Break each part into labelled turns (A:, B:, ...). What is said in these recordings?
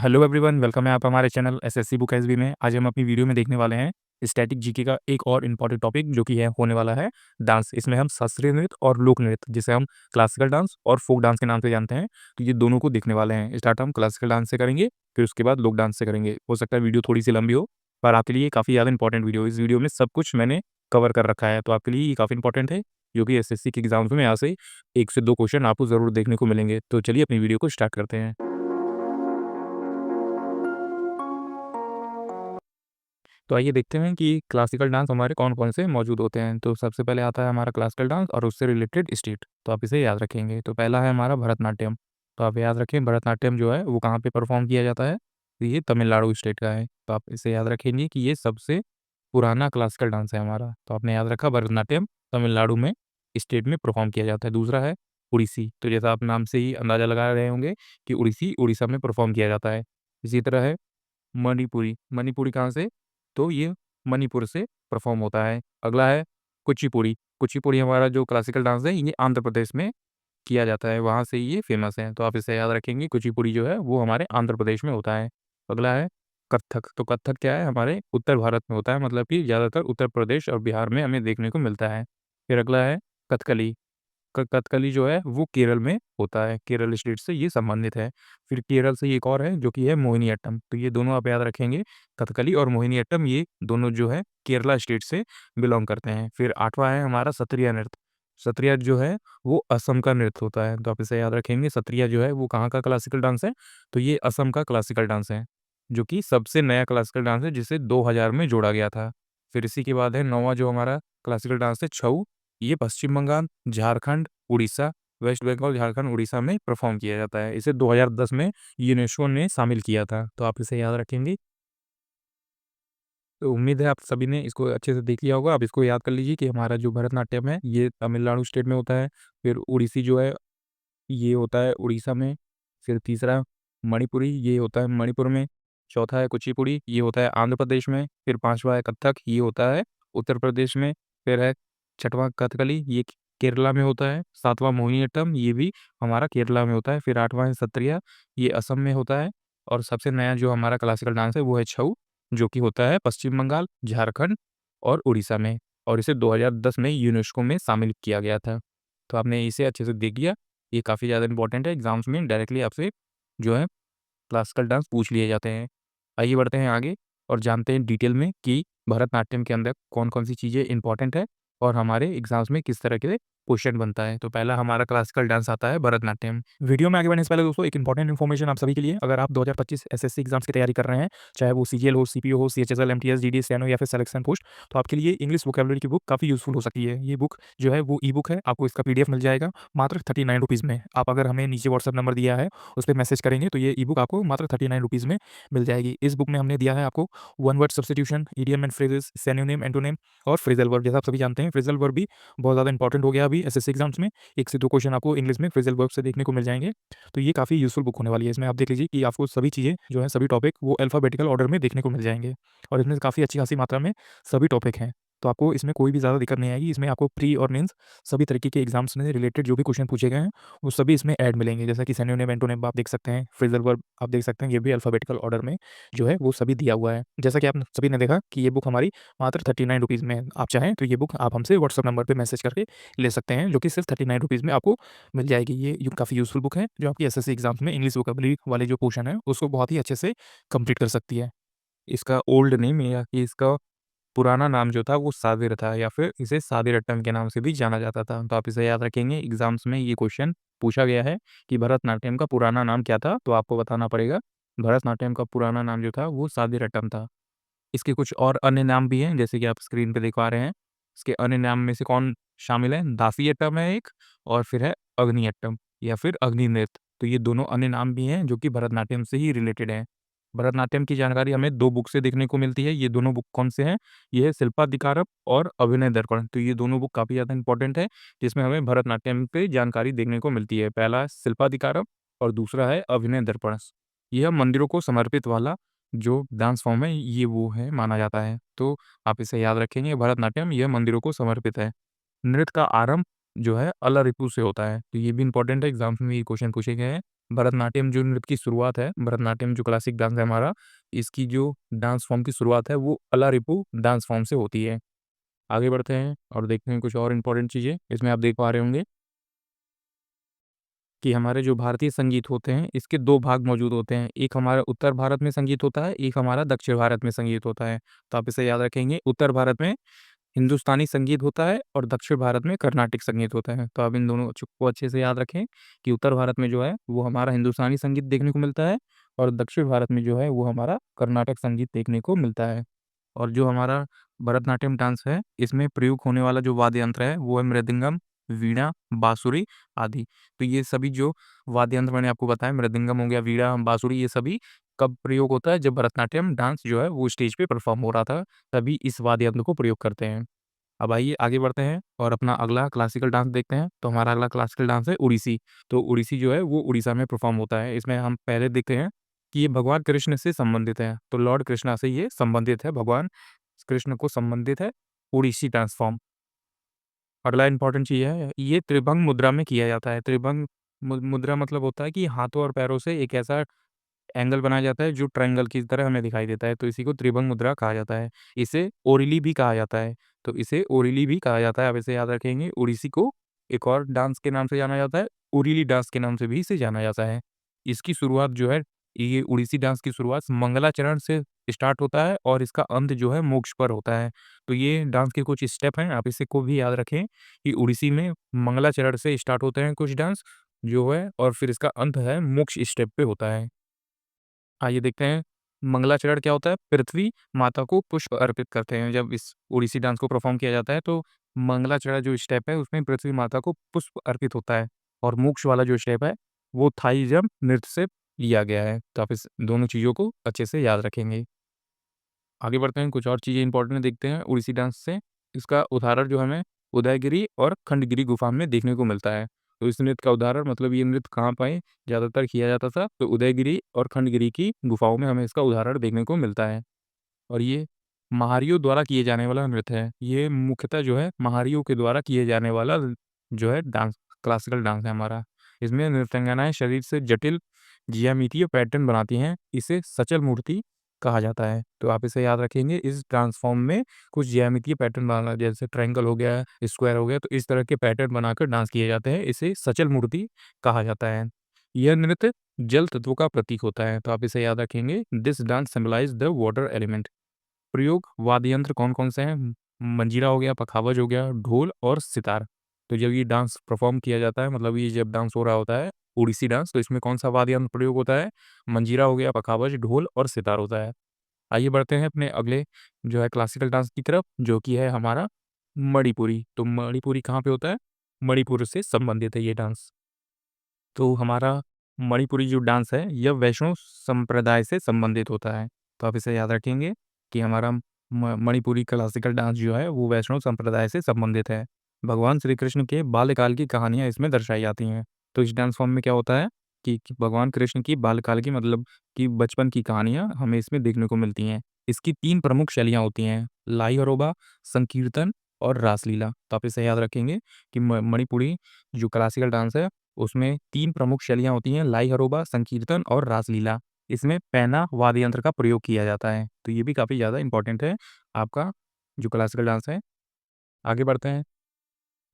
A: Hello everyone, welcome है आप हमारे चैनल एसएससी बुक एसबी में। आज हम अपनी वीडियो में देखने वाले हैं स्टैटिक जीके का एक और इम्पॉर्टेंट टॉपिक जो कि है होने वाला है डांस। इसमें हम शास्त्रीय नृत्य और लोक नृत्य, जिसे हम क्लासिकल डांस और फोक डांस के नाम से जानते हैं, तो ये दोनों को देखने वाले हैं। स्टार्ट हम क्लासिकल डांस से करेंगे, फिर उसके बाद लोक डांस से करेंगे। हो सकता है वीडियो थोड़ी सी लंबी हो, पर आपके लिए काफ़ी ज़्यादा इंपॉर्टेंट वीडियो। इस वीडियो में सब कुछ मैंने कवर कर रखा है, तो आपके लिए ये काफ़ी इंपॉर्टेंट है, जो कि एसएससी के एग्जाम्स में यहाँ से 1 से 2 क्वेश्चन आपको ज़रूर देखने को मिलेंगे। तो चलिए अपनी वीडियो को स्टार्ट करते हैं। तो आइए देखते हैं कि क्लासिकल डांस हमारे कौन-कौन से मौजूद होते हैं। तो सबसे पहले आता है हमारा क्लासिकल डांस और उससे रिलेटेड स्टेट, तो आप इसे याद रखेंगे। तो पहला है हमारा भरतनाट्यम। तो आप याद रखें भरतनाट्यम जो है वो कहाँ पे परफॉर्म किया जाता है, तो ये तमिलनाडु स्टेट का है। तो आप इसे याद रखेंगे कि ये सबसे पुराना क्लासिकल डांस है हमारा। तो आपने याद रखा भरतनाट्यम तमिलनाडु में स्टेट में परफॉर्म किया जाता है। दूसरा है उड़ीसी। तो जैसा आप नाम से ही अंदाज़ा लगा रहे होंगे कि उड़ीसी उड़ीसा में परफॉर्म किया जाता है। इसी तरह है मणिपुरी। मणिपुरी कहाँ से? तो ये मणिपुर से परफ़ॉर्म होता है। अगला है कुचिपुड़ी। कुचिपुड़ी हमारा जो क्लासिकल डांस है, ये आंध्र प्रदेश में किया जाता है, वहाँ से ये फ़ेमस है। तो आप इसे याद रखेंगे, कुचिपुड़ी जो है वो हमारे आंध्र प्रदेश में होता है। अगला है कत्थक। तो कत्थक क्या है? हमारे उत्तर भारत में होता है, मतलब कि ज़्यादातर उत्तर प्रदेश और बिहार में हमें देखने को मिलता है। फिर अगला है कथकली। क कथकली जो है वो केरल में होता है, केरल स्टेट से ये संबंधित है। फिर केरल से एक और है जो कि है मोहिनीअट्टम, तो ये दोनों आप याद रखेंगे, कथकली और मोहिनीअट्टम ये दोनों जो है केरला स्टेट से बिलॉन्ग करते हैं। फिर 8वां है हमारा सत्रिया नृत्य। सत्रिया जो है वो असम का नृत्य होता है, तो आप इसे याद रखेंगे। सत्रिया जो है वो कहाँ का क्लासिकल डांस है, तो ये असम का क्लासिकल डांस है, जो कि सबसे नया क्लासिकल डांस है जिसे 2000 में जोड़ा गया था। फिर इसी के बाद है 9वां जो हमारा क्लासिकल डांस है छऊ। ये पश्चिम बंगाल, झारखंड, उड़ीसा, वेस्ट बंगाल, झारखंड, उड़ीसा में परफ़ॉर्म किया जाता है। इसे 2010 में यूनेस्को ने शामिल किया था, तो आप इसे याद रखेंगे। तो उम्मीद है आप सभी ने इसको अच्छे से देख लिया होगा। आप इसको याद कर लीजिए कि हमारा जो भरतनाट्यम है, ये तमिलनाडु स्टेट में होता है। फिर ओडिसी जो है, ये होता है उड़ीसा में। फिर तीसरा मणिपुरी, ये होता है मणिपुर में। चौथा है कुचिपुड़ी, ये होता है आंध्र प्रदेश में। फिर 5वां है कथक, ये होता है उत्तर प्रदेश में। फिर है 6वां कथकली, ये केरला में होता है। 7वां मोहिनीअट्टम, ये भी हमारा केरला में होता है। फिर 8वां है सत्रिया, ये असम में होता है। और सबसे नया जो हमारा क्लासिकल डांस है वो है छऊ, जो कि होता है पश्चिम बंगाल, झारखंड और उड़ीसा में। और इसे 2010 में यूनेस्को में शामिल किया गया था। तो आपने इसे अच्छे से देख लिया। ये काफ़ी ज़्यादा इंपॉर्टेंट है, एग्ज़ाम्स में डायरेक्टली आपसे जो है क्लासिकल डांस पूछ लिए जाते हैं। आइए बढ़ते हैं आगे और जानते हैं डिटेल में कि भरतनाट्यम के अंदर कौन-कौन सी चीज़ें इंपॉर्टेंट है और हमारे एग्ज़ाम्स में किस तरह के क्वेश्चन बनता है। तो पहला हमारा क्लासिकल डांस आता है भरतनाट्यम। वीडियो में आगे बढ़ने से पहले दोस्तों एक इंपॉर्टेंट इन्फॉर्मेशन आप सभी के लिए, अगर आप 2025 एसएससी एग्ज़ाम्स की तैयारी कर रहे हैं, चाहे वो सीजीएल हो, सीपीओ हो, सीएचएसएल, एमटीएस, जीडी, स्टेनो या फिर सिलेक्शन पोस्ट, तो आपके लिए इंग्लिश वोकैब्युलरी की बुक काफ़ी यूज़फुल हो सकती है। ये बुक जो है वो ई-बुक है, आपको इसका पीडीएफ मिल जाएगा मात्र ₹39 में। आप अगर हमें नीचे व्हाट्सएप नंबर दिया है, उस पे मैसेज करेंगे तो ये ई-बुक आपको मात्र ₹39 में मिल जाएगी। इस बुक में हमने दिया है आपको one word substitution, idiom and phrases, synonym, antonym और फ्रेजल वर्ब। जैसा आप सभी जानते हैं, फ्रेजल वर्ब भी बहुत ज़्यादा इंपॉर्टेंट हो गया अभी एसएससी एग्जाम्स में। 1 से 2 क्वेश्चन आपको इंग्लिश में फ्रेजल वर्ब से देखने को मिल जाएँगे। तो ये काफ़ी यूज़फुल बुक होने वाली है। इसमें आप देख लीजिए कि आपको सभी चीज़ें जो हैं, सभी टॉपिक वो अल्फ़ाबेटिकल ऑर्डर में देखने को मिल जाएँगे और इसमें काफ़ी अच्छी खासी मात्रा में सभी टॉपिक हैं। तो आपको इसमें कोई भी ज़्यादा दिक्कत नहीं आएगी। इसमें आपको प्री और मेंस सभी तरीके के एग्जाम्स से रिलेटेड जो भी क्वेश्चन पूछे गए हैं, वो सभी इसमें ऐड मिलेंगे। जैसा कि सिनोनिम, एंटोनिम आप देख सकते हैं, फ्रेजल वर्ब आप देख सकते हैं, ये भी अल्फ़ाबेटिकल ऑर्डर में जो है वो सभी दिया हुआ है। जैसा कि आप सभी ने देखा कि ये बुक हमारी मात्र ₹39 में है। आप चाहें तो ये बुक आप हमसे व्हाट्सएप नंबर पे मैसेज करके ले सकते हैं, जो कि सिर्फ ₹39 में आपको मिल जाएगी। ये काफ़ी यूज़फुल बुक है, जो आपकी एसएससी एग्जाम्स में इंग्लिश वोकैब्युलरी वाले जो पोर्शन है, उसको बहुत ही अच्छे से कंप्लीट कर सकती है। इसका ओल्ड नेम या कि इसका पुराना नाम जो था वो सादिर था, या फिर इसे सादिरट्टम के नाम से भी जाना जाता था। तो आप इसे याद रखेंगे, एग्ज़ाम्स में ये क्वेश्चन पूछा गया है कि भरतनाट्यम का पुराना नाम क्या था? तो आपको बताना पड़ेगा, भरतनाट्यम का पुराना नाम जो था वो सादिरट्टम था। इसके कुछ और अन्य नाम भी हैं, जैसे कि आप स्क्रीन पे देख पा रहे हैं। इसके अन्य नाम में से कौन शामिल है? दासियट्टम है एक, और फिर है अग्नियट्टम या फिर अग्नि नृत्य। तो ये दोनों अन्य नाम भी हैं जो कि भरतनाट्यम से ही रिलेटेड हैं। भरतनाट्यम की जानकारी हमें 2 बुक से देखने को मिलती है। ये दोनों बुक कौन से हैं? ये है शिल्पाधिकारम और अभिनय दर्पण। तो ये दोनों बुक काफ़ी ज़्यादा इंपॉर्टेंट है, जिसमें हमें भरतनाट्यम पे जानकारी देखने को मिलती है। पहला है शिल्पाधिकारम और दूसरा है अभिनय दर्पण। यह मंदिरों को समर्पित वाला जो डांस फॉर्म है, ये वो है माना जाता है। तो आप इसे याद रखेंगे, भरतनाट्यम यह मंदिरों को समर्पित है। नृत्य का आरंभ जो है अला ऋतु से होता है, तो ये भी इंपॉर्टेंट है, एग्ज़ाम्स में ये क्वेश्चन पूछे गए हैं। भरतनाट्यम जो नृत्य की शुरुआत है, भरतनाट्यम जो क्लासिक डांस है हमारा, इसकी जो डांस फॉर्म की शुरुआत है वो अलारिपू डांस फॉर्म से होती है। आगे बढ़ते हैं और देखते हैं कुछ और इम्पोर्टेंट चीज़ें। इसमें आप देख पा रहे होंगे कि हमारे जो भारतीय संगीत होते हैं, इसके 2 भाग मौजूद होते हैं। एक हमारा उत्तर भारत में संगीत होता है, एक हमारा दक्षिण भारत में संगीत होता है। तो आप इसे याद रखेंगे, उत्तर भारत में हिंदुस्तानी संगीत होता है और दक्षिण भारत में कर्नाटिक संगीत होता है। तो आप इन दोनों को अच्छे से याद रखें कि उत्तर भारत में जो है वो हमारा हिंदुस्तानी संगीत देखने को मिलता है और दक्षिण भारत में जो है वो हमारा कर्नाटक संगीत देखने को मिलता है। और जो हमारा भरतनाट्यम डांस है, इसमें प्रयोग होने वाला जो वाद्य यंत्र है वो है मृदंगम, वीणा, बांसुरी आदि। तो ये सभी जो वाद्य यंत्र मैंने आपको बताया, मृदंगम हो गया, वीणा, बांसुरी, ये सभी कब प्रयोग होता है? जब भरतनाट्यम डांस जो है वो स्टेज पे परफॉर्म हो रहा था, तभी इस वाद्य यंत्र को प्रयोग करते हैं। अब आइए आगे बढ़ते हैं और अपना अगला क्लासिकल डांस देखते हैं। तो हमारा अगला क्लासिकल डांस है ओडिसी। तो ओडिसी जो है वो उड़ीसा में परफॉर्म होता है। इसमें हम पहले देखते हैं कि ये भगवान कृष्ण से संबंधित है। तो लॉर्ड कृष्णा से ये संबंधित है, भगवान कृष्ण को संबंधित है ओडिसी डांस फॉर्म। अगला इम्पोर्टेंट चीज़ है, ये त्रिभंग मुद्रा में किया जाता है। त्रिभंग मुद्रा मतलब होता है कि हाथों और पैरों से एक ऐसा एंगल बनाया जाता है जो ट्रायंगल की तरह हमें दिखाई देता है, तो इसी को त्रिभंग मुद्रा कहा जाता है। इसे ओरिली भी कहा जाता है, तो इसे ओरिली भी कहा जाता है, आप इसे याद रखेंगे। ओडिसी को एक और डांस के नाम से जाना जाता है, ओरिली डांस के नाम से भी इसे जाना जाता है। इसकी शुरुआत जो है, ये ओडिसी डांस की शुरुआत मंगलाचरण से स्टार्ट होता है और इसका अंत जो है मोक्ष पर होता है। तो ये डांस के कुछ स्टेप हैं, आप इसे को भी याद रखें कि ओडिसी में मंगलाचरण से स्टार्ट होते हैं कुछ डांस जो है और फिर इसका अंत है मोक्ष स्टेप पे होता है। आइए देखते हैं, मंगलाचरण क्या होता है? पृथ्वी माता को पुष्प अर्पित करते हैं। जब इस ओडिसी डांस को परफ़ॉर्म किया जाता है तो मंगलाचरण जो स्टेप है उसमें पृथ्वी माता को पुष्प अर्पित होता है और मोक्ष वाला जो स्टेप है वो थाई जंप नृत्य से लिया गया है। तो आप इस दोनों चीज़ों को अच्छे से याद रखेंगे। आगे बढ़ते हैं, कुछ और चीज़ें इम्पोर्टेंट देखते हैं ओडिसी डांस से। इसका उदाहरण जो हमें उदयगिरी और खंडगिरी गुफा में देखने को मिलता है। तो इस नृत्य का उदाहरण मतलब ये नृत्य कहाँ पे ज़्यादातर किया जाता था? तो उदयगिरी और खंडगिरी की गुफाओं में हमें इसका उदाहरण देखने को मिलता है। और ये महारियों द्वारा किए जाने वाला नृत्य है। ये मुख्यतः जो है महारियों के द्वारा किए जाने वाला जो है डांस, क्लासिकल डांस है हमारा। इसमें नृत्यांगनाएँ शरीर से जटिल ज्यामितीय पैटर्न बनाती हैं। इसे सचल मूर्ति कहा जाता है। तो आप इसे याद रखेंगे, इस डांस फॉर्म में कुछ ज्यामितीय पैटर्न बनाना, जैसे ट्रायंगल हो गया, स्क्वायर हो गया, तो इस तरह के पैटर्न बनाकर डांस किए जाते हैं। इसे सचल मूर्ति कहा जाता है। यह नृत्य जल तत्व का प्रतीक होता है। तो आप इसे याद रखेंगे, this dance symbolise the water element. प्रयोग वाद्य यंत्र कौन-कौन से हैं? मंजीरा हो गया, पखावज हो गया, ढोल और सितार। तो जब ये डांस परफ़ॉर्म किया जाता है, मतलब ये जब डांस हो रहा होता है, ओडिसी डांस, तो इसमें कौन-सा वाद्य यंत्र प्रयोग होता है? मंजीरा हो गया, पखावज, ढोल और सितार होता है। आइए बढ़ते हैं अपने अगले जो है क्लासिकल डांस की तरफ, जो कि है हमारा मणिपुरी। तो मणिपुरी कहाँ पे होता है? मणिपुर से संबंधित है ये डांस। तो हमारा मणिपुरी जो डांस है, यह वैष्णव संप्रदाय से संबंधित होता है। तो आप इसे याद रखेंगे कि हमारा मणिपुरी क्लासिकल डांस जो है, वो वैष्णव संप्रदाय से संबंधित है। भगवान श्री कृष्ण के बाल्यकाल की कहानियाँ इसमें दर्शाई जाती हैं। तो इस डांस फॉर्म में क्या होता है कि भगवान कृष्ण की बाल्यकाल की, मतलब कि बचपन की कहानियाँ हमें इसमें देखने को मिलती हैं। इसकी 3 प्रमुख शैलियाँ होती हैं, लाई हरोबा, संकीर्तन और रासलीला। तो आप इसे याद रखेंगे कि मणिपुरी जो क्लासिकल डांस है, उसमें 3 प्रमुख शैलियाँ होती हैं, लाई हरोबा, संकीर्तन और रासलीला। इसमें पैना वाद्य यंत्र का प्रयोग किया जाता है। तो ये भी काफ़ी ज़्यादा इम्पोर्टेंट है, आपका जो क्लासिकल डांस है। आगे बढ़ते हैं,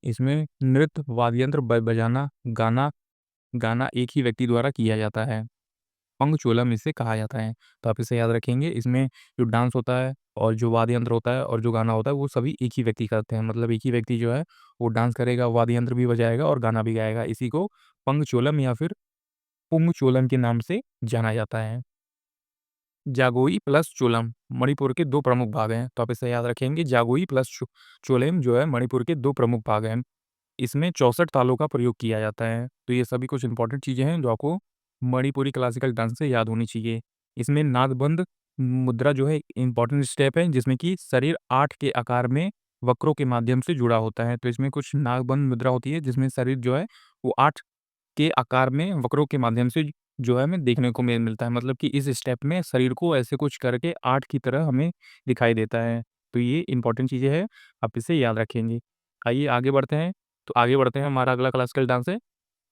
A: इसमें नृत्य, वाद्य यंत्र बजाना, गाना गाना एक ही व्यक्ति द्वारा किया जाता है। पंगचूलम इसे कहा जाता है। तो आप इसे याद रखेंगे, इसमें जो डांस होता है और जो वाद्य यंत्र होता है और जो गाना होता है, वो सभी एक ही व्यक्ति करते हैं। मतलब एक ही व्यक्ति जो है, वो डांस करेगा, वाद्य यंत्र भी बजाएगा और गाना भी गाएगा। इसी को पंगचूलम या फिर पुंगचोलम के नाम से जाना जाता है। जागोई प्लस चोलम मणिपुर के 2 प्रमुख भाग हैं। तो आप इसे याद रखेंगे, जागोई प्लस चोलेम जो है मणिपुर के 2 प्रमुख भाग हैं। इसमें 64 तालों का प्रयोग किया जाता है। तो ये सभी कुछ इंपॉर्टेंट चीज़ें हैं जो आपको मणिपुरी क्लासिकल डांस से याद होनी चाहिए। इसमें नादबंद मुद्रा जो है इंपॉर्टेंट स्टेप है, जिसमें कि शरीर 8 के आकार में वक्रों के माध्यम से जुड़ा होता है। तो इसमें कुछ नागबंद मुद्रा होती है, जिसमें शरीर जो है वो 8 के आकार में वक्रों के माध्यम से जो है हमें देखने को मिलता है। मतलब कि इस स्टेप में शरीर को ऐसे कुछ करके 8 की तरह हमें दिखाई देता है। तो ये इंपॉर्टेंट चीज़ें हैं, आप इसे याद रखेंगे। आइए आगे बढ़ते हैं। तो आगे बढ़ते हैं, हमारा अगला क्लासिकल डांस है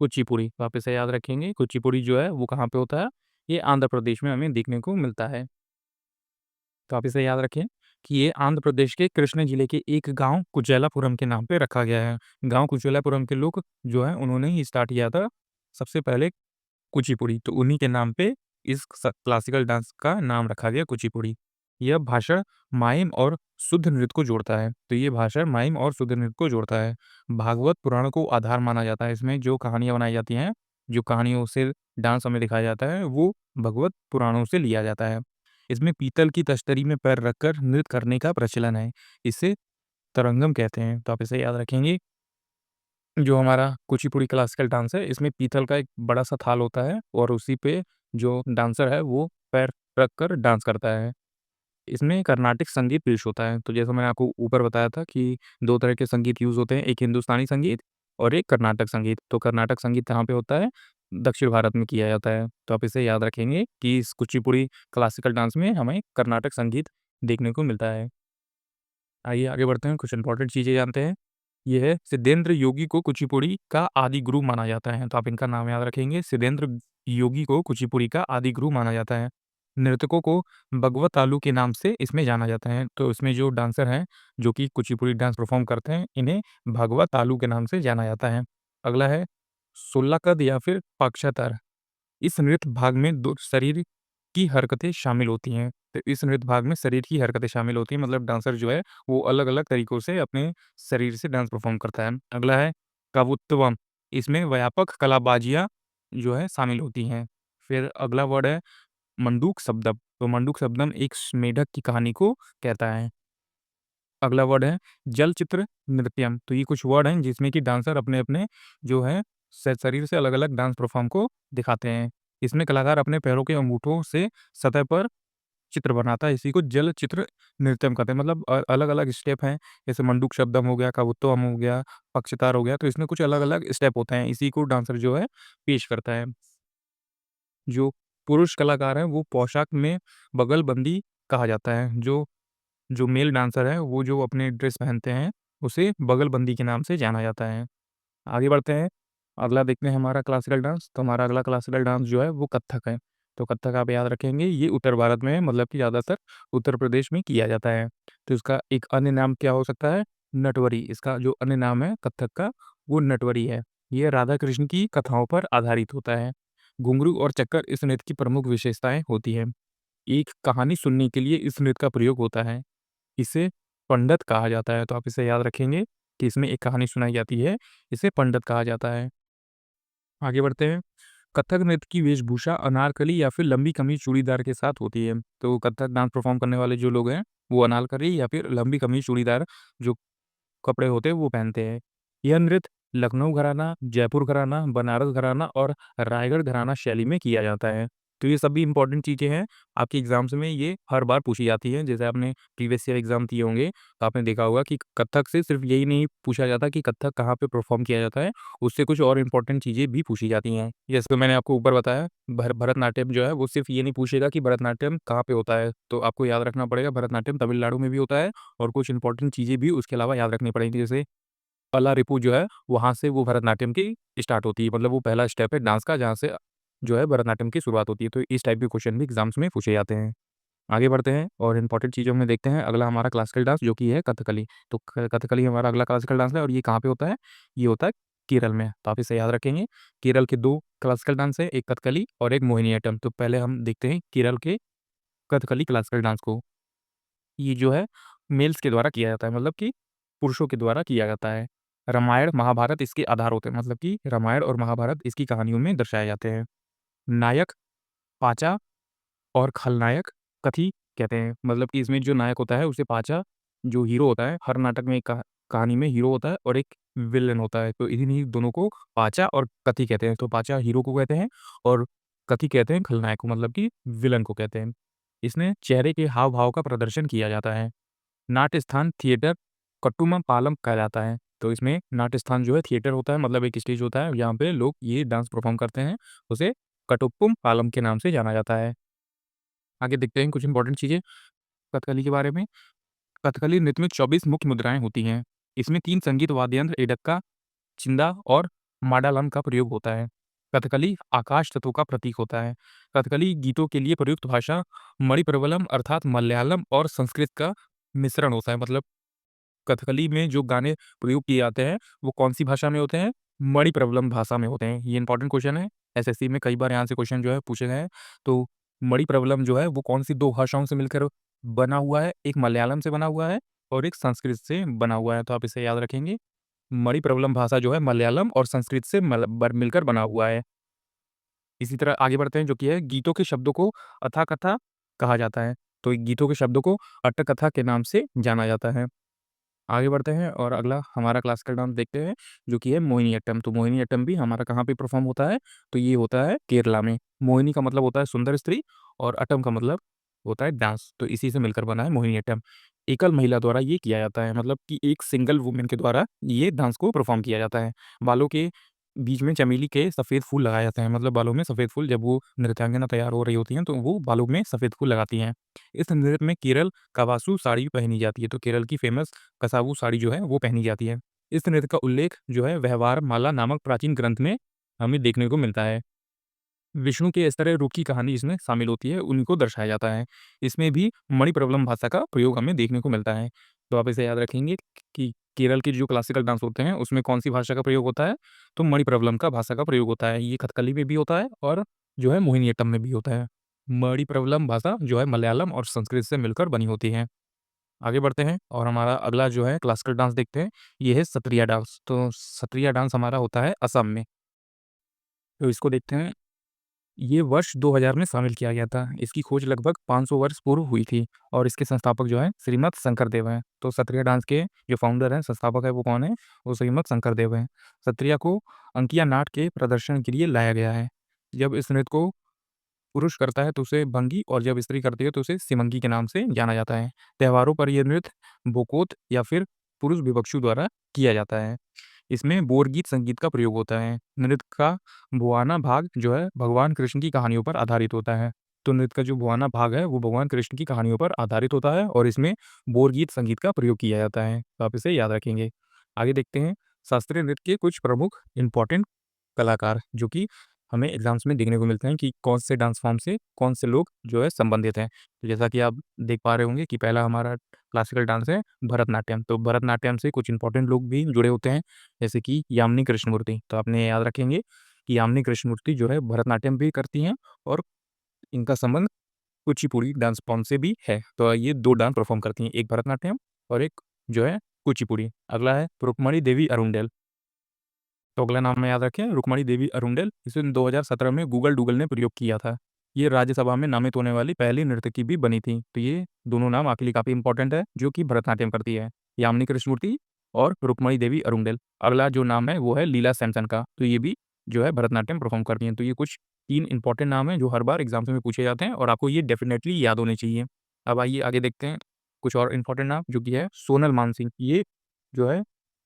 A: कुचिपुड़ी, वापस से याद रखेंगे कुचिपुड़ी जो है वो कहाँ पे होता है? ये आंध्र प्रदेश में हमें देखने को मिलता है। तो आप इसे याद रखें कि ये आंध्र प्रदेश के कृष्ण जिले के एक गाँव कुचेलापुरम के नाम पे रखा गया है। गाँव कुचेलापुरम के लोग जो हैं उन्होंने ही स्टार्ट किया था सबसे पहले कुचिपुड़ी, तो उन्हीं के नाम पे इस क्लासिकल डांस का नाम रखा गया कुचिपुड़ी। यह भाषण, माइम और शुद्ध नृत्य को जोड़ता है। तो ये भाषण, माइम और शुद्ध नृत्य को जोड़ता है। भागवत पुराण को आधार माना जाता है। इसमें जो कहानियाँ बनाई जाती हैं, जो कहानियों से डांस हमें दिखाया जाता है, वो भगवत पुराणों से लिया जाता है। इसमें पीतल की तश्तरी में पैर रखकर नृत्य करने का प्रचलन है। इसे तरंगम कहते हैं। तो आप इसे याद रखेंगे। जो हमारा कुचिपुड़ी क्लासिकल डांस है, इसमें पीतल का एक बड़ा-सा थाल होता है और उसी पे जो डांसर है, वो पैर रख कर डांस करता है। इसमें कर्नाटिक संगीत पेश होता है। तो जैसा मैंने आपको ऊपर बताया था कि 2 तरह के संगीत यूज़ होते हैं, एक हिंदुस्तानी संगीत और एक कर्नाटक संगीत। तो कर्नाटक संगीत कहाँ पे होता है? दक्षिण भारत में किया जाता है। तो आप इसे याद रखेंगे कि इस कुचिपुड़ी क्लासिकल डांस में हमें कर्नाटक संगीत देखने को मिलता है। आइए आगे बढ़ते हैं, कुछ इम्पोर्टेंट चीज़ें जानते हैं। ये है सिद्धेंद्र योगी को कुचिपुड़ी का आदि गुरु माना जाता है, तो आप इनका नाम याद रखेंगे। सिद्धेंद्र योगी को कुचिपुड़ी का आदि गुरु माना जाता है। नर्तकों को भगवत तालु के नाम से इसमें जाना जाता है, तो इसमें जो डांसर हैं, जो कि कुचिपुड़ी डांस परफॉर्म करते हैं, इन्हें भगवत तालु के नाम से जाना जाता है। अगला है सोल्लाकद या फिर पक्षातर। इस नृत्य भाग में दो शरीर की हरकतें शामिल होती हैं। तो इस नृत्य भाग में शरीर की हरकतें शामिल होती हैं, मतलब डांसर जो है वो अलग-अलग तरीकों से अपने शरीर से डांस परफॉर्म करता है। अगला है कवित्वम, इसमें व्यापक कलाबाजियाँ जो है शामिल होती हैं। फिर अगला वर्ड है मंडूक शब्दम, तो मंडूक शब्दम एक मेढक की कहानी को कहता है। अगला वर्ड है जलचित्र नृत्यम, तो ये कुछ वर्ड हैं जिसमें कि डांसर अपने-अपने जो है शरीर से अलग-अलग डांस परफॉर्म को दिखाते हैं। इसमें कलाकार अपने पैरों के अंगूठों से सतह पर चित्र बनाता है, इसी को जल चित्र नृत्यम कहते हैं। मतलब अलग-अलग स्टेप हैं, जैसे मंडूक शब्दम हो गया, कवित्वम हो गया, पक्षतार हो गया, तो इसमें कुछ अलग-अलग स्टेप होते हैं, इसी को डांसर जो है पेश करता है। जो पुरुष कलाकार हैं, वो पोशाक में बगलबंदी कहा जाता है। जो जो मेल डांसर है, वो जो अपने ड्रेस पहनते हैं, उसे बगलबंदी के नाम से जाना जाता है। आगे बढ़ते हैं, अगला देखते हैं हमारा क्लासिकल डांस। तो हमारा अगला क्लासिकल डांस जो है वो कथक है। तो कथक आप याद रखेंगे, ये उत्तर भारत में है, मतलब कि ज़्यादातर उत्तर प्रदेश में किया जाता है। तो इसका एक अन्य नाम क्या हो सकता है? नटवरी। इसका जो अन्य नाम है कथक का, वो नटवरी है। ये राधा कृष्ण की कथाओं पर आधारित होता है। घुंघरू और चक्कर इस नृत्य की प्रमुख विशेषताएँ होती हैं। एक कहानी सुनने के लिए इस नृत्य का प्रयोग होता है। इसे पंडत कहा जाता है, तो आप इसे याद रखेंगे कि इसमें एक कहानी सुनाई जाती है, इसे पंडत कहा जाता है। आगे बढ़ते हैं, कथक नृत्य की वेशभूषा अनारकली या फिर लंबी कमीज चूड़ीदार के साथ होती है। तो कथक डांस परफॉर्म करने वाले जो लोग हैं, वो अनारकली या फिर लंबी कमीज चूड़ीदार जो कपड़े होते हैं वो पहनते हैं। यह नृत्य लखनऊ घराना, जयपुर घराना, बनारस घराना और रायगढ़ घराना शैली में किया जाता है। तो ये सभी इम्पोर्टेंट चीज़ें हैं, आपके एग्ज़ाम्स में ये हर बार पूछी जाती हैं। जैसे आपने प्रीवियस ईयर एग्ज़ाम दिए होंगे, तो आपने देखा होगा कि कथक से सिर्फ़ यही नहीं पूछा जाता कि कथक कहाँ पे परफ़ॉर्म किया जाता है, उससे कुछ और इम्पोर्टेंट चीज़ें भी पूछी जाती हैं। जैसे मैंने आपको ऊपर बताया, भरतनाट्यम जो है वो सिर्फ़ ये नहीं पूछेगा कि भरतनाट्यम कहाँ पे होता है, तो आपको याद रखना पड़ेगा भरतनाट्यम तमिलनाडु में भी होता है और कुछ इम्पोर्टेंट चीज़ें भी उसके अलावा याद रखनी पड़ेंगी। जैसे अलारिपू जो है, वहाँ से वो भरतनाट्यम की स्टार्ट होती है। मतलब वो पहला स्टेप है डांस का, जहाँ से जो है भरतनाट्यम की शुरुआत होती है। तो इस टाइप के क्वेश्चन भी एग्ज़ाम्स में पूछे जाते हैं। आगे बढ़ते हैं और इम्पोर्टेंट चीज़ों में देखते हैं। अगला हमारा क्लासिकल डांस जो कि है कथकली। तो क कथकली हमारा अगला क्लासिकल डांस है और ये कहाँ पे होता है? ये होता है केरल में। तो आप इसे याद रखेंगे। केरल के 2 क्लासिकल डांस है, एक कथकली और एक मोहिनीअट्टम। तो पहले हम देखते हैं केरल के कथकली क्लासिकल डांस को। ये जो है मेल्स के द्वारा किया जाता है, मतलब कि पुरुषों के द्वारा किया जाता है। रामायण, महाभारत इसके आधार होते हैं, मतलब कि रामायण और महाभारत इसकी कहानियों में दर्शाए जाते हैं। नायक, पाचा और खलनायक कथी कहते हैं, मतलब कि इसमें जो नायक होता है उसे पाचा, जो हीरो होता है, हर नाटक में एक कहानी में हीरो होता है और एक विलेन होता है, तो इन्हीं दोनों को पाचा और कथी कहते हैं। तो पाचा हीरो को कहते हैं और कथी कहते हैं खलनायक को, मतलब कि विलेन को कहते हैं। इसमें चेहरे के हाव-भाव का प्रदर्शन किया जाता है। नाट्य स्थान थिएटर कट्टुमम पालम कहलाता है। तो इसमें नाट्य स्थान जो है थिएटर होता है, मतलब एक स्टेज होता है, जहाँ पे लोग ये डांस परफॉर्म करते हैं, उसे कटुप्पुम पालम के नाम से जाना जाता है। आगे देखते हैं कुछ इंपॉर्टेंट चीज़ें कथकली के बारे में। कथकली नृत्य में 24 मुख्य मुद्राएँ होती हैं। इसमें 3 संगीत वाद्य यंत्र एडक्का, चिंदा और माडालम का प्रयोग होता है। कथकली आकाश तत्व का प्रतीक होता है। कथकली गीतों के लिए प्रयुक्त भाषा मणिप्रवलम अर्थात मलयालम और संस्कृत का मिश्रण होता है। मतलब कथकली में जो गाने प्रयोग किए जाते हैं, वो कौन-सी भाषा में होते हैं? मणिप्रवलम भाषा में होते हैं। ये इंपॉर्टेंट क्वेश्चन है। एसएससी में कई बार यहाँ से क्वेश्चन जो है पूछे गए हैं। तो मणिप्रवलम जो है वो कौन-सी 2 भाषाओं से मिलकर बना हुआ है? एक मलयालम से बना हुआ है और एक संस्कृत से बना हुआ है। तो आप इसे याद रखेंगे। मणिप्रवलम भाषा जो है मलयालम और संस्कृत से मिलकर बना हुआ है। इसी तरह आगे बढ़ते हैं जो कि है गीतों के शब्दों को अथाकथा कहा जाता है। तो गीतों के शब्दों को अट्टकथा के नाम से जाना जाता है। आगे बढ़ते हैं और अगला हमारा क्लासिकल डांस देखते हैं जो कि है मोहिनीअट्टम। तो मोहिनीअट्टम भी हमारा कहाँ पे परफॉर्म होता है? तो ये होता है केरला में। मोहिनी का मतलब होता है सुंदर स्त्री और अट्टम का मतलब होता है डांस। तो इसी से मिलकर बना है मोहिनीअट्टम। एकल महिला द्वारा ये किया जाता है, मतलब कि एक सिंगल वुमन के द्वारा ये डांस को परफॉर्म किया जाता है। बालों के बीच में चमेली के सफ़ेद फूल लगाए जाते हैं, मतलब बालों में सफ़ेद फूल जब वो नृत्यांगना तैयार हो रही होती हैं, तो वो बालों में सफ़ेद फूल लगाती हैं। इस नृत्य में केरल कावासू साड़ी पहनी जाती है। तो केरल की फेमस कसावू साड़ी जो है वो पहनी जाती है। इस नृत्य का उल्लेख जो है व्यवहार माला नामक प्राचीन ग्रंथ में हमें देखने को मिलता है। विष्णु के इस तरह रूप की कहानी इसमें शामिल होती है, उनको दर्शाया जाता है। इसमें भी मणिप्रवलम भाषा का प्रयोग हमें देखने को मिलता है। तो आप इसे याद रखेंगे कि केरल के जो क्लासिकल डांस होते हैं, उसमें कौन-सी भाषा का प्रयोग होता है? तो मणिप्रवलम का भाषा का प्रयोग होता है। ये कथकली में भी होता है और जो है मोहिनीअट्टम में भी होता है। मणिप्रवलम भाषा जो है मलयालम और संस्कृत से मिलकर बनी होती है। आगे बढ़ते हैं और हमारा अगला जो है क्लासिकल डांस देखते हैं, ये है सत्रिया डांस। तो सत्रिया डांस हमारा होता है असम में। तो इसको देखते हैं। ये वर्ष 2000 में शामिल किया गया था। इसकी खोज लगभग 500 वर्ष पूर्व हुई थी और इसके संस्थापक जो हैं श्रीमत शंकरदेव हैं। तो सत्रिया डांस के जो फाउंडर हैं, संस्थापक है वो कौन है? वो श्रीमत शंकरदेव हैं। सत्रिया को अंकिया नाट के प्रदर्शन के लिए लाया गया है। जब इस नृत्य को पुरुष करता है तो उसे भंगी और जब स्त्री करती है तो उसे सिमंगी के नाम से जाना जाता है। त्योहारों पर ये नृत्य बोकोत या फिर पुरुष भिक्षु द्वारा किया जाता है। इसमें बोरगीत संगीत का प्रयोग होता है। नृत्य का बुआना भाग जो है भगवान कृष्ण की कहानियों पर आधारित होता है। तो नृत्य का जो बुआना भाग है वो भगवान कृष्ण की कहानियों पर आधारित होता है और इसमें बोरगीत संगीत का प्रयोग किया जाता है। तो आप इसे याद रखेंगे। आगे देखते हैं शास्त्रीय नृत्य के कुछ प्रमुख इम्पोर्टेंट कलाकार जो कि हमें एग्ज़ाम्स में देखने को मिलते हैं कि कौन से डांस फॉर्म से कौन से लोग जो है संबंधित हैं। तो जैसा कि आप देख पा रहे होंगे कि पहला हमारा क्लासिकल डांस है भरतनाट्यम। तो भरतनाट्यम से कुछ इम्पोर्टेंट लोग भी जुड़े होते हैं, जैसे कि यामिनी कृष्णमूर्ति। तो आपने याद रखेंगे कि यामिनी कृष्णमूर्ति जो है भरतनाट्यम भी करती हैं और इनका संबंध कुचिपुड़ी डांस फॉर्म से भी है। तो ये 2 डांस परफ़ॉर्म करती हैं, एक भरतनाट्यम और एक जो है कुचिपुड़ी। अगला है रुक्मणी देवी अरुंडेल। तो अगला नाम में याद रखें रुक्मणी देवी अरुंडेल। इसे 2017 में गूगल डूगल ने प्रयोग किया था। ये राज्यसभा में नामित होने वाली पहली नर्तकी भी बनी थी। तो ये दोनों नाम आपके लिए काफ़ी इंपॉर्टेंट है जो कि भरतनाट्यम करती है। यामिनी कृष्णमूर्ति और रुक्मणी देवी अरुंडेल। अगला जो नाम है वो है लीला सैमसन का। तो ये भी जो है भरतनाट्यम परफ़ॉर्म करती हैं। तो ये कुछ 3 इंपॉर्टेंट नाम हैं जो हर बार एग्ज़ाम्स में पूछे जाते हैं और आपको ये डेफ़िनेटली याद होने चाहिए। अब आइए आगे देखते हैं कुछ और इंपॉर्टेंट नाम जो कि है सोनल मानसिंह। ये जो है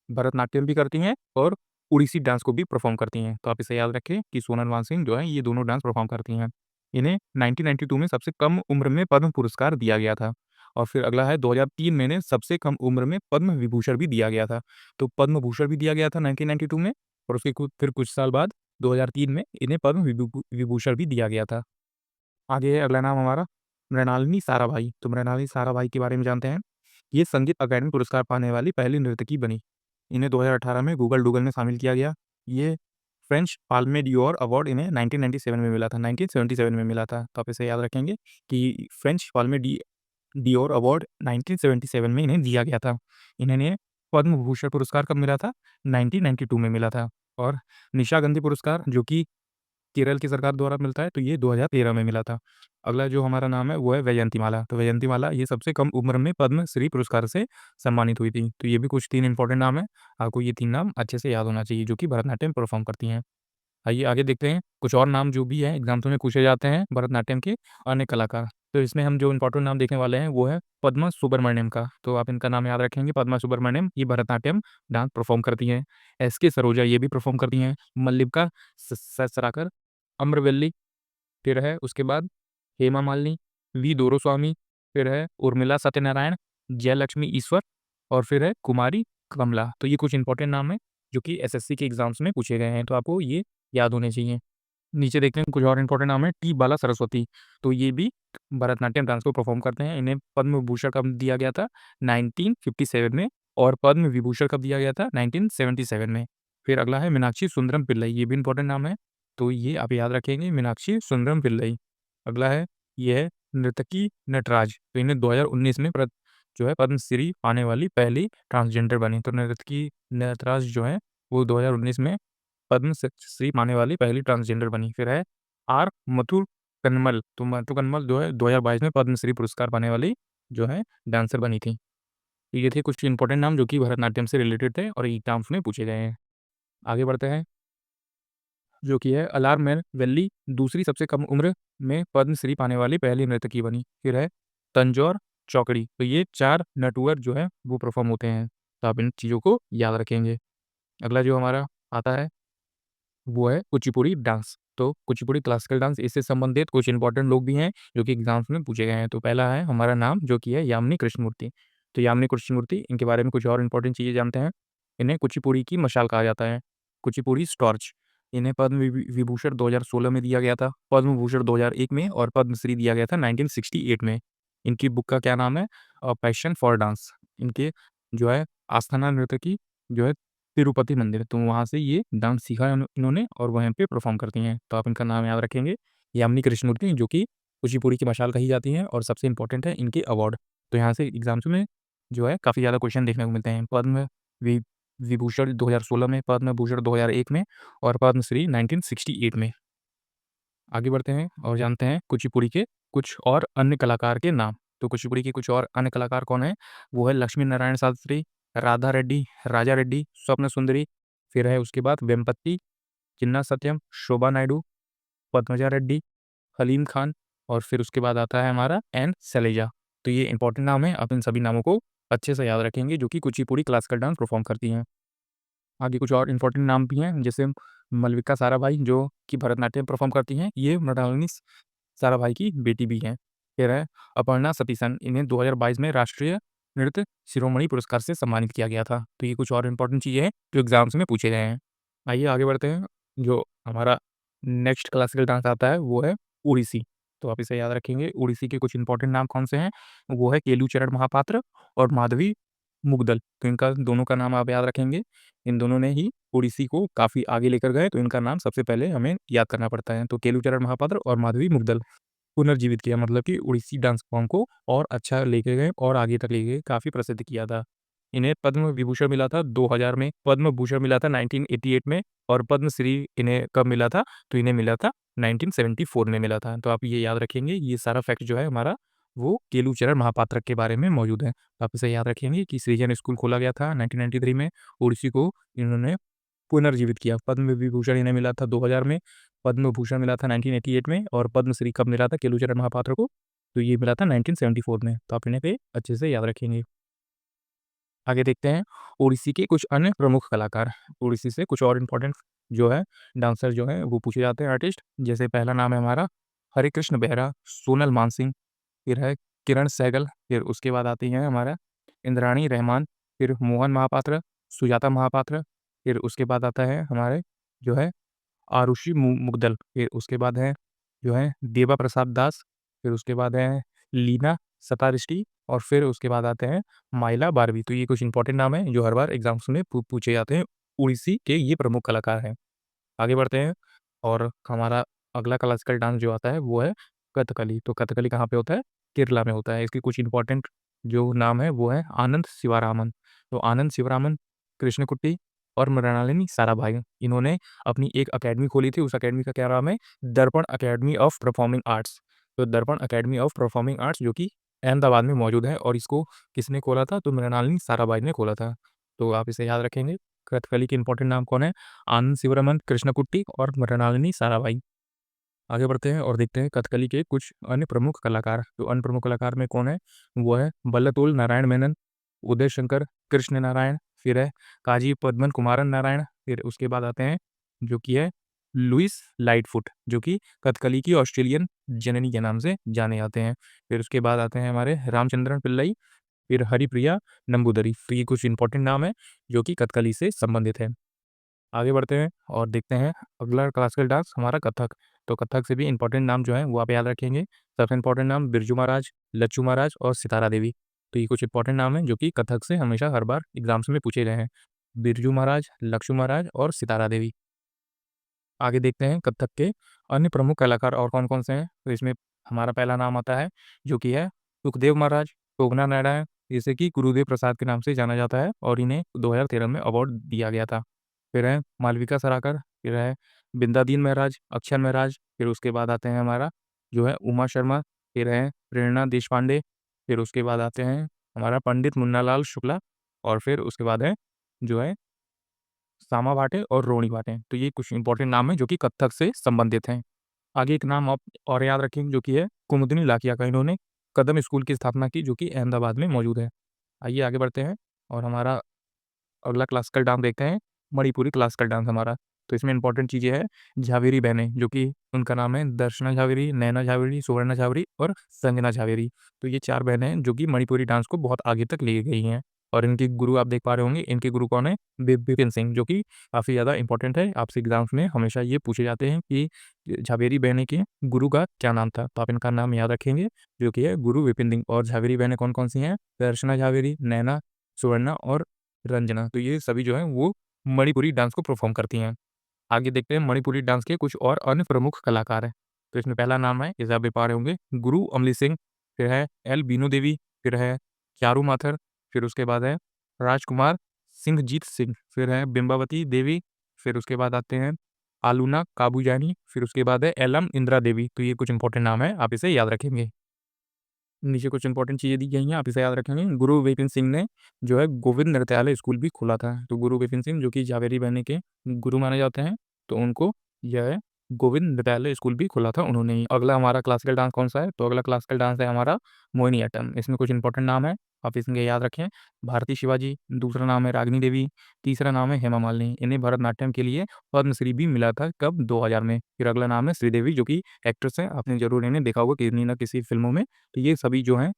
A: भरतनाट्यम भी करती हैं और ओडिसी डांस को भी परफ़ॉर्म करती हैं। तो आप इसे याद रखें कि सोनल मानसिंह जो है ये दोनों डांस परफ़ॉर्म करती हैं। इन्हें 1992 में सबसे कम उम्र में पद्म पुरस्कार दिया गया था और फिर अगला है 2003 में इन्हें सबसे कम उम्र में पद्म विभूषण भी दिया गया था। तो पद्म भूषण भी दिया गया था 1992 में और उसके फिर कुछ साल बाद 2003 में इन्हें पद्म विभूषण भी दिया गया था। आगे है अगला नाम हमारा मृणालिनी साराभाई। तो मृणालिनी साराभाई के बारे में जानते हैं। ये संगीत अकादमी पुरस्कार पाने वाली पहली नर्तकी बनी। इन्हें 2018 में गूगल डूगल में शामिल किया गया। ये फ्रेंच पाल्मे डियोर अवार्ड इन्हें 1997 में मिला था, 1977 में मिला था। तो आप इसे याद रखेंगे कि फ्रेंच पाल्मे डियोर अवार्ड 1977 में इन्हें दिया गया था। इन्हें पद्म भूषण पुरस्कार कब मिला था? 1992 में मिला था और निशा गंधी पुरस्कार जो कि केरल की सरकार द्वारा मिलता है, तो ये 2013 में मिला था। अगला जो हमारा नाम है वो है वैजयंतीमाला। तो वैजयंतीमाला ये सबसे कम उम्र में पद्मश्री पुरस्कार से सम्मानित हुई थी। तो ये भी कुछ 3 इंपॉर्टेंट नाम हैं। आपको ये 3 नाम अच्छे से याद होना चाहिए जो कि भरतनाट्यम परफ़ॉर्म करती हैं। आइए आगे देखते हैं कुछ और नाम जो भी हैं एग्ज़ाम्स में पूछे जाते हैं भरतनाट्यम के अन्य कलाकार। तो इसमें हम जो इंपॉर्टेंट नाम देखने वाले हैं वो है पद्मा सुब्रमण्यम का। तो आप इनका नाम याद रखेंगे पद्मा सुब्रमण्यम ये भरतनाट्यम डांस परफ़ॉर्म करती हैं। एसके सरोजा ये भी परफ़ॉर्म करती हैं। मल्लिका सराकर, अम्रवल्ली, फिर है उसके बाद हेमा मालिनी, वी दोरास्वामी, फिर है उर्मिला सत्यनारायण, जयलक्ष्मी ईश्वर और फिर है कुमारी कमला। तो ये कुछ इंपॉर्टेंट नाम हैं जो कि एसएससी के एग्जाम्स में पूछे गए हैं, तो आपको ये याद होने चाहिए। नीचे देखते हैं कुछ और इंपॉर्टेंट नाम है। टी बाला सरस्वती, तो ये भी भरतनाट्यम डांस को परफॉर्म करते हैं। इन्हें पद्म भूषण कब दिया गया था? 1957 में। और पद्म विभूषण कब दिया गया था? 1977 में। फिर अगला है मीनाक्षी सुंदरम पिल्लई, ये भी इंपॉर्टेंट नाम है, तो ये आप याद रखेंगे, मीनाक्षी सुंदरम पिल्लई। अगला है, ये है नर्तकी नटराज, तो इन्हें 2019 में जो है पद्मश्री पाने वाली पहली ट्रांसजेंडर बनी। तो नर्तकी नटराज जो है वो 2019 में पद्मश्री पाने वाली पहली ट्रांसजेंडर बनी। फिर है आर मथुर कन्मल, तो मथुर कन्मल जो है 2022 में पद्मश्री पुरस्कार पाने वाली जो है डांसर बनी थी। तो ये थे कुछ इंपॉर्टेंट नाम जो कि भरतनाट्यम से रिलेटेड थे और एग्जाम्स में पूछे गए हैं। आगे बढ़ते हैं, जो कि है अलारमेल वैली दूसरी सबसे कम उम्र में पद्मश्री पाने वाली पहली नर्तकी बनी। फिर है तंजौर चौकड़ी, तो ये 4 नटवर जो है वो परफॉर्म होते हैं, तो आप इन चीज़ों को याद रखेंगे। अगला जो हमारा आता है वो है कुचिपुड़ी डांस। तो कुचिपुड़ी क्लासिकल डांस, इससे संबंधित कुछ इंपॉर्टेंट लोग भी हैं जो कि एग्जाम्स में पूछे गए हैं। तो पहला है हमारा नाम जो कि है यामिनी कृष्णमूर्ति। तो यामिनी कृष्णमूर्ति, इनके बारे में कुछ और इंपॉर्टेंट चीज़ें जानते हैं। इन्हें कुचिपुड़ी की मशाल कहा जाता है, कुचिपुड़ी स्टॉर्च। इन्हें पद्म विभूषण 2016 में दिया गया था, पद्म भूषण 2001 में और पद्मश्री दिया गया था 1968 में। इनकी बुक का क्या नाम है? Passion for dance. इनके जो है आस्थाना नृत्यकी जो है तिरुपति मंदिर, तो वहाँ से ये डांस सीखा है इन्होंने और वहीं पे परफॉर्म करती हैं। तो आप इनका नाम याद रखेंगे, यामिनी कृष्णमूर्ति, जो कि कुचिपुड़ी की मशाल कही जाती हैं। और सबसे इंपॉर्टेंट है इनके अवार्ड, तो यहाँ से एग्जाम्स में जो है काफ़ी ज़्यादा क्वेश्चन देखने को मिलते हैं। पद्म वि विभूषण 2016 में, पद्म भूषण 2001 में और पद्मश्री 1968 में। आगे बढ़ते हैं और जानते हैं कुचिपुड़ी के कुछ और अन्य कलाकार के नाम। तो कुचिपुड़ी के कुछ और अन्य कलाकार कौन हैं? वो है लक्ष्मी नारायण शास्त्री, राधा रेड्डी, राजा रेड्डी, स्वप्न सुंदरी। फिर है उसके बाद वेम्पति, चिन्ना सत्यम, शोभा नायडू, पद्मजा रेड्डी, हलीम खान और फिर उसके बाद आता है हमारा एन शैलेजा। तो ये इंपॉर्टेंट नाम है, आप इन सभी नामों को अच्छे से याद रखेंगे जो कि कुचिपुड़ी क्लासिकल डांस परफॉर्म करती हैं। आगे कुछ और इंपॉर्टेंट नाम भी हैं, जैसे मलविका साराभाई जो कि भरतनाट्यम परफॉर्म करती हैं, ये मृणालिनी साराभाई की बेटी भी हैं। फिर है अपर्णा सतीशन, इन्हें 2022 में राष्ट्रीय नृत्य शिरोमणि पुरस्कार से सम्मानित किया गया था। तो ये कुछ और इंपॉर्टेंट चीज़ें हैं जो एग्जाम्स में पूछे गए हैं। आइए आगे बढ़ते हैं, जो हमारा नेक्स्ट क्लासिकल डांस आता है वो है ओडिसी। तो आप इसे याद रखेंगे। ओडिसी के कुछ इंपॉर्टेंट नाम कौन से हैं? वो है केलूचरण महापात्र और माधवी मुग्दल। तो इनका दोनों का नाम आप याद रखेंगे। इन दोनों ने ही ओडिसी को काफ़ी आगे लेकर गए, तो इनका नाम सबसे पहले हमें याद करना पड़ता है। तो केलूचरण महापात्र और माधवी मुग्दल पुनर्जीवित किया, मतलब कि उड़ीसी डांस फॉर्म को और अच्छा लेके गए और आगे तक ले गए, काफ़ी प्रसिद्ध किया था। इन्हें पद्म विभूषण मिला था 2000 में, पद्म भूषण मिला था 1988 में और पद्मश्री इन्हें कब मिला था? तो इन्हें मिला था 1974 में मिला था। तो आप ये याद रखेंगे, ये सारा फैक्ट जो है हमारा वो केलूचरण महापात्र के बारे में मौजूद है। तो आप इसे याद रखेंगे कि सृजन स्कूल खोला गया था 1993 में, ओडिसी को इन्होंने पुनर्जीवित किया। पद्म विभूषण इन्हें मिला था 2000 में, पद्म भूषण मिला था 1988 में और पद्मश्री कब मिला था केलूचरण महापात्र को? तो ये मिला था 1974 में। तो आप इन्हें पे अच्छे से याद रखेंगे। आगे देखते हैं ओडिसी के कुछ अन्य प्रमुख कलाकार। ओडिसी से कुछ और इम्पोर्टेंट जो है डांसर जो हैं वो पूछे जाते हैं आर्टिस्ट। जैसे पहला नाम है हमारा हरे कृष्ण बेहरा, सोनल मानसिंह, फिर है किरण सहगल, फिर उसके बाद आती हैं हमारा इंद्राणी रहमान, फिर मोहन महापात्र, सुजाता महापात्र, फिर उसके बाद आता है हमारे जो है आरुषि मुग्दल, फिर उसके बाद है जो है देवा प्रसाद दास, फिर उसके बाद है लीना सतारिष्टी और फिर उसके बाद आते हैं माइला बारवी। तो ये कुछ इंपॉर्टेंट नाम है जो हर बार एग्जाम्स में पूछे जाते हैं। उड़ीसी के ये प्रमुख कलाकार हैं। आगे बढ़ते हैं और हमारा अगला क्लासिकल डांस जो आता है वो है कथकली। तो कथकली कहाँ पे होता है? केरला में होता है। इसके कुछ इंपॉर्टेंट जो नाम है वो है आनंद शिवारामन। तो आनंद शिवरामन, कृष्णकुट्टी और मृणालिनी साराभाई, इन्होंने अपनी एक अकेडमी खोली थी। उस अकेडमी का क्या नाम है? दर्पण अकेडमी ऑफ परफॉर्मिंग आर्ट्स। तो दर्पण अकेडमी ऑफ परफॉर्मिंग आर्ट्स जो कि अहमदाबाद में मौजूद है और इसको किसने खोला था? तो मृणालिनी साराभाई ने खोला था। तो आप इसे याद रखेंगे। कथकली के इंपॉर्टेंट नाम कौन है? आनंद शिवरमन, कृष्णकुट्टी और मृणालिनी साराभाई। आगे बढ़ते हैं और देखते हैं कथकली के कुछ अन्य प्रमुख कलाकार। तो अन्य प्रमुख कलाकार में कौन है? वो है बल्लतोल नारायण मेनन, उदय शंकर कृष्ण नारायण, फिर है काजी पद्मन कुमारन नारायण, फिर उसके बाद आते हैं जो कि है लुइस लाइटफुट, जो कि कथकली की ऑस्ट्रेलियन जननी के नाम से जाने जाते हैं। फिर उसके बाद आते हैं हमारे रामचंद्रन पिल्लई, फिर हरिप्रिया नंबूदरी। तो ये कुछ इंपॉर्टेंट नाम है जो कि कथकली से संबंधित है। आगे बढ़ते हैं और देखते हैं अगला क्लासिकल डांस हमारा कथक। तो कथक से भी इंपॉर्टेंट नाम जो है वो आप याद रखेंगे। सबसे इंपॉर्टेंट नाम बिरजू महाराज, लच्चू महाराज और सितारा देवी। तो ये कुछ इंपॉर्टेंट नाम हैं जो कि कथक से हमेशा हर बार एग्जाम्स में पूछे गए हैं। बिरजू महाराज, लक्ष्मू महाराज और सितारा देवी। आगे देखते हैं कथक के अन्य प्रमुख कलाकार और कौन कौन से हैं। तो इसमें हमारा पहला नाम आता है जो कि है सुखदेव महाराज, कोगना नारायण, जिसे कि गुरुदेव प्रसाद के नाम से जाना जाता है और इन्हें 2013 में अवार्ड दिया गया था। फिर है मालविका सराकर, फिर है बिंदादीन महाराज, अक्षर महाराज, फिर उसके बाद आते हैं हमारा जो है उमा शर्मा, फिर है प्रेरणा देशपांडे, फिर उसके बाद आते हैं हमारा पंडित मुन्नालाल शुक्ला और फिर उसके बाद है जो है सामा भाटे और रोहिणी भाटे। तो ये कुछ इंपॉर्टेंट नाम है जो कि कथक से संबंधित हैं। आगे एक नाम आप और याद रखेंगे जो कि है कुमुदिनी लाकिया का। इन्होंने कदम स्कूल की स्थापना की जो कि अहमदाबाद में मौजूद है। आइए आगे बढ़ते हैं और हमारा अगला क्लासिकल डांस देखते हैं, मणिपुरी क्लासिकल डांस हमारा। तो इसमें इंपॉर्टेंट चीज़ें हैं झावेरी बहनें, जो कि उनका नाम है दर्शना झावेरी, नैना झावेरी, सुवर्णा झावेरी और संजना झावेरी। तो ये 4 बहनें हैं जो कि मणिपुरी डांस को बहुत आगे तक ले गई हैं और इनके गुरु आप देख पा रहे होंगे। इनके गुरु कौन है? विपिन सिंह, जो कि काफ़ी ज़्यादा इंपॉर्टेंट है। आपसे एग्ज़ाम्स में हमेशा ये पूछे जाते हैं कि झावेरी बहनें के गुरु का क्या नाम था? तो आप इनका नाम याद रखेंगे जो कि है गुरु विपिन सिंह। और झावेरी बहनें कौन-कौन सी हैं? दर्शना झावेरी, नैना, सुवर्णा और रंजना। तो ये सभी जो हैं वो मणिपुरी डांस को परफ़ॉर्म करती हैं। आगे देखते हैं मणिपुरी डांस के कुछ और अन्य प्रमुख कलाकार हैं। तो इसमें पहला नाम है, जैसे आप देख पा रहे होंगे, गुरु अमली सिंह, फिर है एल बीनू देवी, फिर है चारू माथर, फिर उसके बाद है राजकुमार सिंहजीत सिंह, फिर है बिंबावती देवी, फिर उसके बाद आते हैं आलूना काबूजानी, फिर उसके बाद है एलम इंदिरा देवी। तो ये कुछ इंपॉर्टेंट नाम है, आप इसे याद रखेंगे। नीचे कुछ इंपॉर्टेंट चीज़ें दी गई हैं, आप इसे याद रखेंगे। गुरु विपिन सिंह ने जो है गोविंद नृत्यालय स्कूल भी खोला था। तो गुरु विपिन सिंह जो कि झावेरी बहने के गुरु माने जाते हैं, तो उनको यह है गोविंद नृत्यालय स्कूल भी खोला था उन्होंने ही। अगला हमारा क्लासिकल डांस कौन-सा है? तो अगला क्लासिकल डांस है हमारा मोहिनीअट्टम। इसमें कुछ इंपॉर्टेंट नाम है, आप इनके याद रखें। भारती शिवाजी, दूसरा नाम है रागिनी देवी, तीसरा नाम है हेमा मालिनी। इन्हें भरतनाट्यम के लिए पद्मश्री भी मिला था कब? 2000 में। फिर अगला नाम है श्रीदेवी, जो कि एक्ट्रेस हैं, आपने ज़रूर इन्हें देखा होगा किसी न किसी फ़िल्मों में। तो ये सभी जो हैं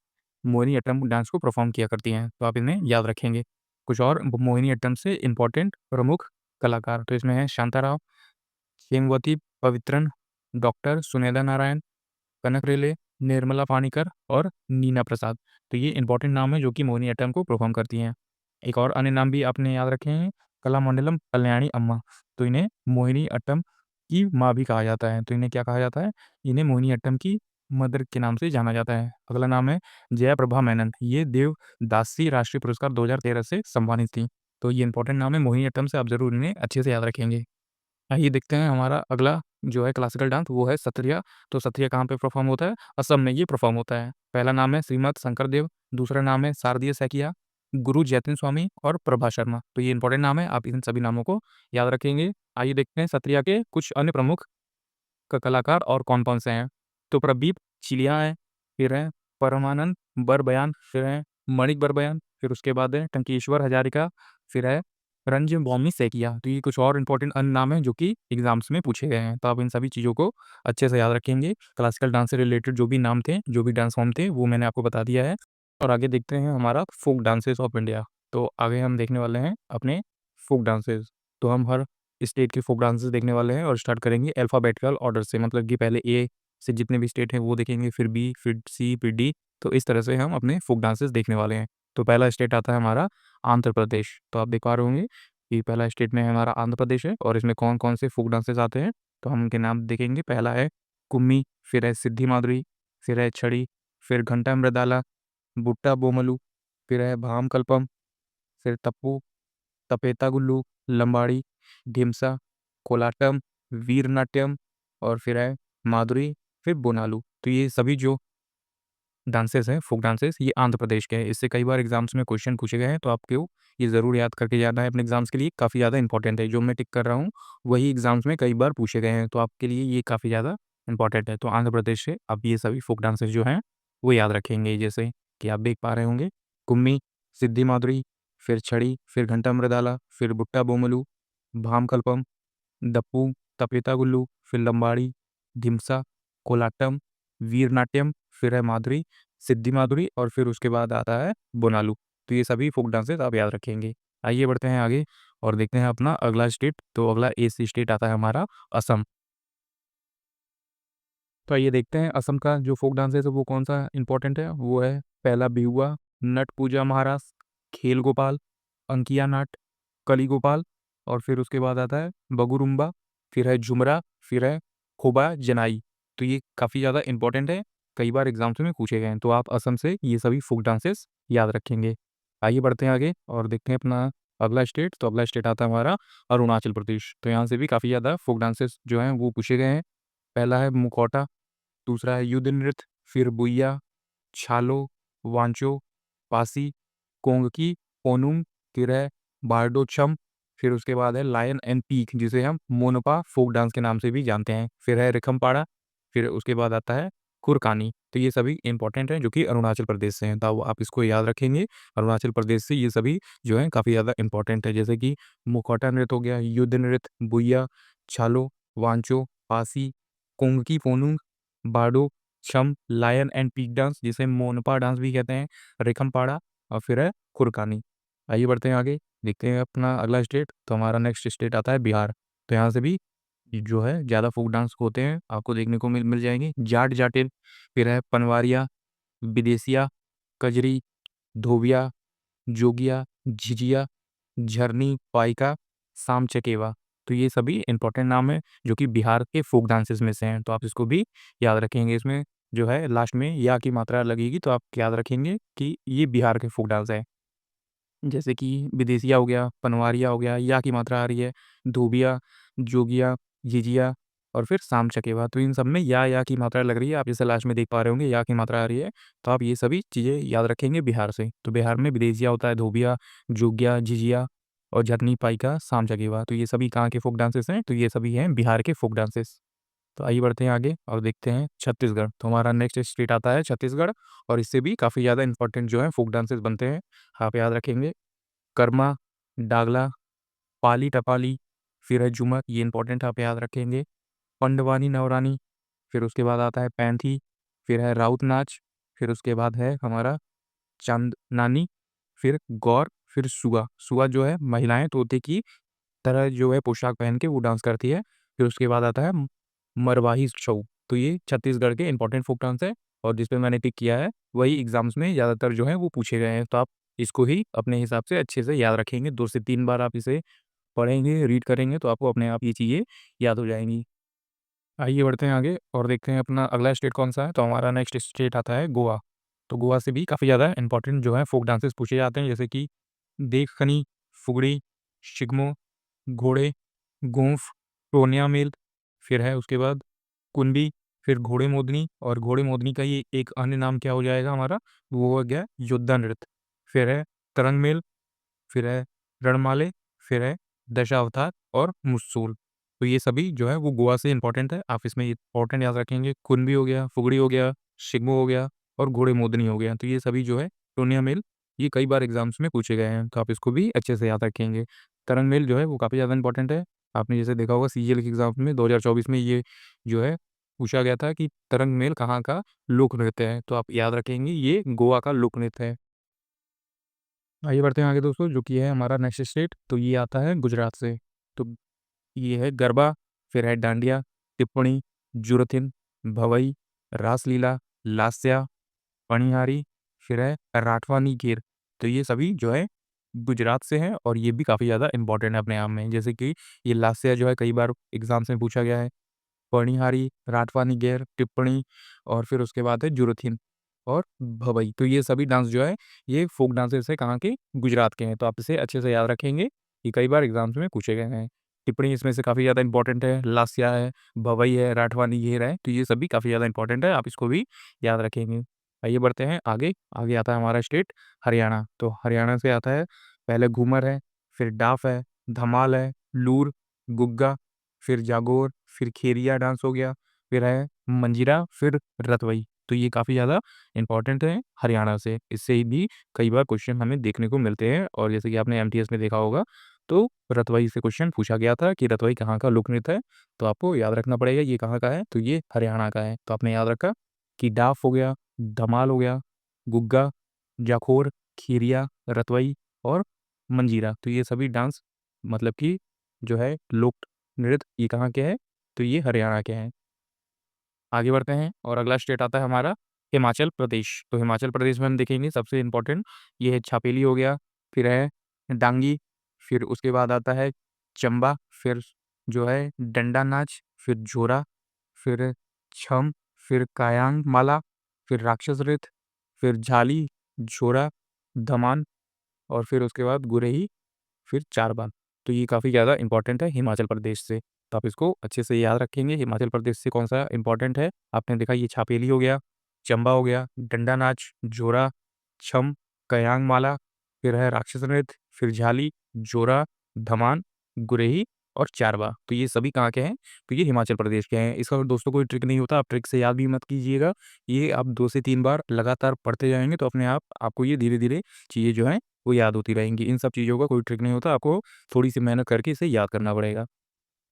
A: मोहिनीअट्टम डांस को परफ़ॉर्म किया करती हैं, तो आप इन्हें याद रखेंगे। कुछ और मोहिनीअट्टम से इम्पोर्टेंट प्रमुख कलाकार, तो इसमें हैं शांताराव, हेमवती पवित्रन, डॉक्टर सुनेधा नारायण, कनक रेले, निर्मला पाणिकर और नीना प्रसाद। तो ये इम्पोर्टेंट नाम है जो कि मोहिनीअट्टम को परफ़ॉर्म करती हैं। एक और अन्य नाम भी आपने याद रखे हैं, कलामंडलम कल्याणी अम्मा। तो इन्हें मोहिनीअट्टम की माँ भी कहा जाता है। तो इन्हें क्या कहा जाता है? इन्हें मोहिनीअट्टम की मदर के नाम से जाना जाता है। अगला नाम है जयाप्रभा मेनन। ये देवदासी राष्ट्रीय पुरस्कार 2013 से सम्मानित थीं। तो ये इंपॉर्टेंट नाम है मोहिनीअट्टम से, आप ज़रूर इन्हें अच्छे से याद रखेंगे। आइए देखते हैं हमारा अगला जो है क्लासिकल डांस, वो है सत्रिया। तो सत्रिया कहाँ पे परफ़ॉर्म होता है? असम में ये परफ़ॉर्म होता है। पहला नाम है श्रीमत शंकरदेव, दूसरा नाम है शारदीय सैकिया, गुरु जैतिन स्वामी और प्रभा शर्मा। तो ये इंपॉर्टेंट नाम है, आप इन सभी नामों को याद रखेंगे। आइए देखते हैं सत्रिया के कुछ अन्य प्रमुख कलाकार और कौन-कौन से हैं। तो प्रदीप चिलिया है, फिर है परमानंद बरबयान, फिर है मणिक बरबयान, फिर उसके बाद है टंकेश्वर हजारिका, फिर है रंजनबॉमी सैकिया। तो ये कुछ और इंपॉर्टेंट अन्य नाम हैं जो कि एग्ज़ाम्स में पूछे गए हैं। तो आप इन सभी चीज़ों को अच्छे से याद रखेंगे। क्लासिकल डांस से रिलेटेड जो भी नाम थे, जो भी डांस फॉर्म थे, वो मैंने आपको बता दिया है। और आगे देखते हैं हमारा फ़ोक डांसेस ऑफ इंडिया। तो आगे हम देखने वाले हैं अपने फ़ोक डांसेस। तो हम हर स्टेट के फ़ोक डांसेस देखने वाले हैं और स्टार्ट करेंगे अल्फ़ाबेटिकल ऑर्डर से, मतलब कि पहले ए से जितने भी स्टेट हैं वो देखेंगे, फिर बी, फिर सी, फिर डी। तो इस तरह से हम अपने फ़ोक डांसेस देखने वाले हैं। तो पहला स्टेट आता है हमारा आंध्र प्रदेश। तो आप देख पा रहे होंगे कि पहला स्टेट में हमारा आंध्र प्रदेश है और इसमें कौन-कौन से फ़ोक डांसेस आते हैं, तो हम उनके नाम देखेंगे। पहला है कुम्मी, फिर है सिद्धि माधुरी, फिर है छड़ी, फिर घंटा मृदाला, बुट्टा बोमलू, फिर है भाम कल्पम, फिर तप्पू, तपेता गुल्लू, लंबाड़ी, ढीमसा, कोलाटम, वीरनाट्यम और फिर है माधुरी, फिर बोनालू। तो ये सभी जो डांसेस हैं, फ़ोक डांसेस, ये आंध्र प्रदेश के हैं। इससे कई बार एग्ज़ाम्स में क्वेश्चन पूछे गए हैं, तो आपको ये ज़रूर याद करके जाना है अपने एग्ज़ाम्स के लिए, काफ़ी ज़्यादा इंपॉर्टेंट है। जो मैं टिक कर रहा हूँ, वही एग्ज़ाम्स में कई बार पूछे गए हैं, तो आपके लिए ये काफ़ी ज़्यादा इंपॉर्टेंट है। तो आंध्र प्रदेश से आप ये सभी फ़ोक डांसेस जो हैं, वो याद रखेंगे। जैसे कि आप देख पा रहे होंगे, कुम्मी, सिद्धि माधुरी, फिर छड़ी, फिर घंटा मृदाला, फिर बुट्टा बोमलू, भाम कल्पम, दप्पू, तपेता गुल्लू, फिर लंबाड़ी, ढिमसा, कोलाटम, वीरनाट्यम, फिर है माधुरी, सिद्धि माधुरी और फिर उसके बाद आता है बोनालू। तो ये सभी फ़ोक डांसेस आप याद रखेंगे। आइए बढ़ते हैं आगे और देखते हैं अपना अगला स्टेट। तो अगला ए स्टेट आता है हमारा असम। तो आइए देखते हैं असम का जो फोक डांस है तो वो कौन सा इंपॉर्टेंट है। वो है पहला बिहुआ, नट पूजा महारास, खेल गोपाल, अंकिया नाट, कली गोपाल, और फिर उसके बाद आता है बगुरुम्बा, फिर है झुमरा, फिर है खोबा जनाई। तो ये काफ़ी ज़्यादा इंपॉर्टेंट है, कई बार एग्जाम्स में पूछे गए हैं, तो आप असम से ये सभी फोक डांसेस याद रखेंगे। आइए बढ़ते हैं आगे और देखते हैं अपना अगला स्टेट। तो अगला स्टेट आता है हमारा अरुणाचल प्रदेश। तो यहाँ से भी काफ़ी ज़्यादा फोक डांसेस जो हैं वो पूछे गए हैं। पहला है मुखौटा, दूसरा है युद्ध नृत्य, फिर बुइया, छालो, वांचो, पासी, कोंगकी, ओनुम, फिर है बारडोचम, फिर उसके बाद है लायन एंड पीक जिसे हम मोनपा फोक डांस के नाम से भी जानते हैं, फिर है रिखमपाड़ा, फिर उसके बाद आता है कुरकानी। तो ये सभी इंपॉर्टेंट हैं जो कि अरुणाचल प्रदेश से हैं, तो आप इसको याद रखेंगे। अरुणाचल प्रदेश से ये सभी जो हैं काफ़ी ज़्यादा इंपॉर्टेंट है, जैसे कि मुखौटा नृत्य हो गया, युद्ध नृत्य, बुइया, छालो, वांचो, पासी, कोंगकी फोनुंग, बारडो छम, लायन एंड पीक डांस जिसे मोनपा डांस भी कहते हैं, रिखमपाड़ा, और फिर है खुरकानी। आइए बढ़ते हैं आगे, देखते हैं अपना अगला स्टेट। तो हमारा नेक्स्ट स्टेट आता है बिहार। तो यहाँ से भी जो है ज़्यादा फोक डांस होते हैं, आपको देखने को मिल मिल जाएंगे। जाट जाटिल, फिर है पनवारिया, विदेसिया, कजरी, धोबिया, जोगिया, झिझिया, झरनी, पाइका, साम चकेवा। तो ये सभी इंपॉर्टेंट नाम है जो कि बिहार के फोक डांसेस में से हैं, तो आप इसको भी याद रखेंगे। इसमें जो है लास्ट में या की मात्रा लगेगी, तो आप याद रखेंगे कि ये बिहार के फोक डांस है। जैसे कि विदेसिया हो गया, पनवारिया हो गया, या की मात्रा आ रही है, धोबिया, जोगिया, झिझिया, और फिर साम चकेवा। तो इन सब में या की मात्रा लग रही है, आप जैसे लास्ट में देख पा रहे होंगे या की मात्रा आ रही है, तो आप ये सभी चीज़ें याद रखेंगे बिहार से। तो बिहार में विदेसिया होता है, धोबिया, जोगिया, झिझिया, और झरनी पाइका, साम चकेवा। तो ये सभी कहाँ के फोक डांसेस हैं, तो ये सभी हैं बिहार के फोक डांसेस। तो आइए बढ़ते हैं आगे और देखते हैं छत्तीसगढ़। तो हमारा नेक्स्ट स्टेट आता है छत्तीसगढ़, और इससे भी काफ़ी ज़्यादा इंपॉर्टेंट जो है फोक डांसेस बनते हैं, आप याद रखेंगे। कर्मा, डागला, पाली टपाली, फिर है झूमर, ये इंपॉर्टेंट आप याद रखेंगे। पंडवानी नवरानी, फिर उसके बाद आता है पैंथी, फिर है राउत नाच, फिर उसके बाद है हमारा चांदनानी, फिर गौर, फिर सुआ। सुआ जो है महिलाएं तोते की तरह जो है पोशाक पहन के वो डांस करती है। फिर उसके बाद आता है मरवाही छऊ। तो ये छत्तीसगढ़ के इंपॉर्टेंट फोक डांस है, और जिस पे मैंने टिक किया है वही एग्जाम्स में ज़्यादातर जो है वो पूछे गए हैं, तो आप इसको ही अपने हिसाब से अच्छे से याद रखेंगे। 2 से 3 बार आप इसे पढ़ेंगे, रीड करेंगे, तो आपको अपने आप ये चीज़ें याद हो जाएँगी। आइए बढ़ते हैं आगे और देखते हैं अपना अगला स्टेट कौन-सा है। तो हमारा नेक्स्ट स्टेट आता है गोवा। तो गोवा से भी काफ़ी ज़्यादा इंपॉर्टेंट जो है फ़ोक डांसेस पूछे जाते हैं, जैसे कि देखकनी, फुगड़ी, शिगमो, घोड़े, गोंफ, टोनिया मेल, फिर है उसके बाद कुनबी, फिर घोड़े मोदनी, और घोड़े मोदनी का ये एक अन्य नाम क्या हो जाएगा हमारा, वो हो गया योद्धा नृत्य। फिर है तरंग मेल, फिर है रणमाले, फिर है दशावतार और मुस्तूल। तो ये सभी जो है वो गोवा से इंपॉर्टेंट है, आप इसमें इंपॉर्टेंट याद रखेंगे। कुनबी हो गया, फुगड़ी हो गया, शिगमो हो गया, और घोड़े मोदनी हो गया। तो ये सभी जो है टोनिया मेल, ये कई बार एग्जाम्स में पूछे गए हैं, तो आप इसको भी अच्छे से याद रखेंगे। तरंग मेल जो है वो काफ़ी ज़्यादा इंपॉर्टेंट है, आपने जैसे देखा होगा सीजीएल के एग्जाम में 2024 में ये जो है पूछा गया था कि तरंग मेल कहाँ का लोक नृत्य है, तो आप याद रखेंगे ये गोवा का लोक नृत्य है। आइए बढ़ते हैं आगे दोस्तों, जो कि है हमारा नेक्स्ट स्टेट। तो ये आता है गुजरात से। तो ये है गरबा, फिर है डांडिया, टिप्पणी, जुरथिन, भवई, रासलीला, लास्या, पनिहारी, फिर है राठवानी गिर। तो ये सभी जो है गुजरात से हैं, और ये भी काफ़ी ज़्यादा इंपॉर्टेंट है अपने आप में। जैसे कि ये लास्या जो है कई बार एग्जाम्स में पूछा गया है, पनिहारी, राठवानी गेर, टिप्पणी, और फिर उसके बाद है जुरथिन और भवई। तो ये सभी डांस जो है ये फोक डांसेस है कहाँ के, गुजरात के हैं, तो आप इसे अच्छे से याद रखेंगे, ये कई बार एग्जाम्स में पूछे गए हैं। टिप्पणी इसमें से काफ़ी ज़्यादा इंपॉर्टेंट है, लास्या है, भवई है, राठवानी घेर है, तो ये सभी काफ़ी ज़्यादा इंपॉर्टेंट है, आप इसको भी याद रखेंगे। आइए बढ़ते हैं आगे। आगे आता है हमारा स्टेट हरियाणा। तो हरियाणा से आता है पहले घूमर है, फिर डाफ है, धमाल है, लूर, गुग्गा, फिर जागोर, फिर खेरिया डांस हो गया, फिर है मंजीरा, फिर रतवई। तो ये काफ़ी ज़्यादा इंपॉर्टेंट है हरियाणा से, इससे भी कई बार क्वेश्चन हमें देखने को मिलते हैं, और जैसे कि आपने एमटीएस में देखा होगा, तो रतवई से क्वेश्चन पूछा गया था कि रतवई कहाँ का लोक नृत्य है, तो आपको याद रखना पड़ेगा ये कहाँ का है, तो ये हरियाणा का है। तो आपने याद रखा कि डाफ हो गया, धमाल हो गया, गुग्गा, जाखोर, खीरिया, रतवई और मंजीरा। तो ये सभी डांस मतलब कि जो है लोक नृत्य, ये कहाँ के हैं? तो ये हरियाणा के हैं। आगे बढ़ते हैं और अगला स्टेट आता है हमारा हिमाचल प्रदेश। तो हिमाचल प्रदेश में हम देखेंगे सबसे इम्पोर्टेंट ये है छापेली हो गया, फिर है डांगी, फिर उसके बाद आता है चंबा, फिर जो है डंडा नाच, फिर झोरा, फिर छम, फिर कायांग माला, फिर राक्षस नृत्य, फिर झाली, झोरा, धमान और फिर उसके बाद गुरेही, फिर चार बांध। तो ये काफ़ी ज़्यादा इंपॉर्टेंट है हिमाचल प्रदेश से, तो आप इसको अच्छे से याद रखेंगे। हिमाचल प्रदेश से कौन सा इंपॉर्टेंट है, आपने देखा ये छापेली हो गया, चंबा हो गया, डंडा नाच, जोरा, छम, कयांग माला, फिर है राक्षस नृत्य, फिर झाली, जोरा, धमान, गुरेही और चारबा। तो ये सभी कहाँ के हैं? तो ये हिमाचल प्रदेश के हैं। इसका दोस्तों कोई ट्रिक नहीं होता, आप ट्रिक से याद भी मत कीजिएगा। ये आप 2 से 3 बार लगातार पढ़ते जाएंगे तो अपने आप आपको ये धीरे धीरे चीज़ें जो हैं वो याद होती रहेंगी। इन सब चीज़ों का कोई ट्रिक नहीं होता, आपको थोड़ी-सी मेहनत करके इसे याद करना पड़ेगा।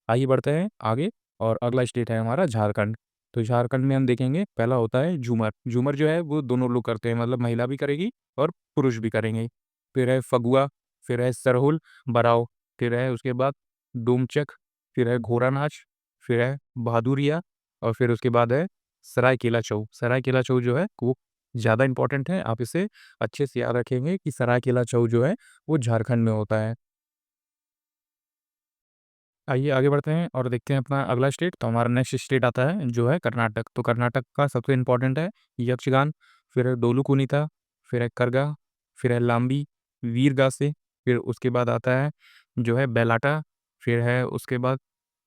A: आइए बढ़ते हैं आगे और अगला स्टेट है हमारा झारखंड। तो झारखंड में हम देखेंगे पहला होता है झूमर। झूमर जो है वो दोनों लोग करते हैं, मतलब महिला भी करेगी और पुरुष भी करेंगे। फिर है फगुआ, फिर है सरहुल, बराव, फिर है उसके बाद डोमचक, फिर है घोड़ा नाच, फिर है बहादुरिया और फिर उसके बाद है सरायकेला छऊ। सरायकेला छऊ जो है वो ज़्यादा इंपॉर्टेंट है, आप इसे अच्छे से याद रखेंगे कि सरायकेला छऊ जो है वो झारखंड में होता है। आइए आगे बढ़ते हैं और देखते हैं अपना अगला स्टेट। तो हमारा नेक्स्ट स्टेट आता है जो है कर्नाटक। तो कर्नाटक का सबसे इम्पोर्टेंट है यक्षगान, फिर है डोलू कुनीता, फिर है करगा, फिर है लाम्बी, वीरगासे, फिर उसके बाद आता है जो है बेलाटा, फिर है उसके बाद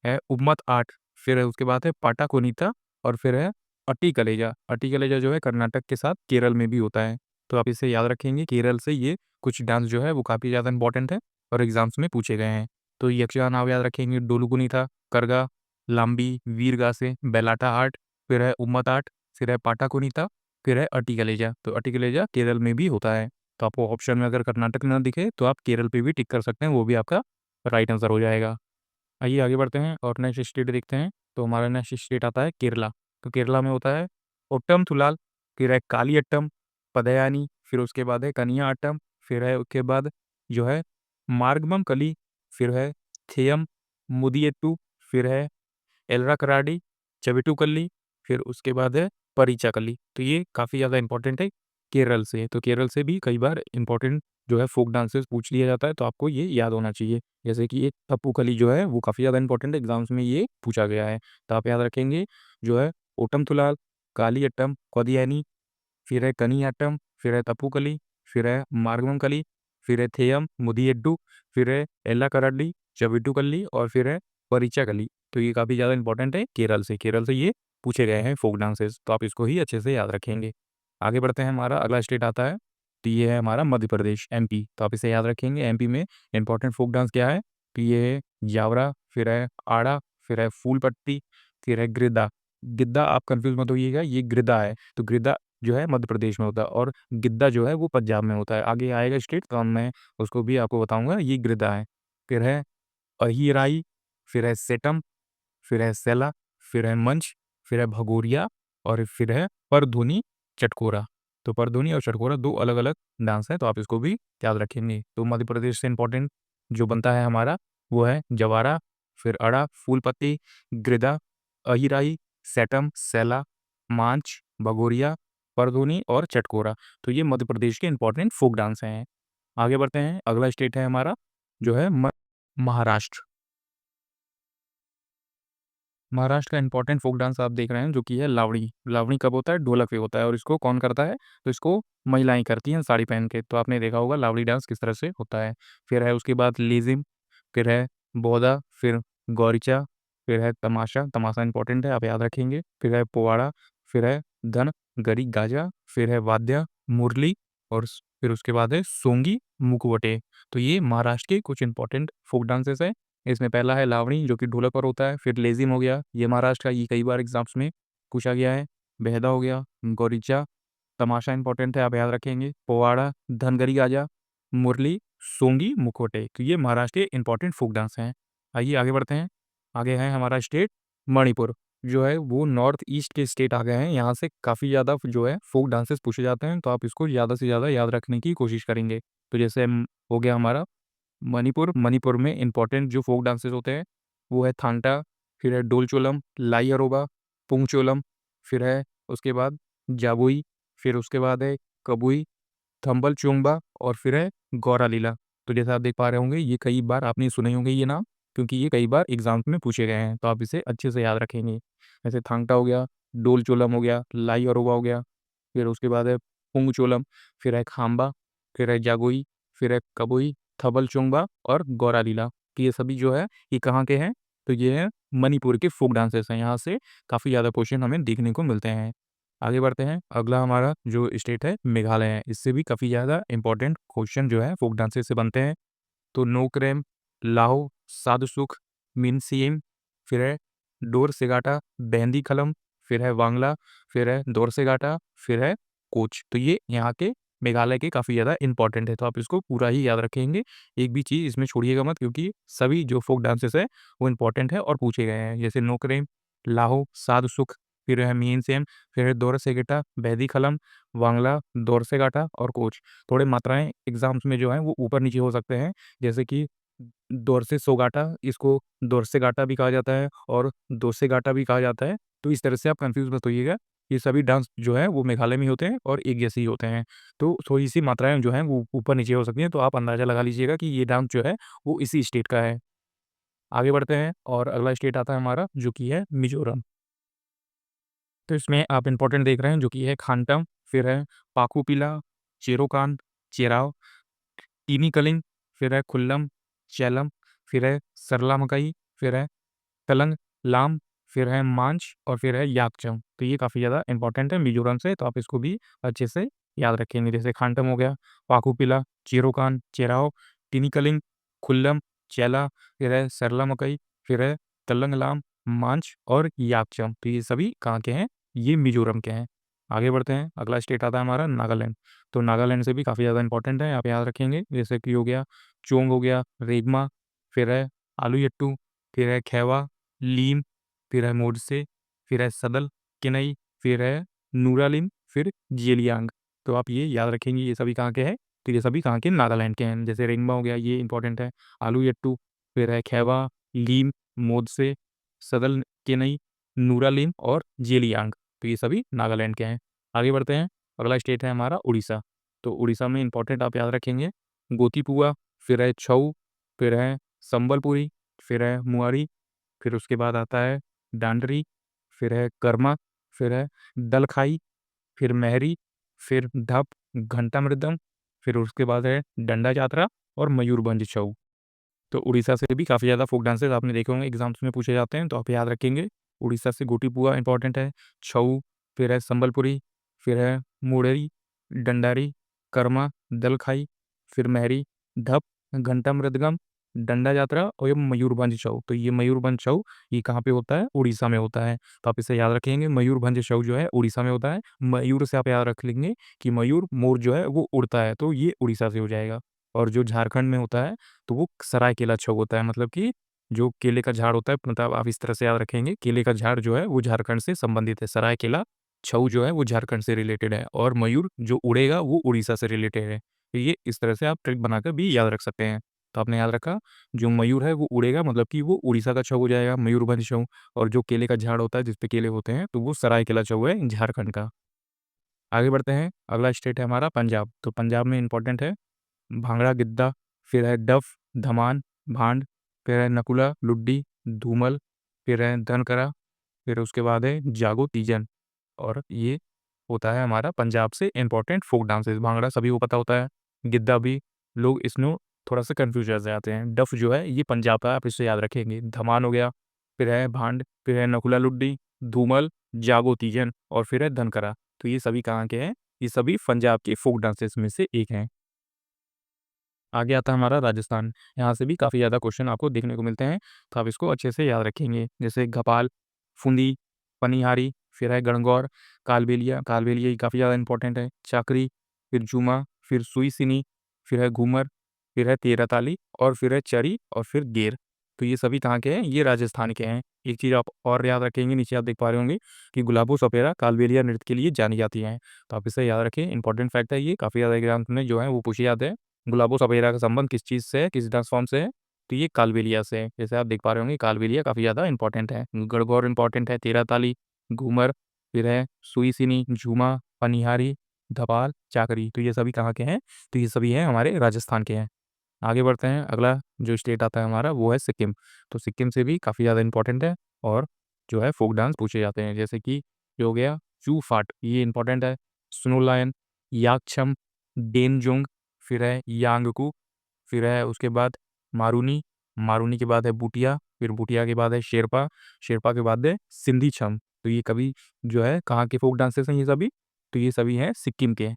A: है उम्मत आर्ट, फिर है उसके बाद है पाटा कोनीता और फिर है अटी कलेजा। अटी कलेजा जो है कर्नाटक के साथ केरल में भी होता है। तो आप इसे याद रखेंगे, केरल से ये कुछ डांस जो है वो काफ़ी ज़्यादा इंपॉर्टेंट है और एग्जाम्स में पूछे गए हैं। तो यक्षगान आप याद रखेंगे, डोलू कुनीता, करगा, लाम्बी, वीरगासे, बेलाटा आर्ट, फिर है उम्मत आर्ट, फिर है पाटा कोनीता, फिर है अटी कलेजा। तो अटी कलेजा केरल में भी होता है। तो आपको ऑप्शन में अगर कर्नाटक ना दिखे तो आप केरल पे भी टिक कर सकते हैं, वो भी आपका राइट आंसर हो जाएगा। आइए आगे बढ़ते हैं और नेक्स्ट स्टेट देखते हैं। तो हमारा नेक्स्ट स्टेट आता है केरला। तो केरला में होता है ओट्टम थुलाल, फिर है कालियट्टम, पदयानी, फिर उसके बाद है कनियाट्टम, फिर है उसके बाद जो है मार्गमम कली, फिर है थेयम मुदियट्टू, फिर है एल्राकराडी, चविटुकल्ली, फिर उसके बाद है परीचाकल्ली। तो ये काफ़ी ज़्यादा इंपॉर्टेंट है केरल से। तो केरल से भी कई बार इंपॉर्टेंट जो है फ़ोक डांसेस पूछ लिया जाता है, तो आपको ये याद होना चाहिए। जैसे कि ये थप्पूकली जो है वो काफ़ी ज़्यादा इंपॉर्टेंट है, एग्ज़ाम्स में ये पूछा गया है। तो आप याद रखेंगे जो है ओटम तुलाल, कालियट्टम, कोदियानी, फिर है कनियाट्टम, फिर है तप्पूकली, फिर है मार्गम कली, फिर है थेयम मुदियड्डू, फिर है एल्लाकराडी, चविटुकल्ली और फिर है परीचाकली। तो ये काफ़ी ज़्यादा इंपॉर्टेंट है केरल से ये पूछे गए हैं फ़ोक डांसेस, तो आप इसको ही अच्छे से याद रखेंगे। आगे बढ़ते हैं, हमारा अगला स्टेट आता है, तो ये है हमारा मध्य प्रदेश एमपी। तो आप इसे याद रखेंगे, एमपी में इंपॉर्टेंट फ़ोक डांस क्या है? तो ये है जावरा, फिर है आड़ा, फिर है फूल पट्टी, फिर है गिद्दा। गिद्दा आप कन्फ्यूज़ मत होइएगा, ये गिद्दा है। तो गिद्दा जो है मध्य प्रदेश में होता है और गिद्दा जो है वो पंजाब में होता है। आगे आएगा स्टेट तो मैं उसको भी आपको बताऊँगा, ये गिद्दा है। फिर है अहिराई, फिर है सेटम, फिर है सैला, फिर है मंच, फिर है भगोरिया और फिर है परधुनी चटकोरा। तो परधुनी और चटकोरा 2 अलग-अलग डांस हैं, तो आप इसको भी याद रखेंगे। तो मध्य प्रदेश से इम्पोर्टेंट जो बनता है हमारा, वो है जवारा, फिर अड़ा, फूलपत्ती, गिद्दा, अहिराई, सैटम, सैला, मांच, भगोरिया, परधुनी और चटकोरा। तो ये मध्य प्रदेश के इम्पोर्टेंट फ़ोक डांस हैं। आगे बढ़ते हैं, अगला स्टेट है हमारा जो है महाराष्ट्र। महाराष्ट्र का इंपॉर्टेंट फ़ोक डांस आप देख रहे हैं जो कि है लावणी। लावणी कब होता है? ढोलक पे होता है और इसको कौन करता है? तो इसको महिलाएँ करती हैं साड़ी पहन के। तो आपने देखा होगा लावणी डांस किस तरह से होता है। फिर है उसके बाद लेज़िम, फिर है बोदा, फिर गौरीचा, फिर है तमाशा। तमाशा इंपॉर्टेंट है, आप याद रखेंगे। फिर है पोवाड़ा, फिर है धन, गरी गाजा, फिर है वाद्य, मुरली और फिर उसके बाद है सोंगी मुखवटे। तो ये महाराष्ट्र के कुछ इंपॉर्टेंट फ़ोक डांसेस हैं। इसमें पहला है लावणी जो कि ढोलक पर होता है, फिर लेज़िम हो गया, ये महाराष्ट्र का, ये कई बार एग्ज़ाम्स में पूछा गया है। बेहदा हो गया, गोरीचा, तमाशा इंपॉर्टेंट है, आप याद रखेंगे, पोवाड़ा, धनगरी गाजा, मुरली, सोंगी, मुखोटे। तो ये महाराष्ट्र के इंपॉर्टेंट फ़ोक डांस हैं। आइए आगे बढ़ते हैं। आगे है हमारा स्टेट मणिपुर, जो है वो नॉर्थ ईस्ट के स्टेट आ गए हैं। यहाँ से काफ़ी ज़्यादा जो है फ़ोक डांसेस पूछे जाते हैं, तो आप इसको ज़्यादा से ज़्यादा याद रखने की कोशिश करेंगे। तो जैसे हो गया हमारा मणिपुर में इंपॉर्टेंट जो फ़ोक डांसेस होते हैं वो है थांगटा, फिर है डोलचोलम, लाई अरोबा, पुंगचोलम, फिर है उसके बाद जागुई, फिर उसके बाद है कबुई, थंबल चोंगबा और फिर है गौरा लीला। तो जैसा आप देख पा रहे होंगे ये कई बार आपने सुने होंगे ये नाम, क्योंकि ये कई बार एग्जाम्स में पूछे गए हैं, तो आप इसे अच्छे से याद रखेंगे। जैसे थांगटा हो गया, डोलचोलम हो गया, लाई अरोबा हो गया, फिर उसके बाद है पुंगचोलम, फिर है खाम्बा, फिर है जागोई, फिर है कबुई, थबल चोंगबा और गौरा लीला। तो ये सभी जो है ये कहाँ के हैं? तो ये है मणिपुर के फोक डांसेस हैं। यहाँ से काफ़ी ज़्यादा क्वेश्चन हमें देखने को मिलते हैं। आगे बढ़ते हैं। अगला हमारा जो स्टेट है मेघालय है। इससे भी काफ़ी ज़्यादा इंपॉर्टेंट क्वेश्चन जो है फोक डांसेस से बनते हैं। तो नोक्रेम, लाहो, साधुसुख, मिनसियम, फिर है डोर सेगाटा, बैंदी खलम, फिर है वांगला, फिर है दौर सेगाटा, फिर है कोच। तो ये यहाँ के मेघालय के काफ़ी ज़्यादा इंपॉर्टेंट है, तो आप इसको पूरा ही याद रखेंगे। एक भी चीज़ इसमें छोड़िएगा मत, क्योंकि सभी जो फोक डांसेस है वो इंपॉर्टेंट है और पूछे गए हैं। जैसे नोक्रेम, लाहो, साधुसुख, फिर है मिनसियम, फिर है दौर सेगेटा, बैंदी खलम, वांगला, दौर सेगाटा और कोच। थोड़े मात्राएं एग्जाम्स में जो है वो ऊपर नीचे हो सकते हैं, जैसे कि दोरसे सोगाटा, इसको दोरसे गाटा भी कहा जाता है और दोसे गाटा भी कहा जाता है। तो इस तरह से आप कंफ्यूज मत होइएगा। ये सभी डांस जो है वो मेघालय में होते हैं और एक जैसे ही होते हैं। तो थोड़ी सी मात्राएं जो हैं वो ऊपर नीचे हो सकती हैं, तो आप अंदाजा लगा लीजिएगा कि ये डांस जो है वो इसी स्टेट का है। आगे बढ़ते हैं और अगला स्टेट आता है हमारा जो कि है मिजोरम। तो इसमें आप इंपॉर्टेंट देख रहे हैं जो कि है खानटम, फिर है पाकुपिला, चेरोकान, चेराव, टीनी कलिंग, फिर है खुल्लम, चैलम, फिर है सरला मकई, फिर है तलंग, लाम, फिर है मांच और फिर है याकचम। तो ये काफ़ी ज़्यादा इंपॉर्टेंट है मिजोरम से, तो आप इसको भी अच्छे से याद रखेंगे। जैसे खानटम हो गया, पाकुपिला, चेरोकान, चेराव, टीनी कलिंग, खुल्लम, चैला, फिर है सरला मकई, फिर है तलंग लाम, मांच और याकचम। तो ये सभी कहाँ के हैं? ये मिजोरम के हैं। आगे बढ़ते हैं। अगला स्टेट आता है हमारा नागालैंड। तो नागालैंड से भी काफ़ी ज़्यादा इंपॉर्टेंट है, आप याद रखेंगे। जैसे कि हो गया चोंग, हो गया रेगमा, फिर है आलूयट्टू, फिर है खैवा, लीम, फिर है मोडसे, फिर है सदल, किनई, फिर है नूरालिम, फिर जेलियांग। तो आप ये याद रखेंगे ये सभी कहाँ के हैं? तो ये सभी कहाँ के? नागालैंड के हैं। जैसे रेंगमा हो गया, ये इंपॉर्टेंट है। आलूयट्टू, फिर है खैवा, लीम, मोडसे, सदल, किनई, नूरालिम और जेलियांग। तो ये सभी नागालैंड के हैं। आगे बढ़ते हैं। अगला स्टेट है हमारा उड़ीसा। तो उड़ीसा में इंपॉर्टेंट आप याद रखेंगे गोतीपुआ, फिर है छऊ, फिर है संबलपुरी, फिर है मुआरी, फिर उसके बाद आता है डांडरी, फिर है कर्मा, फिर है दलखाई, फिर महरी, फिर ढप, घंटा मृदम, फिर उसके बाद है डंडा यात्रा और मयूरभंज छऊ। तो उड़ीसा से भी काफ़ी ज़्यादा फोक डांसेस आपने देखे होंगे एग्जाम्स में पूछे जाते हैं, तो आप याद रखेंगे। उड़ीसा से गोटीपुआ इंपॉर्टेंट है, छऊ, फिर है संबलपुरी, फिर है मुड़ेरी, डंडारी, कर्मा, दलखाई, फिर महरी, ढप, घंटा मृदगम, डंडा यात्रा और ये मयूरभंज छऊ। तो ये मयूरभंज छऊ ये कहाँ पे होता है? उड़ीसा में होता है। तो आप इसे याद रखेंगे, मयूरभंज छऊ जो है उड़ीसा में होता है। मयूर से आप याद रख लेंगे कि मयूर मोर जो है वो उड़ता है, तो ये उड़ीसा से हो जाएगा। और जो झारखंड में होता है तो वो सरायकेला छऊ होता है, मतलब कि जो केले का झाड़ होता है, मतलब आप इस तरह से याद रखेंगे केले का झाड़ जो है वो झारखंड से संबंधित है, सरायकेला छऊ जो है वो झारखंड से रिलेटेड है और मयूर जो उड़ेगा वो उड़ीसा से रिलेटेड है। तो ये इस तरह से आप ट्रिक बनाकर भी याद रख सकते हैं। तो आपने याद रखा जो मयूर है वो उड़ेगा, मतलब कि वो उड़ीसा का छऊ हो जाएगा, मयूरभंज छऊ। और जो केले का झाड़ होता है जिसपे केले होते हैं तो वो सरायकेला छऊ है झारखंड का। आगे बढ़ते हैं। अगला स्टेट है हमारा पंजाब। तो पंजाब में इंपॉर्टेंट है भांगड़ा गिद्दा, फिर है डफ, धमान, भांड, फिर है नकुला, लुड्डी, धूमल, फिर है धनकरा, फिर उसके बाद है जागो तीजन। और ये होता है हमारा पंजाब से इंपॉर्टेंट फोक डांसेस। भांगड़ा सभी को पता होता है, गिद्दा भी। लोग इसमें थोड़ा सा कन्फ्यूज रह जाते हैं। डफ जो है ये पंजाब का है, आप इसे याद रखेंगे। धमान हो गया, फिर है भांड, फिर है नकुला लुड्डी, धूमल, जागो तीजन और फिर है धनकरा। तो ये सभी कहाँ के हैं? ये सभी पंजाब के फोक डांसेस में से एक हैं। आगे आता है हमारा राजस्थान। यहाँ से भी काफ़ी ज़्यादा क्वेश्चन आपको देखने को मिलते हैं, तो आप इसको अच्छे से याद रखेंगे। जैसे घपाल, फुंदी, पनिहारी, फिर है गणगौर, कालबेलिया, कालबेलिया ये काफ़ी ज़्यादा इंपॉर्टेंट है, चाकरी, फिर झूमा, फिर सुई सिनी, फिर है घूमर, फिर है तेरताली और फिर है चरी और फिर गेर। तो ये सभी कहाँ के हैं? ये राजस्थान के हैं। एक चीज़ आप और याद रखेंगे, नीचे आप देख पा रहे होंगे कि गुलाबो सपेरा कालबेलिया नृत्य के लिए जानी जाती हैं। तो आप इसे याद रखें, इंपॉर्टेंट फैक्ट है ये, काफ़ी ज़्यादा एग्जाम्स में जो है वो पूछे जाते हैं। गुलाबो सपेरा का संबंध किस चीज़ से है, किस डांस फॉर्म से है? तो ये कालबेलिया से है। जैसे आप देख पा रहे होंगे कालबेलिया काफ़ी ज़्यादा इंपॉर्टेंट है। गणगौर इंपॉर्टेंट है, तेरह ताली, घूमर, फिर है सुईसिनी, झूमा, पनिहारी, धपाल, चाकरी। तो ये सभी कहाँ के हैं? तो ये सभी हैं हमारे राजस्थान के हैं। आगे बढ़ते हैं, अगला जो स्टेट आता है हमारा वो है सिक्किम। तो सिक्किम से भी काफ़ी ज़्यादा इंपॉर्टेंट है और जो है फ़ोक डांस पूछे जाते हैं, जैसे कि ये हो गया चू फाट, ये इंपॉर्टेंट है, स्नो लायन, याकछम, डेनजोंग, फिर है यांगकू, फिर है उसके बाद मारूनी, मारूनी के बाद है बूटिया, फिर बूटिया के बाद है शेरपा, शेरपा के बाद है सिंधी छम। तो ये कभी जो है कहाँ के फ़ोक डांसेस हैं ये सभी? तो ये सभी हैं सिक्किम के।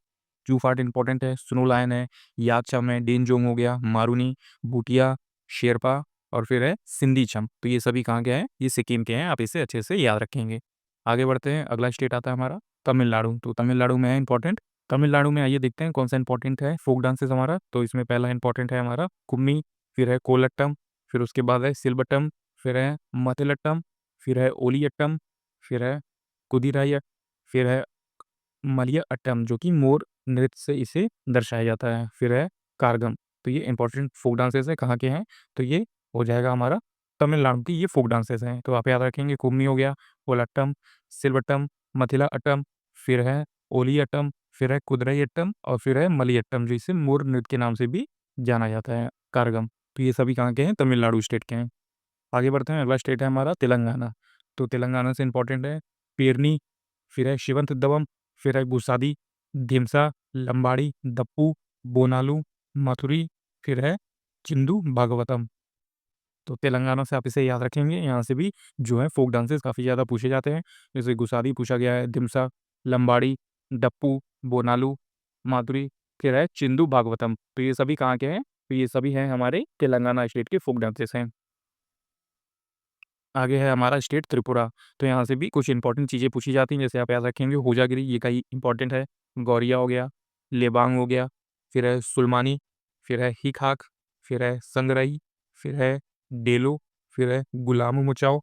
A: जू फाट इंपॉर्टेंट है, स्नो लायन है, याकछम है, डेनजोंग हो गया, मारूनी, भूटिया, शेरपा और फिर है सिंधी छम। तो ये सभी कहाँ के हैं? ये सिक्किम के हैं, आप इसे अच्छे से याद रखेंगे। आगे बढ़ते हैं, अगला स्टेट आता है हमारा तमिलनाडु। तो तमिलनाडु में है इंपॉर्टेंट, तमिलनाडु में आइए देखते हैं कौन सा इंपॉर्टेंट है फ़ोक डांसेस हमारा। तो इसमें पहला इंपॉर्टेंट है हमारा कुम्मी, फिर है कोलट्टम, फिर उसके बाद है सिलबट्टम, फिर है मतिलट्टम, फिर है ओलियट्टम, फिर है कुदिरायट्ट, फिर है मलियाट्टम जो कि मोर नृत्य से इसे दर्शाया जाता है, फिर है कारगम। तो ये इंपॉर्टेंट फ़ोक डांसेस हैं, कहाँ के हैं? तो ये हो जाएगा हमारा तमिलनाडु की ये फ़ोक डांसेस हैं। तो आप याद रखेंगे कुम्मी हो गया, कोलाट्टम, सिलवट्टम, मथिलाअट्टम, फिर है ओलियट्टम, फिर है कुदरयाट्टम और फिर है मलियाट्टम जो इसे मोर नृत्य के नाम से भी जाना जाता है, कारगम। तो ये सभी कहाँ के हैं? तमिलनाडु स्टेट के हैं। आगे बढ़ते हैं, अगला स्टेट है हमारा तेलंगाना। तो तेलंगाना से इंपॉर्टेंट है पेरनी, फिर है शिवंतदवम, फिर है गुसादी, ढीमसा, लंबाड़ी, दप्पू, बोनालू, मथुरी, फिर है चिंदू भागवतम। तो तेलंगाना से आप इसे याद रखेंगे, यहाँ से भी जो है फ़ोक डांसेस काफ़ी ज़्यादा पूछे जाते हैं। जैसे गुसादी पूछा गया है, ढिमसा, लंबाड़ी, डप्पू, बोनालू, माधुरी, फिर है चिंदू भागवतम। तो ये सभी कहाँ के हैं? तो ये सभी हैं हमारे तेलंगाना स्टेट के फ़ोक डांसेस हैं। आगे है हमारा स्टेट त्रिपुरा। तो यहाँ से भी कुछ इंपॉर्टेंट चीज़ें पूछी जाती हैं, जैसे आप याद रखेंगे होजागिरी ये कहीं इंपॉर्टेंट है, गौरिया हो गया, लेबांग हो गया, फिर है सुलमानी, फिर है हिखाक, फिर है संगरई, फिर है डेलो, फिर है गुलाम मुचाओ,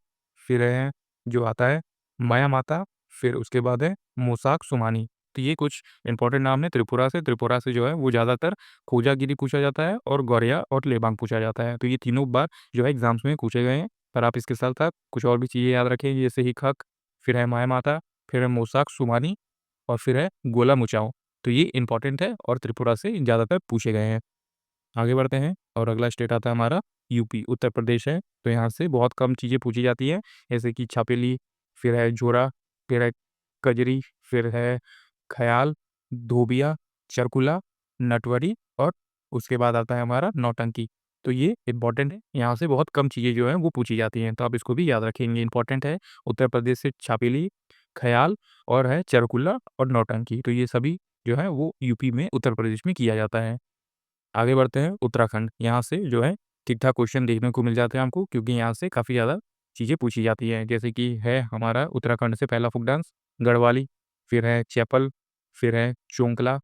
A: फिर है जो आता है माया माता, फिर उसके बाद है मोसाक सुमानी। तो ये कुछ इंपॉर्टेंट नाम है त्रिपुरा से जो है वो ज़्यादातर खोजागिरी पूछा जाता है और गौरिया और लेबांग पूछा जाता है। तो ये तीनों बार जो है एग्ज़ाम्स में पूछे गए हैं। पर आप इसके साथ-साथ कुछ और भी चीज़ें याद रखें जैसे हिकहक, फिर है माया माता, फिर है मोसाक सुमानी और फिर है गोला मुचाओ। तो ये इम्पोर्टेंट है और त्रिपुरा से ज़्यादातर पूछे गए हैं। आगे बढ़ते हैं और अगला स्टेट आता है हमारा यूपी, उत्तर प्रदेश है। तो यहाँ से बहुत कम चीज़ें पूछी जाती हैं, जैसे कि छापेली, फिर है झोरा, फिर है कजरी, फिर है ख़याल, धोबिया, चरकुला, नटवरी और उसके बाद आता है हमारा नौटंकी। तो ये इम्पोर्टेंट है, यहाँ से बहुत कम चीज़ें जो हैं वो पूछी जाती हैं, तो आप इसको भी याद रखेंगे, इम्पोर्टेंट है। उत्तर प्रदेश से छापेली, ख़याल और है चरकुला और नौटंकी। तो ये सभी जो है वो यूपी में, उत्तर प्रदेश में किया जाता है। आगे बढ़ते हैं उत्तराखंड, यहाँ से जो है ठीक-ठाक क्वेश्चन देखने को मिल जाते हैं हमको क्योंकि यहाँ से काफ़ी ज़्यादा चीज़ें पूछी जाती हैं। जैसे कि है हमारा उत्तराखंड से पहला फ़ोक डांस गढ़वाली, फिर है चैपल, फिर है चोंकला,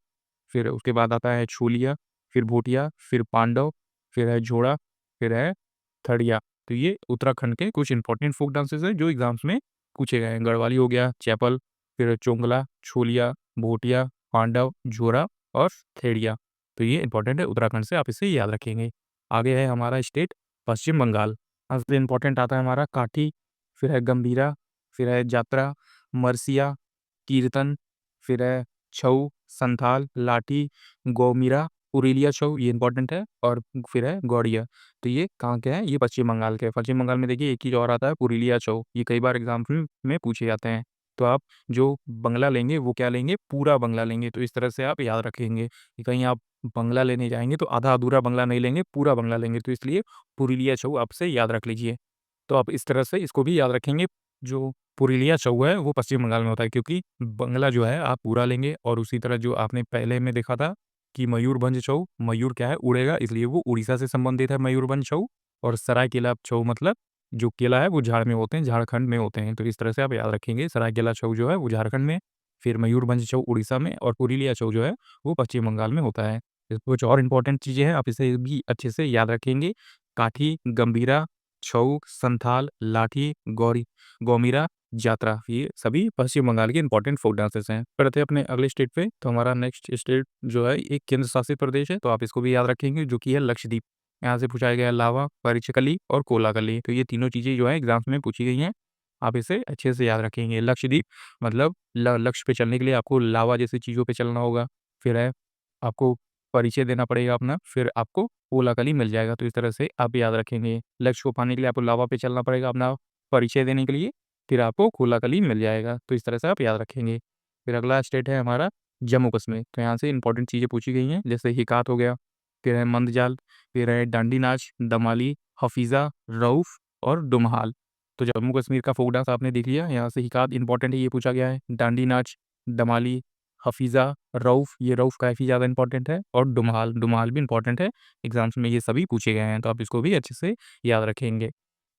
A: फिर उसके बाद आता है छोलिया, फिर भोटिया, फिर पांडव, फिर है झोड़ा, फिर है थड़िया। तो ये उत्तराखंड के कुछ इंपॉर्टेंट फ़ोक डांसेस हैं जो एग्ज़ाम्स में पूछे गए हैं। गढ़वाली हो गया, चैपल, फिर चोंगला, छोलिया, भोटिया, पांडव, झोरा और थेड़िया। तो ये इंपॉर्टेंट है उत्तराखंड से, आप इसे याद रखेंगे। आगे है हमारा स्टेट पश्चिम बंगाल। सबसे इंपॉर्टेंट आता है हमारा काठी, फिर है गंभीरा, फिर है जात्रा, मरसिया, कीर्तन, फिर है छऊ, संथाल, लाठी, गौमीरा, पुरुलिया छऊ ये इंपॉर्टेंट है और फिर है गौड़िया। तो ये कहाँ के हैं? ये पश्चिम बंगाल के हैं। पश्चिम बंगाल में देखिए एक चीज़ और आता है पुरुलिया छऊ, ये कई बार एग्ज़ाम्स में पूछे जाते हैं। तो आप जो बंगला लेंगे वो क्या लेंगे? पूरा बंगला लेंगे। तो इस तरह से आप याद रखेंगे कि कहीं आप बंगला लेने जाएँगे तो आधा-अधूरा बंगला नहीं लेंगे, पूरा बंगला लेंगे। तो इसलिए पुरुलिया छऊ आप से याद रख लीजिए। तो आप इस तरह से इसको भी याद रखेंगे, जो पुरुलिया छऊ है वो पश्चिम बंगाल में होता है क्योंकि बंगला जो है आप पूरा लेंगे और उसी तरह जो आपने पहले में देखा था कि मयूरभंज छऊ, मयूर क्या है? उड़ेगा इसलिए वो उड़ीसा से संबंधित है मयूरभंज छऊ और सरायकेला छऊ मतलब जो केला है वो झाड़ में होते हैं, झारखंड में होते हैं। तो इस तरह से आप याद रखेंगे सरायकेला छऊ जो है वो झारखंड में, फिर मयूरभंज छऊ उड़ीसा में और पुरुलिया छऊ जो है वो पश्चिम बंगाल में होता है। कुछ और इम्पोर्टेंट चीज़ें हैं, आप इसे भी अच्छे से याद रखेंगे। काठी, गंभीरा, छऊ, संथाल, लाठी, गौरी, गौमीरा, जात्रा, ये सभी पश्चिम बंगाल के इंपॉर्टेंट फोक डांसेस हैं। बढ़ते हैं अपने अगले स्टेट पे। तो हमारा नेक्स्ट स्टेट जो है एक केंद्र शासित प्रदेश है, तो आप इसको भी याद रखेंगे, जो कि है लक्षद्वीप। यहाँ से पूछा गया है लावा, परिचकली और कोलाकली। तो ये तीनों चीज़ें जो है एग्जाम्स में पूछी गई हैं, आप इसे अच्छे से याद रखेंगे। लक्षद्वीप मतलब लक्ष्य पे चलने के लिए आपको लावा जैसी चीज़ों पे चलना होगा, फिर है आपको परिचय देना पड़ेगा अपना, फिर आपको कोलाकली मिल जाएगा। तो इस तरह से आप याद रखेंगे, लक्ष्य को पाने के लिए आपको लावा पे चलना पड़ेगा अपना परिचय देने के लिए, फिर आपको कोलाकली मिल जाएगा। तो इस तरह से आप याद रखेंगे। फिर अगला स्टेट है हमारा जम्मू कश्मीर। तो यहाँ से इंपॉर्टेंट चीज़ें पूछी गई हैं, जैसे हिकात हो गया, फिर है मंदजाल, फिर है डांडी नाच, दमाली, हफीज़ा, रऊफ और डुमहाल। तो जम्मू कश्मीर का फोक डांस आपने देख लिया। यहाँ से हिकात इंपॉर्टेंट है, ये पूछा गया है। डांडी नाच, दमाली, हफीज़ा, रऊफ, ये रऊफ काफ़ी ज़्यादा इंपॉर्टेंट है, और डुमहाल, डुमहाल भी इंपॉर्टेंट है। एग्जाम्स में ये सभी पूछे गए हैं, तो आप इसको भी अच्छे से याद रखेंगे।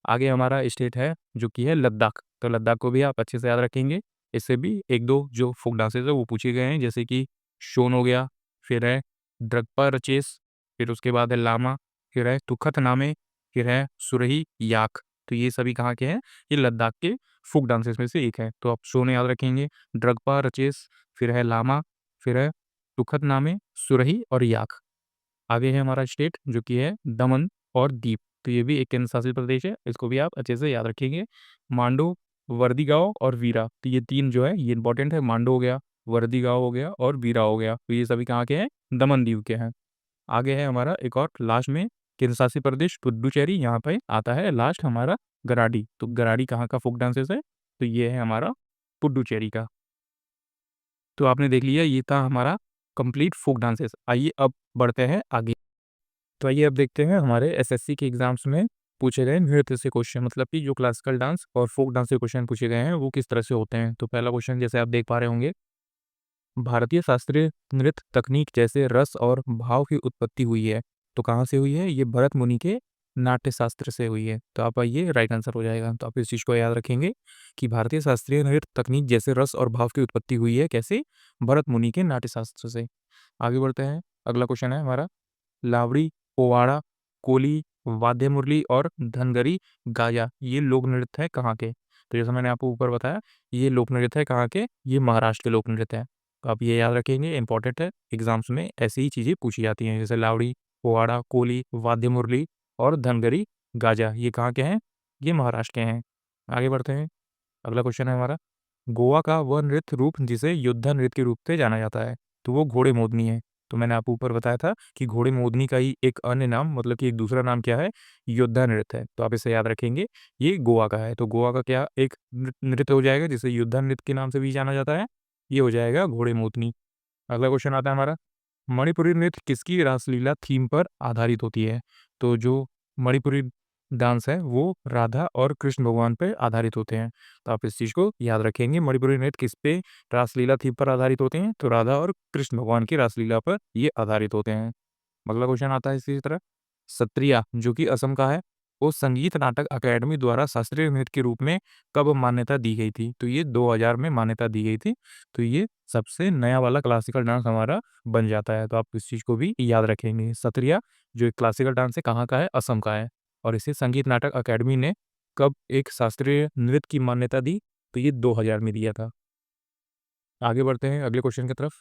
A: आगे हमारा स्टेट है जो कि है लद्दाख। तो लद्दाख को भी आप अच्छे से याद रखेंगे। इससे भी एक दो जो फोक डांसेस है वो पूछे गए हैं, जैसे कि शोन हो गया, फिर है ड्रगपा रचेस, फिर उसके बाद है लामा, फिर है तुखत नामे, फिर है सुरही याक। तो ये सभी कहाँ के हैं? ये लद्दाख के फोक डांसेस में से एक है। तो आप शोन याद रखेंगे, ड्रगपा रचेस, फिर है लामा, फिर है तुखत नामे, सुरही और याक। आगे है हमारा स्टेट जो कि है दमन और दीप। तो ये भी एक केंद्र शासित प्रदेश है, इसको भी आप अच्छे से याद रखेंगे। मांडो, वर्दी गांव और वीरा, तो ये तीन जो है ये इंपॉर्टेंट है। मांडो हो गया, वर्दी गांव हो गया और वीरा हो गया। तो ये सभी कहाँ के हैं? दमन दीव के हैं। आगे है हमारा एक और लास्ट में केंद्र शासित प्रदेश पुडुचेरी। यहाँ पे आता है लास्ट हमारा गराडी। तो गराडी कहाँ का फोक डांसेस है? तो ये है हमारा पुडुचेरी का। तो आपने देख लिया, ये था हमारा कंप्लीट फोक डांसेस। आइए अब बढ़ते हैं आगे। तो आइए अब देखते हैं हमारे एसएससी के एग्जाम्स में पूछे गए नृत्य से क्वेश्चन, मतलब कि जो क्लासिकल डांस और फोक डांस से क्वेश्चन पूछे गए हैं वो किस तरह से होते हैं। तो पहला क्वेश्चन जैसे आप देख पा रहे होंगे, भारतीय शास्त्रीय नृत्य तकनीक जैसे रस और भाव की उत्पत्ति हुई है। तो कहाँ से हुई है? ये भरत मुनि के नाट्य शास्त्र से हुई है। तो आप ये राइट आंसर हो जाएगा। तो आप इस चीज़ को याद रखेंगे कि भारतीय शास्त्रीय नृत्य तकनीक जैसे रस और भाव की उत्पत्ति हुई है कैसे? भरत मुनि के नाट्य शास्त्र से। आगे बढ़ते हैं, अगला क्वेश्चन है हमारा, लावड़ी, पोवाड़ा, कोली, वाद्य मुरली और धनगरी गाया, ये लोक नृत्य है कहाँ के? तो जैसा मैंने आपको ऊपर बताया, ये लोक नृत्य है कहाँ के? ये महाराष्ट्र के लोक नृत्य है। तो आप ये याद रखेंगे, इंपॉर्टेंट है, एग्जाम्स में ऐसी ही चीज़ें पूछी जाती हैं, जैसे लावड़ी, पोवाड़ा, कोली, वाद्य मुरली और धनगरी गाजा, ये कहाँ के हैं? ये महाराष्ट्र के हैं। आगे बढ़ते हैं, अगला क्वेश्चन है हमारा, गोवा का वह नृत्य रूप जिसे योद्धा नृत्य के रूप से जाना जाता है, तो वो घोड़े मोदनी है। तो मैंने आपको ऊपर बताया था कि घोड़े मोदनी का ही एक अन्य नाम, मतलब कि एक दूसरा नाम क्या है? योद्धा नृत्य है। तो आप इसे याद रखेंगे, ये गोवा का है। तो गोवा का क्या एक नृत्य हो जाएगा जिसे योद्धा नृत्य के नाम से भी जाना जाता है? ये हो जाएगा घोड़े मोदनी। अगला क्वेश्चन आता है हमारा, मणिपुरी नृत्य किसकी रासलीला थीम पर आधारित होती है? तो जो मणिपुरी डांस है वो राधा और कृष्ण भगवान पे आधारित होते हैं। तो आप इस चीज़ को याद रखेंगे, मणिपुरी नृत्य किस पे रासलीला थीम पर आधारित होते हैं? तो राधा और कृष्ण भगवान की रासलीला पर ये आधारित होते हैं। अगला क्वेश्चन आता है इसी तरह, सत्रिया जो कि असम का है, वो संगीत नाटक अकेडमी द्वारा शास्त्रीय नृत्य के रूप में कब मान्यता दी गई थी? तो ये 2000 में मान्यता दी गई थी। तो ये सबसे नया वाला क्लासिकल डांस हमारा बन जाता है। तो आप इस चीज़ को भी याद रखेंगे, सत्रिया जो एक क्लासिकल डांस है कहाँ का है? असम का है। और इसे संगीत नाटक अकेडमी ने कब एक शास्त्रीय नृत्य की मान्यता दी? तो ये 2000 में दिया था। आगे बढ़ते हैं अगले क्वेश्चन की तरफ,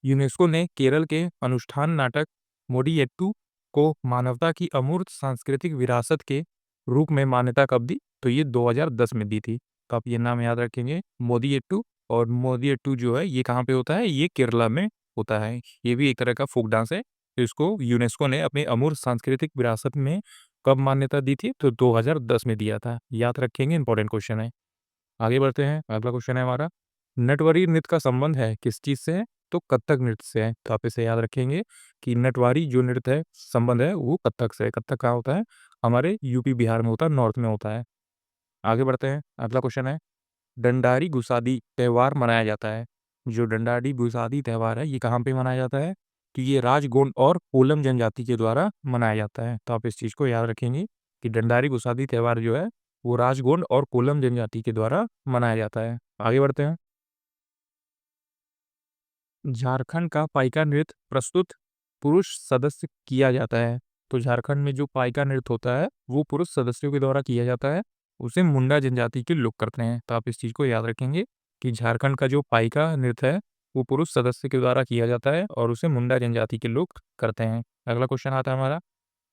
A: यूनेस्को ने केरल के अनुष्ठान नाटक मोडियेट्टू को मानवता की अमूर्त सांस्कृतिक विरासत के रूप में मान्यता कब दी? तो ये 2010 में दी थी। तो आप ये नाम याद रखेंगे, मोदियेट्टू। और मोदियेट्टू जो है ये कहाँ पे होता है? ये केरला में होता है। ये भी एक तरह का फोक डांस है। तो इसको यूनेस्को ने अपने अमूर्त सांस्कृतिक विरासत में कब मान्यता दी थी? तो 2010 में दिया था। याद रखेंगे, इंपॉर्टेंट क्वेश्चन है। आगे बढ़ते हैं, अगला क्वेश्चन है हमारा, नटवरी नृत्य का संबंध है किस चीज़ से है? तो कथक नृत्य से है। तो आप इसे याद रखेंगे कि नटवारी जो नृत्य है संबंध है वो कथक से है। कथक कहाँ होता है? हमारे यूपी बिहार में होता है, नॉर्थ में होता है। आगे बढ़ते हैं, अगला क्वेश्चन है, डंडारी गुसादी त्योहार मनाया जाता है। जो डंडारी गुसादी त्योहार है ये कहाँ पे मनाया जाता है? कि ये राजगोंड और कोलम जनजाति के द्वारा मनाया जाता है। तो आप इस चीज़ को याद रखेंगे कि डंडारी गुसादी त्योहार जो है वो राजगोंड और कोलम जनजाति के द्वारा मनाया जाता है। आगे बढ़ते हैं, झारखंड का पाइका नृत्य प्रस्तुत पुरुष सदस्य किया जाता है। तो झारखंड में जो पाइका नृत्य होता है वो पुरुष सदस्यों के द्वारा किया जाता है, उसे मुंडा जनजाति के लोग करते हैं। तो आप इस चीज़ को याद रखेंगे कि झारखंड का जो पाइका नृत्य है वो पुरुष सदस्य के द्वारा किया जाता है और उसे मुंडा जनजाति के लोग करते हैं। अगला क्वेश्चन आता है हमारा,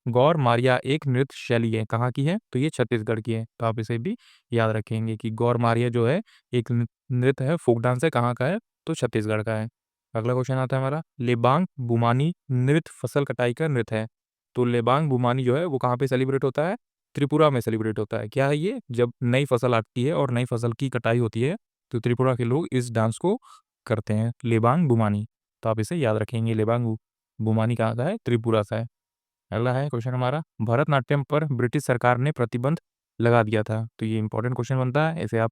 A: गौर मारिया एक नृत्य शैली है, कहाँ की है? तो ये छत्तीसगढ़ की है। तो आप इसे भी याद रखेंगे कि गौर मारिया जो है एक नृत्य है, फोक डांस है, कहाँ का है? तो छत्तीसगढ़ का है। अगला क्वेश्चन आता है हमारा, लेबांग बुमानी नृत्य फसल कटाई का नृत्य है। तो लेबांग बुमानी जो है वो कहाँ पे सेलिब्रेट होता है? त्रिपुरा में सेलिब्रेट होता है। क्या है ये? जब नई फसल आती है और नई फसल की कटाई होती है तो त्रिपुरा के लोग इस डांस को करते हैं, लेबांग बुमानी। तो आप इसे याद रखेंगे, लेबांग बुमानी कहाँ का है? त्रिपुरा का है। अगला है क्वेश्चन हमारा, भरतनाट्यम पर ब्रिटिश सरकार ने प्रतिबंध लगा दिया था। तो ये इंपॉर्टेंट क्वेश्चन बनता है, इसे आप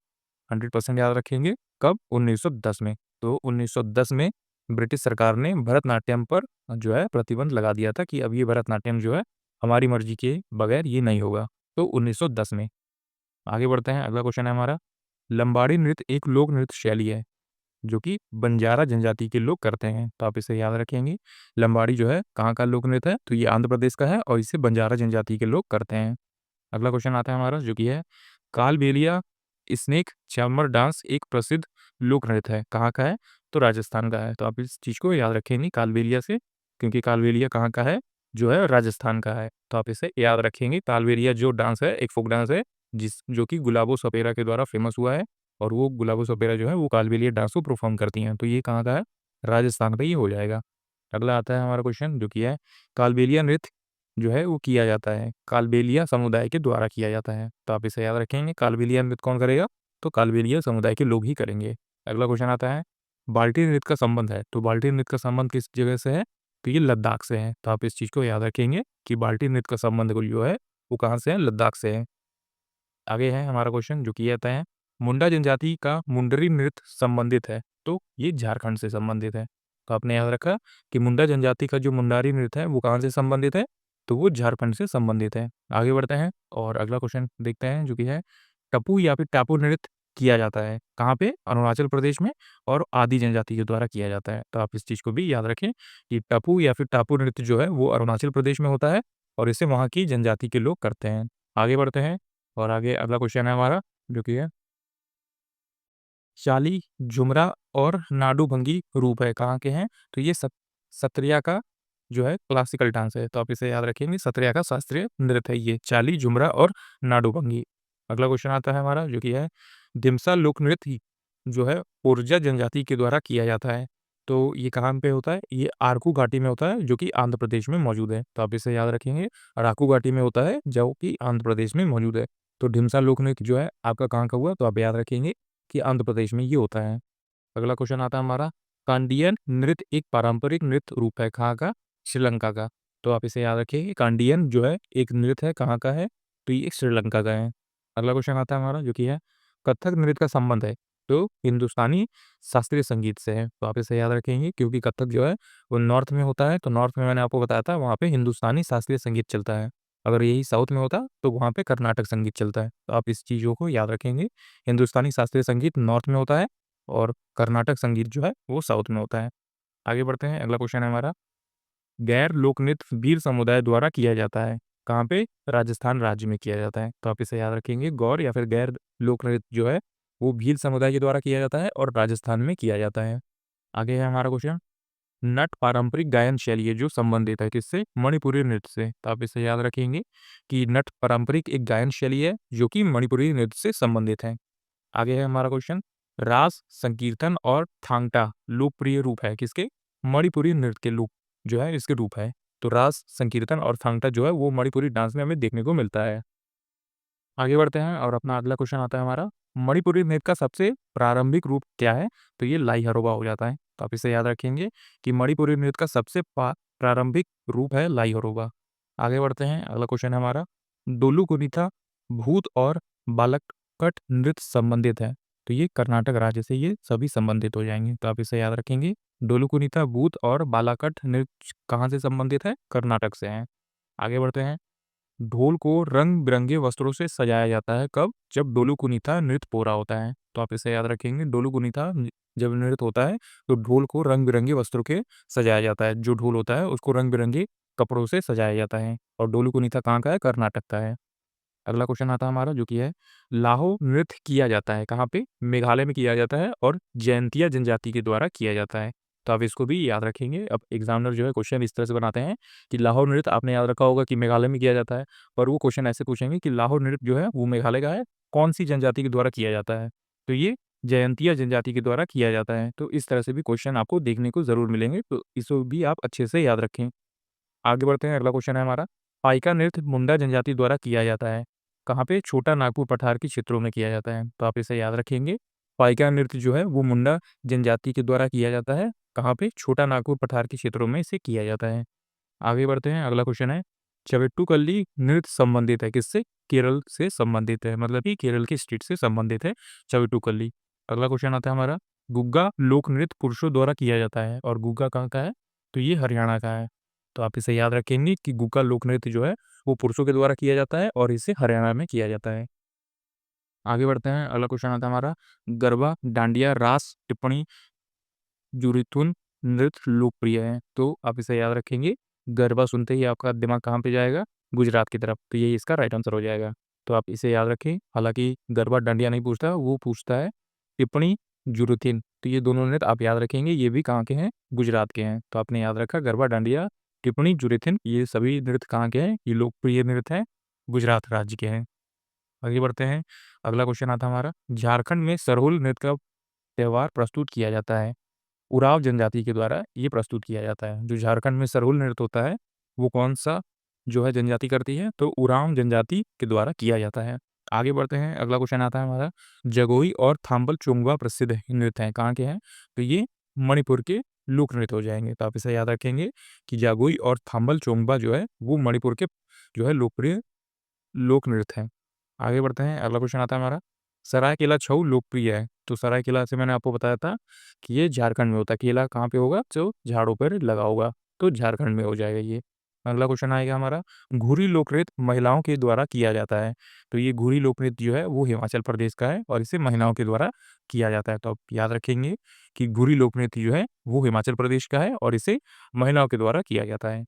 A: 100% याद रखेंगे। कब? 1910 में। तो 1910 में ब्रिटिश सरकार ने भरतनाट्यम पर जो है प्रतिबंध लगा दिया था कि अब ये भरतनाट्यम जो है हमारी मर्जी के बगैर ये नहीं होगा। तो 1910 में। आगे बढ़ते हैं, अगला क्वेश्चन है हमारा, लंबाड़ी नृत्य एक लोक नृत्य शैली है जो कि बंजारा जनजाति के लोग करते हैं। तो आप इसे याद रखेंगे। लंबाड़ी जो है कहाँ का लोक नृत्य है? तो ये आंध्र प्रदेश का है और इसे बंजारा जनजाति के लोग करते हैं। अगला क्वेश्चन आता है हमारा जो कि है, कालबेलिया स्नेक चैमर डांस एक प्रसिद्ध लोक नृत्य है, कहाँ का है? तो राजस्थान का है। तो आप इस चीज़ को याद रखेंगे कालबेलिया से, क्योंकि कालबेलिया कहाँ का है? जो है राजस्थान का है। तो आप इसे याद रखेंगे। कालबेलिया जो डांस है एक फोक डांस है जो कि गुलाबो सपेरा के द्वारा फेमस हुआ है और वो गुलाबो सपेरा जो है वो कालबेलिया डांस को परफॉर्म करती हैं। तो ये कहाँ का है? राजस्थान का ये हो जाएगा। अगला आता है हमारा क्वेश्चन जो कि है, कालबेलिया नृत्य जो है वो किया जाता है, कालबेलिया समुदाय के द्वारा किया जाता है। तो आप इसे याद रखेंगे, कालबेलिया नृत्य कौन करेगा? तो कालबेलिया समुदाय के लोग ही करेंगे। अगला क्वेश्चन आता है, बाल्टी नृत्य का संबंध है। तो बाल्टी नृत्य का संबंध किस जगह से है? तो ये लद्दाख से है। तो आप इस चीज़ को याद रखेंगे कि बाल्टी नृत्य का संबंध जो है वो कहाँ से है? लद्दाख से है। आगे है हमारा क्वेश्चन जो कि ये आता है, मुंडा जनजाति का मुंडरी नृत्य संबंधित है। तो ये झारखंड से संबंधित है। तो आपने याद रखा कि मुंडा जनजाति का जो मुंडारी नृत्य है वो कहाँ से संबंधित है? तो वो झारखंड से संबंधित है। आगे बढ़ते हैं और अगला क्वेश्चन देखते हैं जो कि है, टप्पू या फिर टापू नृत्य किया जाता है कहाँ पे? अरुणाचल प्रदेश में और आदि जनजाति के द्वारा किया जाता है। तो आप इस चीज़ को भी याद रखें कि टप्पू या फिर टापू नृत्य जो है वो अरुणाचल प्रदेश में होता है और इसे वहाँ की जनजाति के लोग करते हैं। आगे बढ़ते हैं और आगे अगला क्वेश्चन है हमारा जो कि है, चाली, झुमरा और नाडुभंगी रूप है, कहाँ के हैं? तो ये सत्रिया का जो है क्लासिकल डांस है। तो आप इसे याद रखेंगे, सत्रिया का शास्त्रीय नृत्य है ये, चाली, झुमरा और नाडुभंगी। अगला क्वेश्चन आता है हमारा जो कि है, दिमसा लोक नृत्य जो है ओरजा जनजाति के द्वारा किया जाता है। तो ये कहाँ पे होता है? ये आरकू घाटी में होता है जो कि आंध्र प्रदेश में मौजूद है। तो आप इसे याद रखेंगे, अराकू घाटी में होता है जो कि आंध्र प्रदेश में मौजूद है। तो ढिमसा लोक नृत्य जो है आपका कहाँ का हुआ? तो आप याद रखेंगे कि आंध्र प्रदेश में ये होता है। अगला क्वेश्चन आता है हमारा, कांडियन नृत्य एक पारंपरिक नृत्य रूप है, कहाँ का? श्रीलंका का। तो आप इसे याद रखिए, कांडियन जो है एक नृत्य है, कहाँ का है? तो ये श्रीलंका का है। अगला क्वेश्चन आता है हमारा जो कि है, कथक नृत्य का संबंध है तो हिंदुस्तानी शास्त्रीय संगीत से है। तो आप इसे याद रखेंगे क्योंकि कथक जो है वो नॉर्थ में होता है। तो नॉर्थ में मैंने आपको बताया था वहाँ पे हिंदुस्तानी शास्त्रीय संगीत चलता है। अगर यही साउथ में होता तो वहाँ पे कर्नाटक संगीत चलता है। तो आप इस चीज़ों को याद रखेंगे, हिंदुस्तानी शास्त्रीय संगीत नॉर्थ में होता है और कर्नाटक संगीत जो है वो साउथ में होता है। आगे बढ़ते हैं, अगला क्वेश्चन है हमारा, गैर लोक नृत्य भील समुदाय द्वारा किया जाता है, कहाँ पे? राजस्थान राज्य में किया जाता है। तो आप इसे याद रखेंगे, गौर या फिर गैर लोक नृत्य जो है वो भील समुदाय के द्वारा किया जाता है और राजस्थान में किया जाता है। आगे है हमारा क्वेश्चन, नट पारंपरिक गायन शैली है जो संबंधित है किससे? मणिपुरी नृत्य से। तो आप इसे याद रखेंगे कि नट पारंपरिक एक गायन शैली है जो कि मणिपुरी नृत्य से संबंधित है। आगे है हमारा क्वेश्चन, रास, संकीर्तन और थांगटा लोकप्रिय रूप है किसके? मणिपुरी नृत्य के रूप जो है इसके रूप है। तो रास, संकीर्तन और थांगटा जो है वो मणिपुरी डांस में हमें देखने को मिलता है। आगे बढ़ते हैं और अपना अगला क्वेश्चन आता है हमारा, मणिपुरी नृत्य का सबसे प्रारंभिक रूप क्या है? तो ये लाई हरोबा हो जाता है। तो आप इसे याद रखेंगे कि मणिपुरी नृत्य का सबसे प्रारंभिक रूप है लाई हरोबा। आगे बढ़ते हैं, अगला क्वेश्चन है हमारा, डोलू कुनिता भूत और बालकट नृत्य संबंधित है। तो ये कर्नाटक राज्य से ये सभी संबंधित हो जाएंगे। तो आप इसे याद रखेंगे, डोलू कुनिता भूत और बालाकट नृत्य कहाँ से संबंधित है? कर्नाटक से है। आगे बढ़ते हैं, ढोल को रंग-बिरंगे वस्त्रों से सजाया जाता है, कब? जब डोलू कुनीता नृत्य हो रहा होता है। तो आप इसे याद रखेंगे, डोलू कुनीता जब नृत्य होता है तो ढोल को रंग-बिरंगे वस्त्रों के सजाया जाता है। जो ढोल होता है उसको रंग-बिरंगे कपड़ों से सजाया जाता है और डोलू कुनीता कहाँ का है? कर्नाटक का है। अगला क्वेश्चन आता है हमारा जो कि है लाहो नृत्य किया जाता है कहाँ पे? मेघालय में किया जाता है और जयंतिया जनजाति के द्वारा किया जाता है। तो आप इसको भी याद रखेंगे। अब एग्जामिनर जो है क्वेश्चन इस तरह से बनाते हैं कि लाहौर नृत्य आपने याद रखा होगा कि मेघालय में किया जाता है, और वो क्वेश्चन ऐसे पूछेंगे कि लाहौर नृत्य जो है वो मेघालय का है, कौन सी जनजाति के द्वारा किया जाता है? तो ये जयंतिया जनजाति के द्वारा किया जाता है। तो इस तरह से भी क्वेश्चन आपको देखने को जरूर मिलेंगे, तो इसको भी आप अच्छे से याद रखें। आगे बढ़ते हैं, अगला क्वेश्चन है हमारा, पाइका नृत्य मुंडा जनजाति द्वारा किया जाता है कहाँ पे? छोटा नागपुर पठार के क्षेत्रों में किया जाता है। तो आप इसे याद रखेंगे। पाइका नृत्य जो है वो मुंडा जनजाति के द्वारा किया जाता है कहाँ पे? छोटा नागपुर पठार के क्षेत्रों में इसे किया जाता है। आगे बढ़ते हैं, अगला क्वेश्चन है, चवेट्टुकल्ली नृत्य संबंधित है किससे? केरल से संबंधित है, मतलब कि केरल के स्टेट से संबंधित है चवेट्टुकल्ली। अगला क्वेश्चन आता है हमारा, गुग्गा लोक नृत्य पुरुषों द्वारा किया जाता है और गुग्गा कहाँ का है? तो ये हरियाणा का है। तो आप इसे याद रखेंगे कि गुग्गा लोक नृत्य जो है वो पुरुषों के द्वारा किया जाता है और इसे हरियाणा में किया जाता है। आगे बढ़ते हैं, अगला क्वेश्चन आता है हमारा, गरबा डांडिया रास टिप्पणी जुरिथुन नृत्य लोकप्रिय है। तो आप इसे याद रखेंगे। गरबा सुनते ही आपका दिमाग कहाँ पे जाएगा? गुजरात की तरफ। तो ये इसका राइट आंसर हो जाएगा। तो आप इसे याद रखें। हालांकि गरबा डांडिया नहीं पूछता, वो पूछता है टिप्पणी जुरुथिन। तो ये दोनों नृत्य आप याद रखेंगे, ये भी कहाँ के हैं? गुजरात के हैं। तो आपने याद रखा गरबा डांडिया टिप्पणी जुरुथिन, ये सभी नृत्य कहाँ के हैं? ये लोकप्रिय नृत्य हैं, गुजरात राज्य के हैं। आगे बढ़ते हैं, अगला क्वेश्चन आता है हमारा, झारखंड में सरहुल नृत्य का त्योहार प्रस्तुत किया जाता है, उरांव जनजाति के द्वारा ये प्रस्तुत किया जाता है। जो झारखंड में सरहुल नृत्य होता है वो कौन सा जो है जनजाति करती है? तो उरांव जनजाति के द्वारा किया जाता है। आगे बढ़ते हैं, अगला क्वेश्चन आता है हमारा, जगोई और थाम्बल चोंगवा प्रसिद्ध नृत्य हैं, कहाँ के हैं? तो ये मणिपुर के लोक नृत्य हो जाएंगे। तो आप इसे याद रखेंगे कि जागोई और थाम्बल चोंगवा जो है वो मणिपुर के जो है लोकप्रिय लोक नृत्य है। आगे बढ़ते हैं, अगला क्वेश्चन आता है हमारा, सरायकेला छऊ लोकप्रिय है। तो सरायकेला से मैंने आपको बताया था कि ये झारखंड में होता है। केला कहाँ पे होगा? जो झाड़ों पर लगा होगा, तो झारखंड में हो जाएगा ये। अगला क्वेश्चन आएगा हमारा, घुरी लोक नृत्य महिलाओं के द्वारा किया जाता है। तो ये घुरी लोक नृत्य जो है वो हिमाचल प्रदेश का है और इसे महिलाओं के द्वारा किया जाता है। तो आप याद रखेंगे कि घुरी लोक नृत्य जो है वो हिमाचल प्रदेश का है और इसे महिलाओं के द्वारा किया जाता है।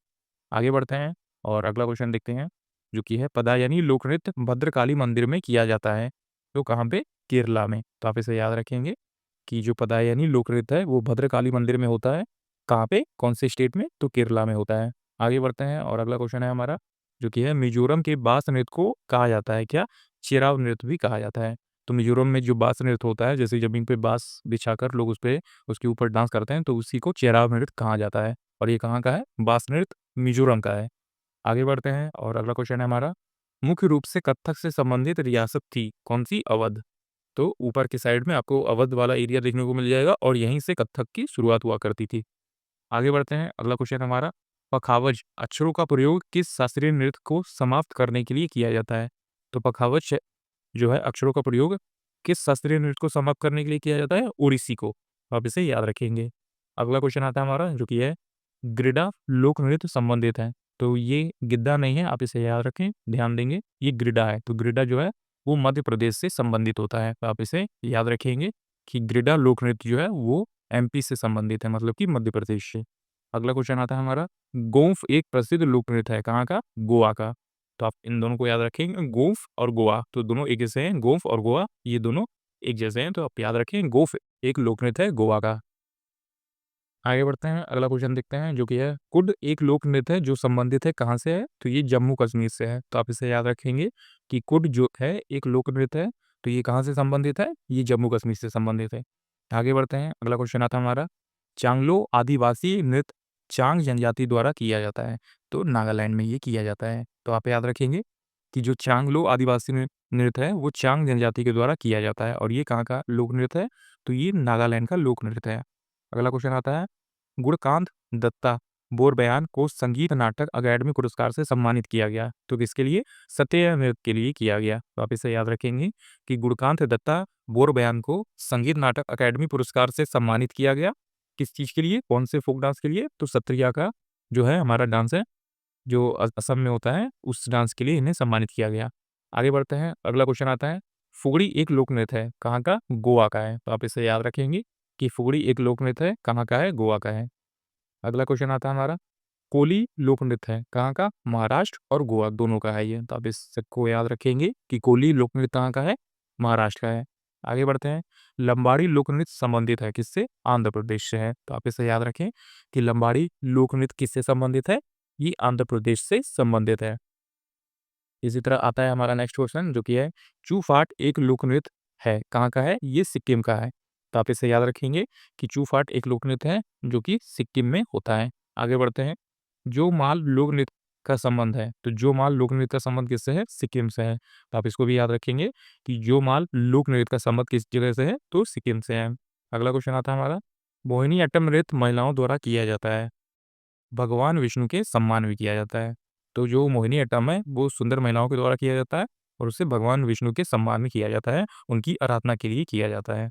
A: आगे बढ़ते हैं और अगला क्वेश्चन देखते हैं, जो कि है पदायनी लोक नृत्य भद्रकाली मंदिर में किया जाता है। तो कहाँ पे? केरला में। तो आप इसे याद रखेंगे कि जो पदायनी लोक नृत्य है वो भद्रकाली मंदिर में होता है। कहाँ पे? कौन से स्टेट में? तो केरला में होता है। आगे बढ़ते हैं और अगला क्वेश्चन है हमारा, जो कि है मिजोरम के बास नृत्य को कहा जाता है क्या? चिराव नृत्य भी कहा जाता है। तो मिजोरम में जो बास नृत्य होता है, जैसे जमीन पे बास बिछाकर लोग उस पे उसके ऊपर डांस करते हैं, तो उसी को चिराव नृत्य कहा जाता है। और ये कहाँ का है? बास नृत्य मिजोरम का है। आगे बढ़ते हैं और अगला क्वेश्चन है हमारा, मुख्य रूप से कथक से संबंधित रियासत थी कौन सी? अवध। तो ऊपर की साइड में आपको अवध वाला एरिया देखने को मिल जाएगा और यहीं से कथक की शुरुआत हुआ करती थी। आगे बढ़ते हैं, अगला क्वेश्चन हमारा, पखावज अक्षरों का प्रयोग किस शास्त्रीय नृत्य को समाप्त करने के लिए किया जाता है? तो पखावज जो है अक्षरों का प्रयोग किस शास्त्रीय नृत्य को समाप्त करने के लिए किया जाता है? ओडिसी को। आप इसे याद रखेंगे। अगला क्वेश्चन आता है हमारा, जो कि है ग्रिडा लोक नृत्य संबंधित है। तो ये गिद्दा नहीं है, आप इसे याद रखें, ध्यान देंगे, ये ग्रिडा है। तो ग्रिडा जो है वो मध्य प्रदेश से संबंधित होता है। तो आप इसे याद रखेंगे कि ग्रिडा लोक नृत्य जो है वो एमपी से संबंधित है, मतलब कि मध्य प्रदेश से। अगला क्वेश्चन आता है हमारा, गोंफ एक प्रसिद्ध लोक नृत्य है, कहाँ का? गोवा का। तो आप इन दोनों को याद रखेंगे, गोंफ और गोवा, तो दोनों एक जैसे हैं। गोंफ और गोवा ये दोनों एक जैसे हैं, तो आप याद रखें गोंफ एक लोक नृत्य है गोवा का। आगे बढ़ते हैं, अगला क्वेश्चन देखते हैं, जो कि है कुड एक लोक नृत्य है जो संबंधित है कहाँ से है? तो ये जम्मू कश्मीर से है। तो आप इसे याद रखेंगे कि कुड जो है एक लोक नृत्य है, तो ये कहाँ से संबंधित है? ये जम्मू कश्मीर से संबंधित है। आगे बढ़ते हैं, अगला क्वेश्चन आता है हमारा, चांगलो आदिवासी नृत्य चांग जनजाति द्वारा किया जाता है। तो नागालैंड में ये किया जाता है। तो आप याद रखेंगे कि जो चांगलो आदिवासी नृत्य है वो चांग जनजाति के द्वारा किया जाता है और ये कहाँ का लोक नृत्य है? तो ये नागालैंड का लोक नृत्य है। अगला क्वेश्चन आता है, गुणकांत दत्ता बोरबयान को संगीत नाटक अकादमी पुरस्कार से सम्मानित किया गया। तो किसके लिए? सत्य नृत्य के लिए किया गया। तो आप इसे याद रखेंगे कि गुणकांत दत्ता बोरबयान को संगीत नाटक अकादमी पुरस्कार से सम्मानित किया गया। किस चीज के लिए? कौन से फोक डांस के लिए? तो सत्रिया का जो है हमारा डांस है, जो असम में होता है, उस डांस के लिए इन्हें सम्मानित किया गया। आगे बढ़ते हैं, अगला क्वेश्चन आता है, फुगड़ी एक लोक नृत्य है, कहाँ का? गोवा का है। तो आप इसे याद रखेंगे कि फुगड़ी एक लोक नृत्य है, कहाँ का है? गोवा का है। अगला क्वेश्चन आता है हमारा, कोली लोक नृत्य है, कहाँ का? महाराष्ट्र और गोवा दोनों का है ये, तो आप इसको याद रखेंगे कि कोली लोक नृत्य कहाँ का है? महाराष्ट्र का है। आगे बढ़ते हैं, लंबाड़ी लोक नृत्य संबंधित है किससे? आंध्र प्रदेश से है, तो आप इसे याद रखें कि लंबाड़ी लोक नृत्य किससे संबंधित है? ये आंध्र प्रदेश से संबंधित है। इसी तरह आता है हमारा नेक्स्ट क्वेश्चन जो कि है चू-फाट एक लोक नृत्य है, कहाँ का है? ये सिक्किम का है, तो आप इसे याद रखेंगे कि चू-फाट एक लोक नृत्य है जो कि सिक्किम में होता है। आगे बढ़ते हैं, जो-माल लोक नृत्य का संबंध है, तो जो-माल लोक नृत्य का संबंध किससे है? सिक्किम से है, तो आप इसको भी याद रखेंगे कि जो-माल लोक नृत्य का संबंध किस जगह से है? तो सिक्किम से है। अगला क्वेश्चन आता है हमारा, मोहिनीअट्टम नृत्य महिलाओं द्वारा किया जाता है, भगवान विष्णु के सम्मान में किया जाता है। तो जो मोहिनीअट्टम है, वो सुंदर महिलाओं के द्वारा किया जाता है और उसे भगवान विष्णु के सम्मान में किया जाता है, उनकी आराधना के लिए किया जाता है।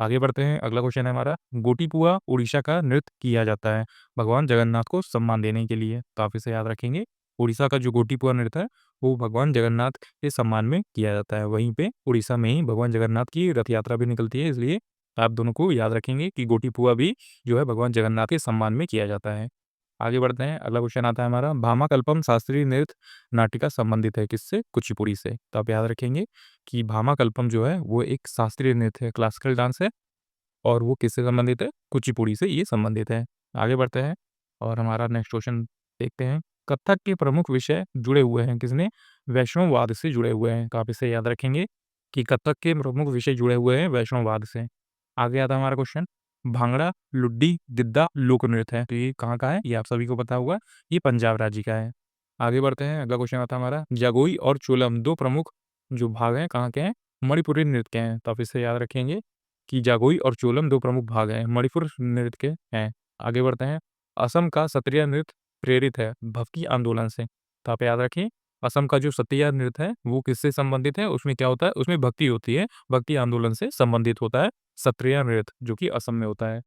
A: आगे बढ़ते हैं, अगला क्वेश्चन है हमारा, गोटीपुआ उड़ीसा का नृत्य किया जाता है, भगवान जगन्नाथ को सम्मान देने के लिए, तो आप इसे याद रखेंगे। उड़ीसा का जो गोटीपुआ नृत्य है, वो भगवान जगन्नाथ के सम्मान में किया जाता है। वहीं पे उड़ीसा में ही भगवान जगन्नाथ की रथ यात्रा भी निकलती है, इसलिए आप दोनों को याद रखेंगे कि गोटीपुआ भी जो है भगवान जगन्नाथ के सम्मान में किया जाता है। आगे बढ़ते हैं, अगला क्वेश्चन आता है हमारा, भामाकल्पम शास्त्रीय नृत्य नाटिका संबंधित है किससे? कुचिपुड़ी से, तो आप याद रखेंगे कि भामाकल्पम जो है वो एक शास्त्रीय नृत्य है, क्लासिकल डांस है और वो किससे संबंधित है? कुचिपुड़ी से ये संबंधित है। आगे बढ़ते हैं और हमारा नेक्स्ट क्वेश्चन देखते हैं, कथक के प्रमुख विषय जुड़े हुए हैं किसने? वैष्णववाद से जुड़े हुए हैं, तो आप इसे याद रखेंगे कि कथक के प्रमुख विषय जुड़े हुए हैं वैष्णववाद से। आगे आता है हमारा क्वेश्चन, भांगड़ा, लुड्डी, गिद्दा लोक नृत्य है, तो ये कहाँ का है? ये आप सभी को पता होगा, ये पंजाब राज्य का है। आगे बढ़ते हैं, अगला क्वेश्चन आता है हमारा, जागोई और चोलम दो प्रमुख जो भाग हैं कहाँ के हैं? मणिपुरी नृत्य के हैं, तो आप इसे याद रखेंगे कि जागोई और चोलम दो प्रमुख भाग हैं, मणिपुर नृत्य के हैं। आगे बढ़ते हैं, असम का सत्रिया नृत्य प्रेरित है भक्ति आंदोलन से, तो आप याद रखें असम का जो सत्रिया नृत्य है वो किससे संबंधित है? उसमें क्या होता है? उसमें भक्ति होती है, भक्ति आंदोलन से संबंधित होता है सत्रिया नृत्य जो कि असम में होता है।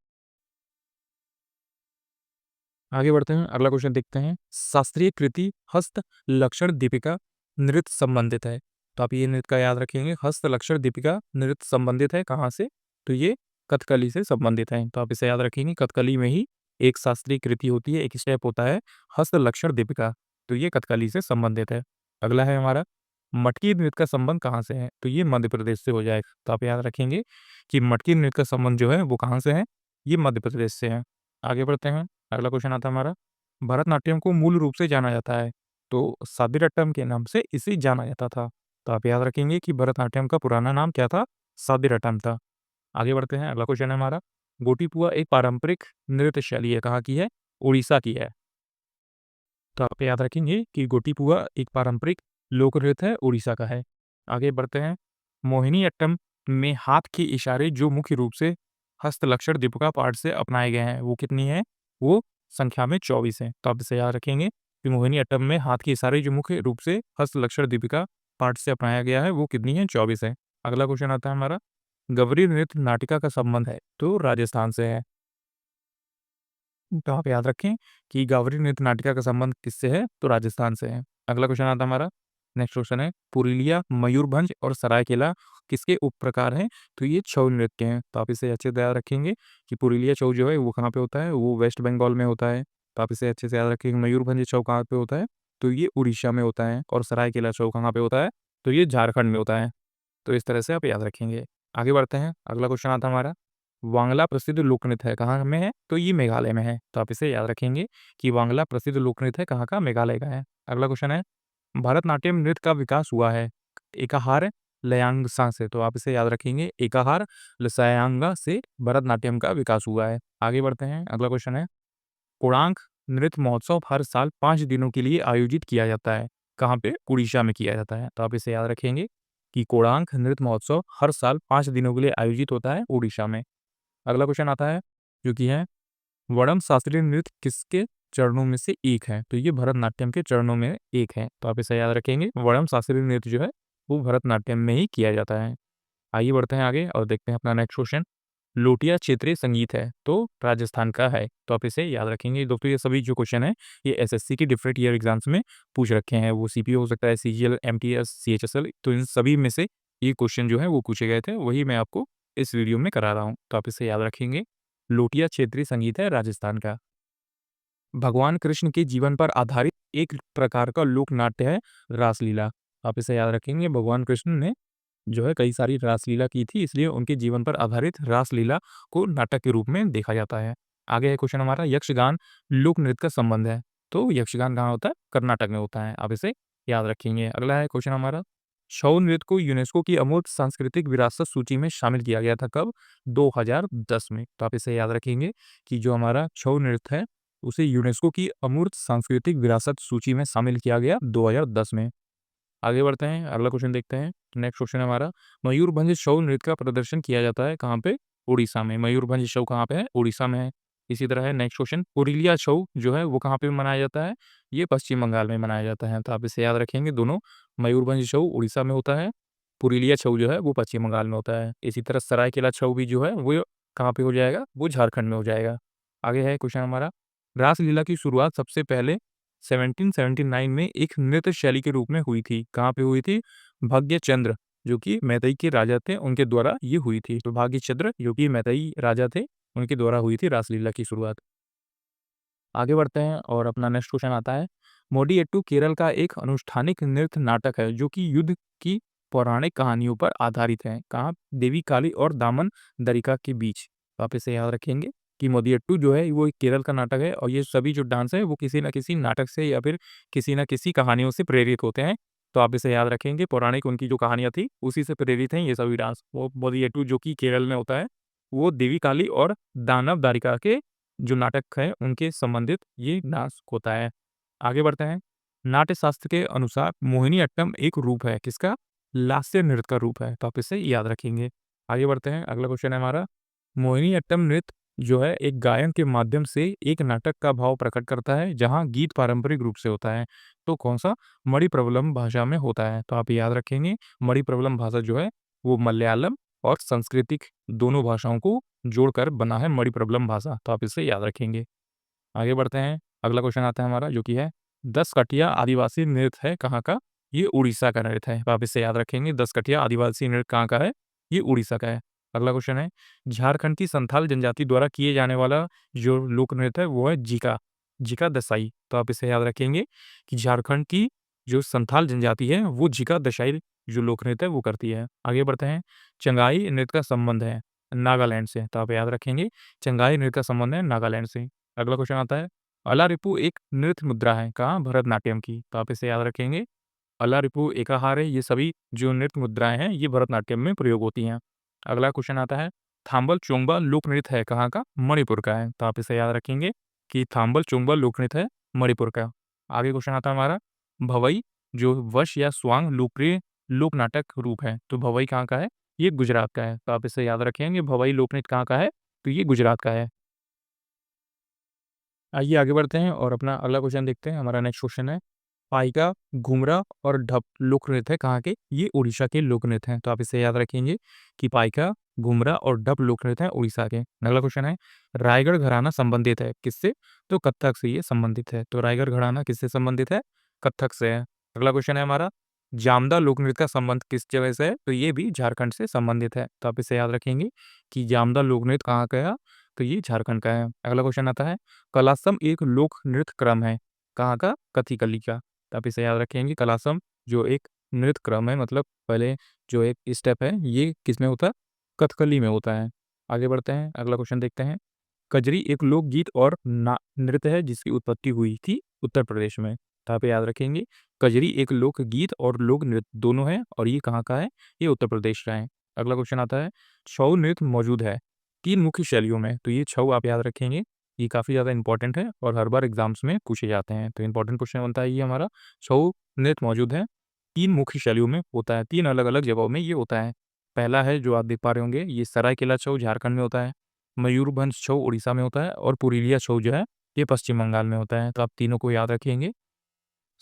A: आगे बढ़ते हैं, अगला क्वेश्चन देखते हैं, शास्त्रीय कृति हस्त लक्षण दीपिका नृत्य संबंधित है, तो आप ये नृत्य का याद रखेंगे, हस्त लक्षण दीपिका नृत्य संबंधित है कहाँ से? तो ये कथकली से संबंधित है, तो आप इसे याद रखेंगे, कथकली में ही एक शास्त्रीय कृति होती है, एक स्टेप होता है हस्त लक्षण दीपिका, तो ये कथकली से संबंधित है। अगला है हमारा, मटकी नृत्य का संबंध कहाँ से है? तो ये मध्य प्रदेश से हो जाएगा, तो आप याद रखेंगे कि मटकी नृत्य का संबंध जो है वो कहाँ से है? ये मध्य प्रदेश से है। आगे बढ़ते हैं, अगला क्वेश्चन आता है हमारा, भरतनाट्यम को मूल रूप से जाना जाता है, तो सादिरट्टम के नाम से इसे जाना जाता था, तो आप याद रखेंगे कि भरतनाट्यम का पुराना नाम क्या था? सादिरट्टम था। आगे बढ़ते हैं, अगला क्वेश्चन है हमारा, गोटीपुआ एक पारंपरिक नृत्य शैली है, कहाँ की है? उड़ीसा की है, तो आप याद रखेंगे कि गोटीपुआ एक पारंपरिक लोक नृत्य है, उड़ीसा का है। आगे बढ़ते हैं, मोहिनीअट्टम में हाथ के इशारे जो मुख्य रूप से हस्तलक्षण दीपिका पाठ से अपनाए गए हैं, वो कितनी है? वो संख्या में 24 हैं, तो आप इसे याद रखेंगे कि मोहिनीअट्टम में हाथ के इशारे जो मुख्य रूप से हस्तलक्षण दीपिका पाठ से अपनाया गया है, वो कितनी है? 24 है। अगला क्वेश्चन आता है हमारा, गवरी नृत्य नाटिका का संबंध है, तो राजस्थान से है, तो आप याद रखें कि गावरी नृत्य नाटिका का संबंध किससे है? तो राजस्थान से है। अगला क्वेश्चन आता है हमारा, नेक्स्ट क्वेश्चन है, पुरुलिया, मयूरभंज और सरायकेला किसके उप प्रकार हैं? तो ये छऊ नृत्य के हैं, तो आप इसे अच्छे से याद रखेंगे कि पुरुलिया छऊ जो है वो कहाँ पे होता है? वो वेस्ट बंगाल में होता है, तो आप इसे अच्छे से याद रखेंगे। मयूरभंज छऊ कहाँ पे होता है? तो ये उड़ीसा में होता है और सरायकेला छऊ कहाँ पे होता है? तो ये झारखंड में होता है, तो इस तरह से आप याद रखेंगे। आगे बढ़ते हैं, अगला क्वेश्चन आता है हमारा, वांगला प्रसिद्ध लोक नृत्य है, कहाँ में है? तो ये मेघालय में है, तो आप इसे याद रखेंगे कि वांगला प्रसिद्ध लोक नृत्य है कहाँ का? मेघालय का है। अगला क्वेश्चन है, भरतनाट्यम नृत्य का विकास हुआ है एकाहार लयांगसा से, तो आप इसे याद रखेंगे, एकाहार लसायांगा से भरतनाट्यम का विकास हुआ है। आगे बढ़ते हैं, अगला क्वेश्चन है, कोणार्क नृत्य महोत्सव हर साल 5 दिनों के लिए आयोजित किया जाता है, कहाँ पे? उड़ीसा में किया जाता है, तो आप इसे याद रखेंगे कि कोणार्क नृत्य महोत्सव हर साल 5 दिनों के लिए आयोजित होता है उड़ीसा में। अगला क्वेश्चन आता है जो कि है, वड़म शास्त्रीय नृत्य किसके चरणों में से एक है? तो ये भरतनाट्यम के चरणों में एक है, तो आप इसे याद रखेंगे, वड़म शास्त्रीय नृत्य जो है वो भरतनाट्यम में ही किया जाता है। आइए बढ़ते हैं आगे और देखते हैं अपना नेक्स्ट क्वेश्चन, लोटिया क्षेत्रीय संगीत है, तो राजस्थान का है, तो आप इसे याद रखेंगे। दोस्तों ये सभी जो क्वेश्चन है ये एसएससी के डिफरेंट ईयर एग्जाम्स में पूछ रखे हैं, वो सीपीओ हो सकता है, सीजीएल, एमटीएस, सीएचएसएल, तो इन सभी में से ये क्वेश्चन जो है वो पूछे गए थे, वही मैं आपको इस वीडियो में करा रहा हूँ, तो आप इसे याद रखेंगे, लोटिया क्षेत्रीय संगीत है राजस्थान का। भगवान कृष्ण के जीवन पर आधारित एक प्रकार का लोक नाट्य है रासलीला। आप इसे याद रखेंगे, भगवान कृष्ण ने जो है कई सारी रासलीला की थी, इसलिए उनके जीवन पर आधारित रासलीला को नाटक के रूप में देखा जाता है। आगे है क्वेश्चन हमारा, यक्षगान लोक नृत्य का संबंध है। तो यक्षगान कहाँ होता है? कर्नाटक में होता है। आप इसे याद रखेंगे। अगला है क्वेश्चन हमारा, छऊ नृत्य को यूनेस्को की अमूर्त सांस्कृतिक विरासत सूची में शामिल किया गया था कब? 2010 में। तो आप इसे याद रखेंगे कि जो हमारा छऊ नृत्य है उसे यूनेस्को की अमूर्त सांस्कृतिक विरासत सूची में शामिल किया गया 2010 में। आगे बढ़ते हैं, अगला क्वेश्चन देखते हैं। नेक्स्ट क्वेश्चन हमारा, मयूरभंज छऊ नृत्य का प्रदर्शन किया जाता है कहाँ पे? उड़ीसा में। मयूरभंज छऊ कहाँ पे है? उड़ीसा में है। इसी तरह है नेक्स्ट क्वेश्चन, पुरुलिया छऊ जो है वो कहाँ पे मनाया जाता है? ये पश्चिम बंगाल में मनाया जाता है। तो आप इसे याद रखेंगे, दोनों मयूरभंज छऊ उड़ीसा में होता है, पुरुलिया छऊ जो है वो पश्चिम बंगाल में होता है। इसी तरह सरायकेला छऊ भी जो है वो कहाँ पे हो जाएगा? वो झारखंड में हो जाएगा। आगे है क्वेश्चन हमारा, रासलीला की शुरुआत सबसे पहले 1779 में एक नृत्य शैली के रूप में हुई थी। कहाँ पे हुई थी? भाग्यचंद्र जो कि मैतई के राजा थे उनके द्वारा ये हुई थी। तो भाग्यचंद्र जो कि मैतई राजा थे उनके द्वारा हुई थी रासलीला की शुरुआत। आगे बढ़ते हैं और अपना नेक्स्ट क्वेश्चन आता है, मोडिएट्टू केरल का एक अनुष्ठानिक नृत्य नाटक है जो कि युद्ध की पौराणिक कहानियों पर आधारित है। कहाँ? देवी काली और दामन दरिका के बीच। तो आप इसे याद रखेंगे कि मोडिएट्टू जो है वो एक केरल का नाटक है और ये सभी जो डांस है वो किसी न किसी नाटक से या फिर किसी न किसी कहानियों से प्रेरित होते हैं। तो आप इसे याद रखेंगे, पौराणिक उनकी जो कहानियाँ थी उसी से प्रेरित हैं ये सभी डांस। वो मोडिएट्टू जो कि केरल में होता है वो देवी काली और दानव दारिका के जो नाटक है उनके संबंधित ये डांस होता है। आगे बढ़ते हैं, नाट्य शास्त्र के अनुसार मोहिनीअट्टम एक रूप है किसका? लास्य नृत्य का रूप है। तो आप इसे याद रखेंगे। आगे बढ़ते हैं, अगला क्वेश्चन है हमारा, मोहिनीअट्टम नृत्य जो है एक गायन के माध्यम से एक नाटक का भाव प्रकट करता है जहां गीत पारंपरिक रूप से होता है। तो कौन सा? मणिप्रबलम भाषा में होता है। तो आप याद रखेंगे, मणिप्रबलम भाषा जो है वो मलयालम और संस्कृतिक दोनों भाषाओं को जोड़कर बना है मणिप्रबलम भाषा। तो आप इसे याद रखेंगे। आगे बढ़ते हैं, अगला क्वेश्चन आता है हमारा जो कि है, 10 कठिया आदिवासी नृत्य है कहाँ का? ये उड़ीसा का नृत्य है। तो आप इसे याद रखेंगे, 10 कठिया आदिवासी नृत्य कहाँ का है? ये उड़ीसा का है। अगला क्वेश्चन है, झारखंड की संथाल जनजाति द्वारा किए जाने वाला जो लोक नृत्य है वो है जीका, जीका दसाई। तो आप इसे याद रखेंगे कि झारखंड की जो संथाल जनजाति है वो जीका दसाई जो लोक नृत्य है वो करती है। आगे बढ़ते हैं, चंगाई नृत्य का संबंध है नागालैंड से। तो आप याद रखेंगे, चंगाई नृत्य का संबंध है नागालैंड से। अगला क्वेश्चन आता है, अलारिपू एक नृत्य मुद्रा है कहाँ? भरतनाट्यम की। तो आप इसे याद रखेंगे, अलारिपू, एकाहारे ये सभी जो नृत्य मुद्राएं हैं ये भरतनाट्यम में प्रयोग होती हैं। अगला क्वेश्चन आता है, थाम्बल चोंगबा लोक नृत्य है कहाँ का? मणिपुर का है। तो आप इसे याद रखेंगे कि थाम्बल चोंगबा लोक नृत्य है मणिपुर का। आगे क्वेश्चन आता है हमारा, भवई जो वश या स्वांग लोकप्रिय लोक नाटक रूप है। तो भवई कहाँ का है? ये गुजरात का है। तो आप इसे याद रखेंगे, भवई लोक नृत्य कहाँ का है? तो ये गुजरात का है। आइए आगे बढ़ते हैं और अपना अगला क्वेश्चन देखते हैं। हमारा नेक्स्ट क्वेश्चन है, पाइका, घुमरा और ढप लोक नृत्य है कहाँ के? ये उड़ीसा के लोक नृत्य हैं। तो आप इसे याद रखेंगे कि पाइका, घुमरा और ढप लोक नृत्य हैं उड़ीसा के। अगला क्वेश्चन है, रायगढ़ घराना संबंधित है किससे? तो कथक से ये संबंधित है। तो रायगढ़ घराना किससे संबंधित है? कथक से है। अगला क्वेश्चन है हमारा, जामदा लोक नृत्य का संबंध किस जगह से है? तो ये भी झारखंड से संबंधित है। तो आप इसे याद रखेंगे कि जामदा लोक नृत्य कहाँ का है? तो ये झारखंड का है। अगला क्वेश्चन आता है, कलासम एक लोक नृत्य क्रम है कहाँ का? कथकली का। तो आप इसे याद रखेंगे, कलासम जो एक नृत्य क्रम है, मतलब पहले जो एक स्टेप है ये किसमें होता है? कथकली में होता है। आगे बढ़ते हैं, अगला क्वेश्चन देखते हैं, कजरी एक लोकगीत और नृत्य है जिसकी उत्पत्ति हुई थी उत्तर प्रदेश में। तो आप याद रखेंगे, कजरी एक लोकगीत और लोक नृत्य दोनों है और ये कहाँ का है? ये उत्तर प्रदेश का है। अगला क्वेश्चन आता है, छऊ नृत्य मौजूद है 3 मुख्य शैलियों में। तो ये छऊ आप याद रखेंगे, ये काफ़ी ज़्यादा इंपॉर्टेंट है और हर बार एग्जाम्स में पूछे जाते हैं। तो इंपॉर्टेंट क्वेश्चन बनता है ये हमारा, छऊ नृत्य मौजूद है 3 मुख्य शैलियों में होता है, 3 अलग-अलग जगहों में ये होता है। पहला है जो आप देख पा रहे होंगे, ये सरायकेला छऊ झारखंड में होता है, मयूरभंज छऊ उड़ीसा में होता है और पुरुलिया छऊ जो है ये पश्चिम बंगाल में होता है। तो आप तीनों को याद रखेंगे,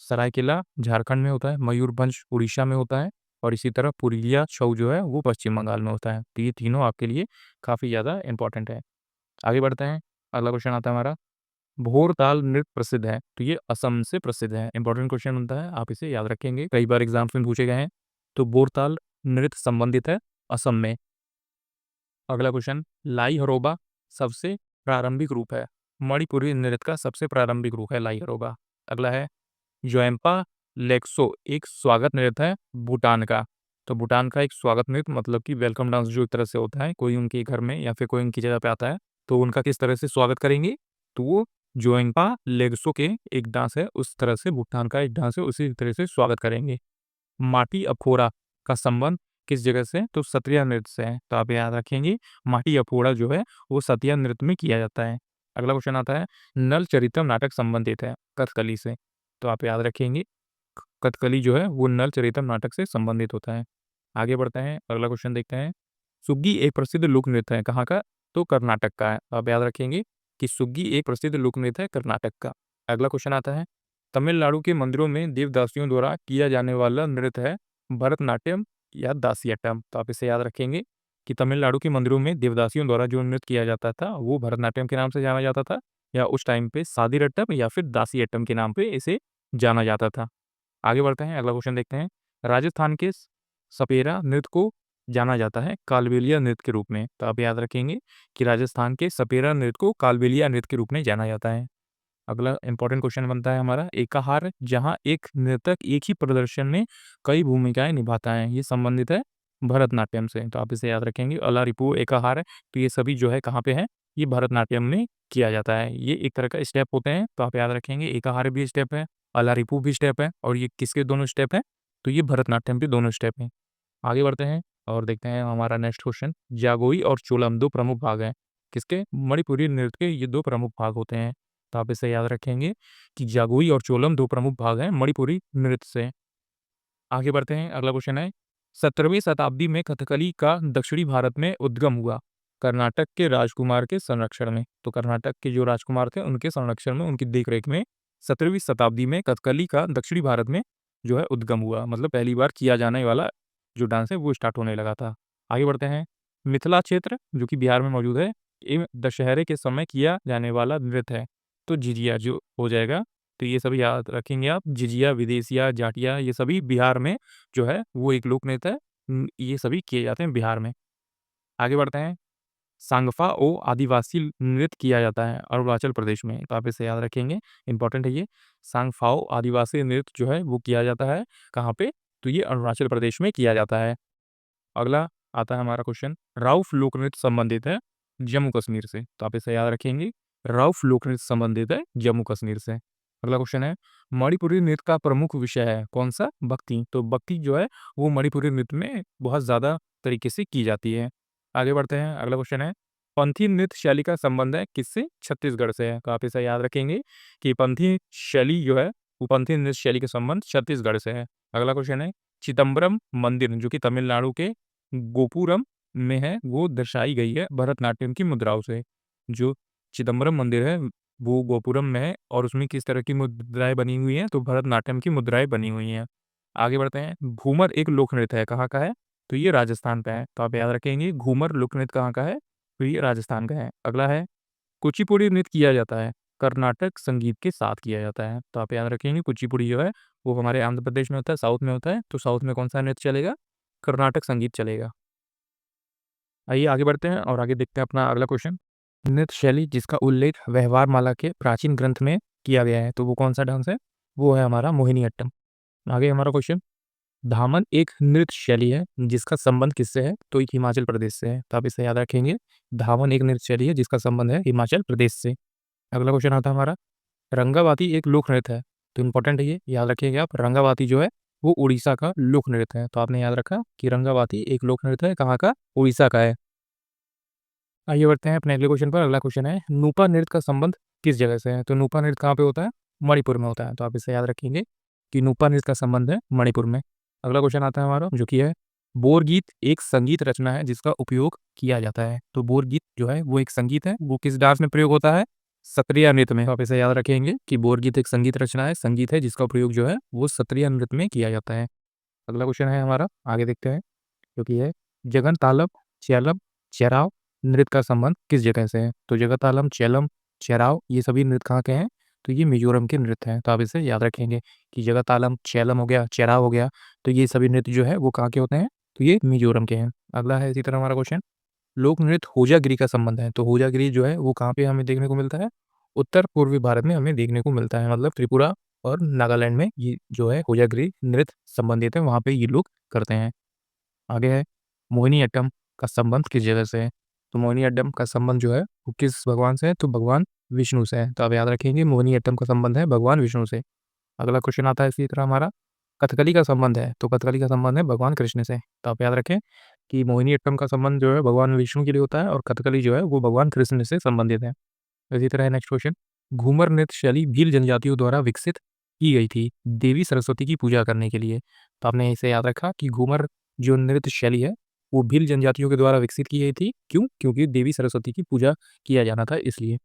A: सरायकेला झारखंड में होता है, मयूरभंज उड़ीसा में होता है और इसी तरह पुरुलिया छऊ जो है वो पश्चिम बंगाल में होता है। तो ये तीनों आपके लिए काफ़ी ज़्यादा इंपॉर्टेंट है। आगे बढ़ते हैं, अगला क्वेश्चन आता है हमारा, भोरताल नृत्य प्रसिद्ध है। तो ये असम से प्रसिद्ध है। इंपॉर्टेंट क्वेश्चन बनता है, आप इसे याद रखेंगे, कई बार एग्जाम्स में पूछे गए हैं। तो भोरताल नृत्य संबंधित है असम में। अगला क्वेश्चन, लाई हरोबा सबसे प्रारंभिक रूप है। मणिपुरी नृत्य का सबसे प्रारंभिक रूप है लाइगरोबा। अगला है जोएम्पा लेक्सो, एक स्वागत नृत्य है भूटान का। तो भूटान का एक स्वागत नृत्य मतलब कि वेलकम डांस जो एक तरह से होता है, कोई उनके घर में या फिर कोई उनकी जगह पे आता है तो उनका किस तरह से स्वागत करेंगे, तो वो जोएम्पा लेग्सो के एक डांस है, उस तरह से भूटान का एक डांस है, उसी तरह से स्वागत करेंगे। माटी अफोड़ा का संबंध किस जगह से, तो सत्रिया नृत्य से है। तो आप याद रखेंगे माटी अफोड़ा जो है वो सत्रिया नृत्य में किया जाता है। अगला क्वेश्चन आता है नल चरितम नाटक संबंधित है कथकली से। तो आप याद रखेंगे कथकली जो है वो नल चरितम नाटक से संबंधित होता है। आगे बढ़ते हैं, अगला क्वेश्चन देखते हैं। सुग्गी एक प्रसिद्ध लोक नृत्य है, कहाँ का, तो कर्नाटक का है। आप याद रखेंगे कि सुग्गी एक प्रसिद्ध लोक नृत्य है कर्नाटक का। अगला क्वेश्चन आता है तमिलनाडु के मंदिरों में देवदासियों द्वारा किया जाने वाला नृत्य है भरतनाट्यम या दासियट्टम। तो आप इसे याद रखेंगे कि तमिलनाडु के मंदिरों में देवदासियों द्वारा जो नृत्य किया जाता था वो भरतनाट्यम के नाम से जाना जाता था, या उस टाइम पे सादीरट्टम या फिर दासियट्टम के नाम पे इसे जाना जाता था। आगे बढ़ते हैं, अगला क्वेश्चन देखते हैं। राजस्थान के सपेरा नृत्य को जाना जाता है कालबेलिया नृत्य के रूप में। तो आप याद रखेंगे कि राजस्थान के सपेरा नृत्य को कालबेलिया नृत्य के रूप में जाना जाता है। अगला इंपॉर्टेंट क्वेश्चन बनता है हमारा एकाहार, जहाँ एक नृतक एक ही प्रदर्शन में कई भूमिकाएं निभाता है, ये संबंधित है भरतनाट्यम से। तो आप इसे याद रखेंगे अलारिपू एकाहार है, तो ये सभी जो है कहाँ पे है, ये भरतनाट्यम में किया जाता है। ये एक तरह का स्टेप होते हैं, तो आप याद रखेंगे एकाहार भी स्टेप है, अलारिपू भी स्टेप है, और ये किसके दोनों स्टेप है, तो ये भरतनाट्यम के दोनों स्टेप हैं। आगे बढ़ते हैं और देखते हैं हमारा नेक्स्ट क्वेश्चन। जागोई और चोलम दो प्रमुख भाग हैं किसके, मणिपुरी नृत्य के, ये दो प्रमुख भाग होते हैं। तो आप इसे याद रखेंगे कि जागोई और चोलम दो प्रमुख भाग हैं मणिपुरी नृत्य से। आगे बढ़ते हैं, अगला क्वेश्चन है 17वीं शताब्दी में कथकली का दक्षिणी भारत में उद्गम हुआ कर्नाटक के राजकुमार के संरक्षण में। तो कर्नाटक के जो राजकुमार थे उनके संरक्षण में, उनकी देखरेख में 17वीं शताब्दी में कथकली का दक्षिणी भारत में जो है उद्गम हुआ, मतलब पहली बार किया जाने वाला जो डांस है वो स्टार्ट होने लगा था। आगे बढ़ते हैं, मिथिला क्षेत्र जो कि बिहार में मौजूद है, ये दशहरे के समय किया जाने वाला नृत्य है। तो झिझिया जो हो जाएगा, तो ये सभी याद रखेंगे आप, झिझिया, विदेशिया, जाटिया, ये सभी बिहार में जो है वो एक लोक नृत्य है। ये सभी किए जाते हैं बिहार में। आगे बढ़ते हैं, सांगफा ओ आदिवासी नृत्य किया जाता है अरुणाचल प्रदेश में। तो आप इसे याद रखेंगे, इंपॉर्टेंट है ये। सांगफाओ आदिवासी नृत्य जो है वो किया जाता है कहाँ पे, तो ये अरुणाचल प्रदेश में किया जाता है। अगला आता है हमारा क्वेश्चन, राउफ लोक नृत्य संबंधित है जम्मू कश्मीर से। तो आप इसे याद रखेंगे, राउफ लोक नृत्य संबंधित है जम्मू कश्मीर से। अगला क्वेश्चन है मणिपुरी नृत्य का प्रमुख विषय है कौन सा, भक्ति। तो भक्ति जो है वो मणिपुरी नृत्य में बहुत ज़्यादा तरीके से की जाती है। आगे बढ़ते हैं, अगला क्वेश्चन है पंथी नृत्य शैली का संबंध है किससे, छत्तीसगढ़ से है। तो आप इसे याद रखेंगे कि पंथी शैली जो है वो पंथी नृत्य शैली के संबंध छत्तीसगढ़ से है। अगला क्वेश्चन है चिदम्बरम मंदिर जो कि तमिलनाडु के गोपुरम में है, वो दर्शाई गई है भरतनाट्यम की मुद्राओं से। जो चिदम्बरम मंदिर है वो गोपुरम में है, और उसमें किस तरह की मुद्राएं बनी हुई हैं, तो भरतनाट्यम की मुद्राएं बनी हुई हैं। आगे बढ़ते हैं, घूमर एक लोक नृत्य है, कहाँ का है, तो ये राजस्थान का है। तो आप याद रखेंगे घूमर लोक नृत्य कहाँ का है, तो ये राजस्थान का है। अगला है कुचिपुड़ी नृत्य किया जाता है कर्नाटक संगीत के साथ किया जाता है। तो आप याद रखेंगे कुचिपुड़ी जो है वो हमारे आंध्र प्रदेश में होता है, साउथ में होता है। तो साउथ में कौन सा नृत्य चलेगा, कर्नाटक संगीत चलेगा। आइए आगे बढ़ते हैं और आगे देखते हैं अपना अगला क्वेश्चन। नृत्य शैली जिसका उल्लेख व्यवहार माला के प्राचीन ग्रंथ में किया गया है, तो वो कौन सा डांस है, वो है हमारा मोहिनीअट्टम। आगे हमारा क्वेश्चन, धामन एक नृत्य शैली है जिसका संबंध किससे है, तो एक हिमाचल प्रदेश से है। तो आप इसे याद रखेंगे, धामन एक नृत्य शैली है जिसका संबंध है हिमाचल प्रदेश से। अगला क्वेश्चन आता है हमारा, रंगावाती एक लोक नृत्य है। तो इंपॉर्टेंट है ये, याद रखिएगा आप, रंगावाती जो है वो उड़ीसा का लोक नृत्य है। तो आपने याद रखा कि रंगावाती एक लोक नृत्य है, कहाँ का, उड़ीसा का है। आइए बढ़ते हैं अपने अगले क्वेश्चन पर। अगला क्वेश्चन है नूपा नृत्य का संबंध किस जगह से है, तो नूपा नृत्य कहाँ पे होता है, मणिपुर में होता है। तो आप इसे याद रखेंगे कि नूपा नृत्य का संबंध है मणिपुर में। अगला क्वेश्चन आता है हमारा जो कि है बोर गीत एक संगीत रचना है जिसका उपयोग किया जाता है। तो बोर गीत जो है वो एक संगीत है, वो किस डांस में प्रयोग होता है, सत्रिया नृत्य में। तो आप इसे याद रखेंगे कि बोर गीत एक संगीत रचना है, संगीत है जिसका प्रयोग जो है वो सत्रिया नृत्य में किया जाता है। अगला क्वेश्चन है हमारा, आगे देखते हैं, जो कि है जगन तालम चैलम चेराव नृत्य का संबंध किस जगह से है। तो जगन तालम चैलम चेराव ये सभी नृत्य कहाँ के हैं, तो ये मिजोरम के नृत्य हैं। तो आप इसे याद रखेंगे कि जगन तालम चैलम हो गया, चेराव हो गया, तो ये सभी नृत्य जो है वो कहाँ के होते हैं, तो ये मिजोरम के हैं। अगला है इसी तरह हमारा क्वेश्चन, लोक नृत्य होजागिरी का संबंध है। तो होजागिरी जो है वो कहाँ पे हमें देखने को मिलता है, उत्तर पूर्वी भारत में हमें देखने को मिलता है, मतलब त्रिपुरा और नागालैंड में ये जो है कोजागिरी नृत्य संबंधित है, वहाँ पे ये लोग करते हैं। आगे है मोहिनीअट्टम का संबंध किस जगह से है? तो मोहिनीअट्टम का संबंध जो है वो किस भगवान से है? तो भगवान विष्णु से है। तो आप याद रखेंगे मोहिनीअट्टम का संबंध है भगवान विष्णु से। अगला क्वेश्चन आता है इसी तरह हमारा, कथकली का संबंध है, तो कथकली का संबंध है भगवान कृष्ण से। तो आप याद रखें कि मोहिनीअट्टम का संबंध जो है भगवान विष्णु के लिए होता है और कथकली जो है वो भगवान कृष्ण से संबंधित है। इसी तरह नेक्स्ट क्वेश्चन, घूमर नृत्य शैली भील जनजातियों द्वारा विकसित की गई थी देवी सरस्वती की पूजा करने के लिए। तो आपने इसे याद रखा कि घूमर जो नृत्य शैली है वो भील जनजातियों के द्वारा विकसित की गई थी। क्यों? क्योंकि देवी सरस्वती की पूजा किया जाना था इसलिए।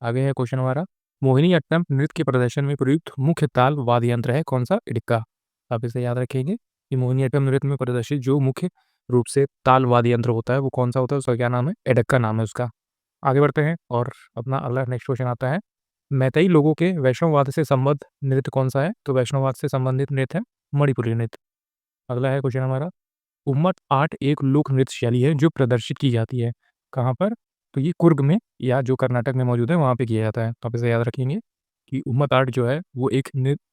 A: आगे है क्वेश्चन हमारा, मोहिनीअट्टम नृत्य के प्रदर्शन में प्रयुक्त मुख्य ताल वाद्य यंत्र है कौन सा? इडिक्का। आप इसे याद रखेंगे कि मोहिनीअट्टम नृत्य में प्रदर्शित जो मुख्य रूप से ताल वाद्य यंत्र होता है वो कौन सा होता है? उसका क्या नाम है? एडक्का नाम है उसका। आगे बढ़ते हैं और अपना अगला नेक्स्ट क्वेश्चन आता है, मैतेई लोगों के वैष्णववाद से संबद्ध नृत्य कौन सा है? तो वैष्णववाद से संबंधित नृत्य है मणिपुरी नृत्य। अगला है क्वेश्चन हमारा, उम्मत आर्ट एक लोक नृत्य शैली है जो प्रदर्शित की जाती है कहाँ पर? तो ये कुर्ग में या जो कर्नाटक में मौजूद है वहाँ पे किया जाता है। तो आप इसे याद रखेंगे कि उम्मत आर्ट जो है वो एक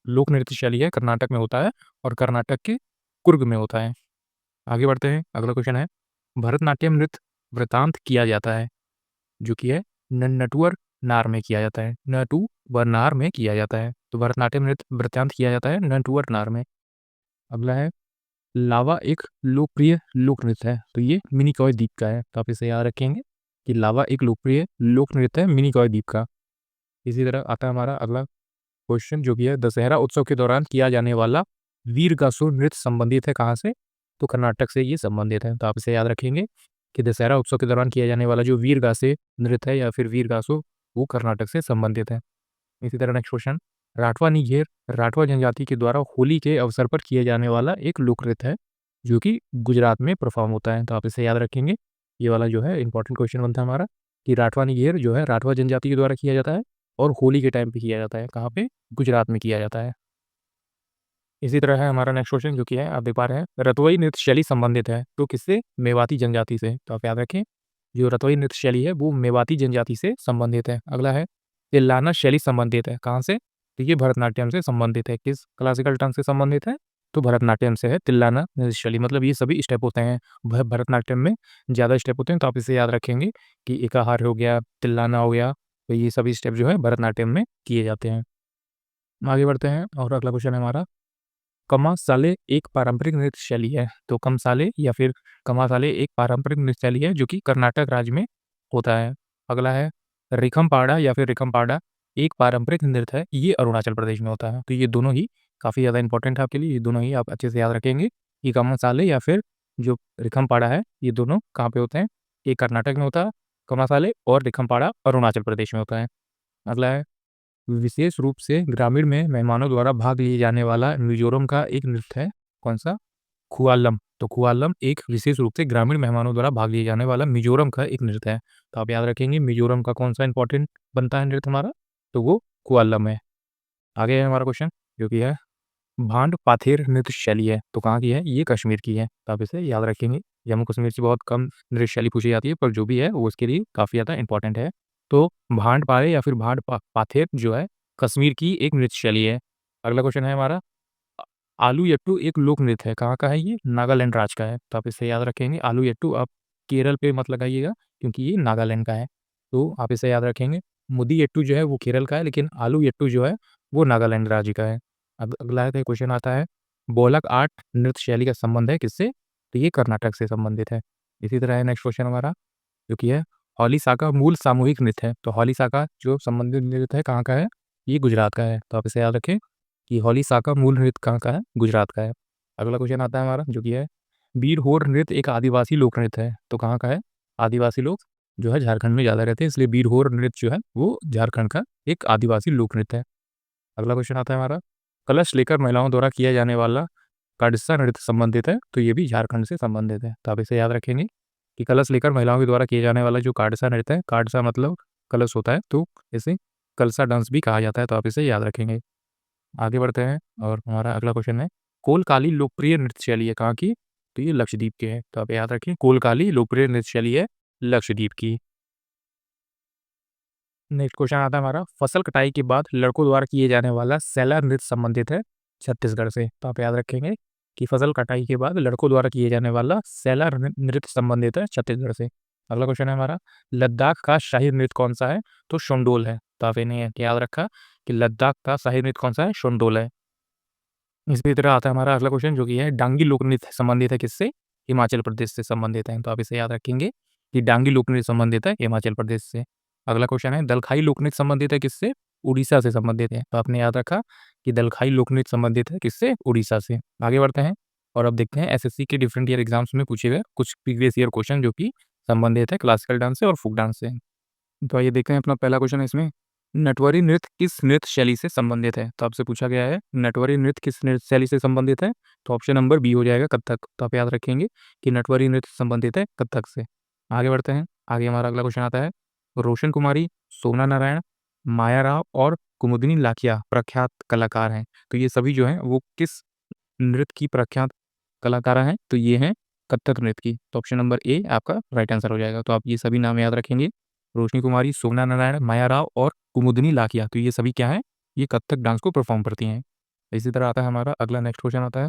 A: लोक नृत्य शैली है, कर्नाटक में होता है और कर्नाटक के कुर्ग में होता है। आगे बढ़ते हैं, अगला क्वेश्चन है, भरतनाट्यम नृत्य वृतांत किया जाता है जो कि है नटवर नार में किया जाता है, नटू व नार में किया जाता है। तो भरतनाट्यम नृत्य वृत्तांत किया जाता है नटवर नार में। अगला है, लावा एक लोकप्रिय लोक नृत्य है, तो ये मिनिकॉय द्वीप का है। तो आप इसे याद रखेंगे कि लावा एक लोकप्रिय लोक नृत्य है मिनिकॉय द्वीप का। इसी तरह आता है हमारा अगला क्वेश्चन जो कि है, दशहरा उत्सव के दौरान किया जाने वाला वीरगासुर नृत्य संबंधित है कहाँ से? तो कर्नाटक से ये संबंधित है। तो आप इसे याद रखेंगे कि दशहरा उत्सव के दौरान किया जाने वाला जो वीरगासे नृत्य है या फिर वीरगासो वो कर्नाटक से संबंधित है। इसी तरह नेक्स्ट क्वेश्चन, राठवा निघेर राठवा जनजाति के द्वारा होली के अवसर पर किया जाने वाला एक लोक नृत्य है जो कि गुजरात में परफॉर्म होता है। तो आप इसे याद रखेंगे, ये वाला जो है इंपॉर्टेंट क्वेश्चन बनता है हमारा कि राठवा निघेर जो है राठवा जनजाति के द्वारा किया जाता है और होली के टाइम पे किया जाता है। कहाँ पे? गुजरात में किया जाता है। इसी तरह है हमारा नेक्स्ट क्वेश्चन जो कि है, आप देख पा रहे हैं, रतवई नृत्य शैली संबंधित है तो किससे? मेवाती जनजाति से। तो आप याद रखें, जो रतवई नृत्य शैली है वो मेवाती जनजाति से संबंधित है। अगला है, तिल्लाना शैली संबंधित है कहाँ से? तो ये भरतनाट्यम से संबंधित है। किस क्लासिकल डांस से संबंधित है? तो भरतनाट्यम से है तिल्लाना नृत्य शैली, मतलब ये सभी स्टेप होते हैं भरतनाट्यम में ज़्यादा स्टेप होते हैं। तो आप इसे याद रखेंगे कि एकाहार हो गया, तिल्लाना हो गया, तो ये सभी स्टेप जो है भरतनाट्यम में किए जाते हैं। आगे बढ़ते हैं और अगला क्वेश्चन है हमारा, कमासाले एक पारंपरिक नृत्य शैली है। तो कमसाले या फिर कमासाले एक पारंपरिक नृत्य शैली है जो कि कर्नाटक राज्य में होता है। अगला है, रिखमपाड़ा या फिर रिखमपाड़ा एक पारंपरिक नृत्य है, ये अरुणाचल प्रदेश में होता है। तो ये दोनों ही काफ़ी ज़्यादा इंपॉर्टेंट है आपके लिए, ये दोनों ही आप अच्छे से याद रखेंगे कि कमासाले या फिर जो रिखमपाड़ा है ये दोनों कहाँ पे होते हैं? एक कर्नाटक में होता है कमासाले और रिखमपाड़ा अरुणाचल प्रदेश में होता है। अगला है, विशेष रूप से ग्रामीण में मेहमानों द्वारा भाग लिए जाने वाला मिजोरम का एक नृत्य है कौन सा? खुआलम। तो खुआलम एक विशेष रूप से ग्रामीण मेहमानों द्वारा भाग लिए जाने वाला मिजोरम का एक नृत्य है। तो आप याद रखेंगे मिजोरम का कौन सा इंपॉर्टेंट बनता है नृत्य हमारा? तो वो खुआलम है। आगे है हमारा क्वेश्चन जो कि है, भांड पाथेर नृत्य शैली है तो कहाँ की है? ये कश्मीर की है। तो आप इसे याद रखेंगे, जम्मू कश्मीर से बहुत कम नृत्य शैली पूछी जाती है पर जो भी है वो उसके लिए काफ़ी ज़्यादा इंपॉर्टेंट है। तो भांड पारे या फिर पाथेर जो है कश्मीर की एक नृत्य शैली है। अगला क्वेश्चन है हमारा, आलू यट्टू एक लोक नृत्य है, कहाँ का है ये? नागालैंड राज्य का है। तो आप इसे याद रखेंगे, आलू यट्टू आप केरल पे मत लगाइएगा क्योंकि ये नागालैंड का है। तो आप इसे याद रखेंगे, मुदी यट्टू जो है वो केरल का है लेकिन आलू यट्टू जो है वो नागालैंड राज्य का है। अब अगला है क्वेश्चन आता है, बोलक आर्ट नृत्य शैली का संबंध है किससे? तो ये कर्नाटक से संबंधित है। इसी तरह है नेक्स्ट क्वेश्चन हमारा जो कि है, हौली साका मूल सामूहिक नृत्य है। तो हौली साका जो संबंधित नृत्य है कहाँ का है? ये गुजरात का है। तो आप इसे याद रखें कि हौली साका मूल नृत्य कहाँ का है? गुजरात का है। अगला क्वेश्चन आता है हमारा जो कि है, बीर होर नृत्य एक आदिवासी लोक नृत्य है तो कहाँ का है? आदिवासी लोग जो है झारखंड में ज़्यादा रहते हैं इसलिए बीर होर नृत्य जो है वो झारखंड का एक आदिवासी लोक नृत्य है। अगला क्वेश्चन आता है हमारा, कलश लेकर महिलाओं द्वारा किया जाने वाला काडसा नृत्य संबंधित है तो ये भी झारखंड से संबंधित है। तो आप इसे याद रखेंगे कि कलश लेकर महिलाओं के द्वारा किए जाने वाला जो काडसा नृत्य है, काडसा मतलब कलश होता है तो इसे कलसा डांस भी कहा जाता है। तो आप इसे याद रखेंगे। आगे बढ़ते हैं और हमारा अगला क्वेश्चन है, कोलकाली लोकप्रिय नृत्य शैली है कहाँ की? तो ये लक्षद्वीप की है। तो आप याद रखें कोलकाली लोकप्रिय नृत्य शैली है लक्षद्वीप की। नेक्स्ट क्वेश्चन आता है हमारा, फसल कटाई के बाद लड़कों द्वारा किए जाने वाला सैला नृत्य संबंधित है छत्तीसगढ़ से। तो आप याद रखेंगे कि फसल कटाई के बाद लड़कों द्वारा किए जाने वाला सैला नृत्य संबंधित है छत्तीसगढ़ से। अगला क्वेश्चन है हमारा, लद्दाख का शाही नृत्य कौन सा है? तो शोंडोल है। तो आप इन्हें याद रखा कि लद्दाख का शाही नृत्य कौन सा है? शोंडोल है। इसी तरह आता है हमारा अगला क्वेश्चन, जो कि है डांगी लोक नृत्य संबंधित है किससे? हिमाचल प्रदेश से संबंधित है। तो आप इसे याद रखेंगे कि डांगी लोक नृत्य संबंधित है हिमाचल प्रदेश से। अगला क्वेश्चन है, दलखाई लोक नृत्य संबंधित है किससे? उड़ीसा से संबंधित है। तो आपने याद रखा कि दलखाई लोक नृत्य संबंधित है किससे? उड़ीसा से। आगे बढ़ते हैं और अब देखते हैं एसएससी के डिफरेंट ईयर एग्जाम्स में पूछे गए कुछ प्रीवियस ईयर क्वेश्चन जो कि संबंधित है क्लासिकल डांस से और फोक डांस से। तो आइए देखते हैं अपना पहला क्वेश्चन है इसमें, नटवरी नृत्य किस नृत्य शैली से संबंधित है? तो आपसे पूछा गया है नटवरी नृत्य किस नृत्य शैली से संबंधित है? तो ऑप्शन नंबर बी हो जाएगा, कथक। तो आप याद रखेंगे कि नटवरी नृत्य संबंधित है कथक से। आगे बढ़ते हैं, आगे हमारा अगला क्वेश्चन आता है, रोशन कुमारी, सोना नारायण, माया राव और कुमुदिनी लाखिया प्रख्यात कलाकार हैं। तो ये सभी जो हैं वो किस नृत्य की प्रख्यात कलाकार हैं? तो ये हैं कथक नृत्य की। तो ऑप्शन नंबर ए आपका राइट आंसर हो जाएगा। तो आप ये सभी नाम याद रखेंगे, रोशनी कुमारी, सोमना नारायण, माया राव और कुमुदिनी लाखिया। तो ये सभी क्या हैं? ये कथक डांस को परफॉर्म करती हैं। इसी तरह आता है हमारा अगला नेक्स्ट क्वेश्चन आता है,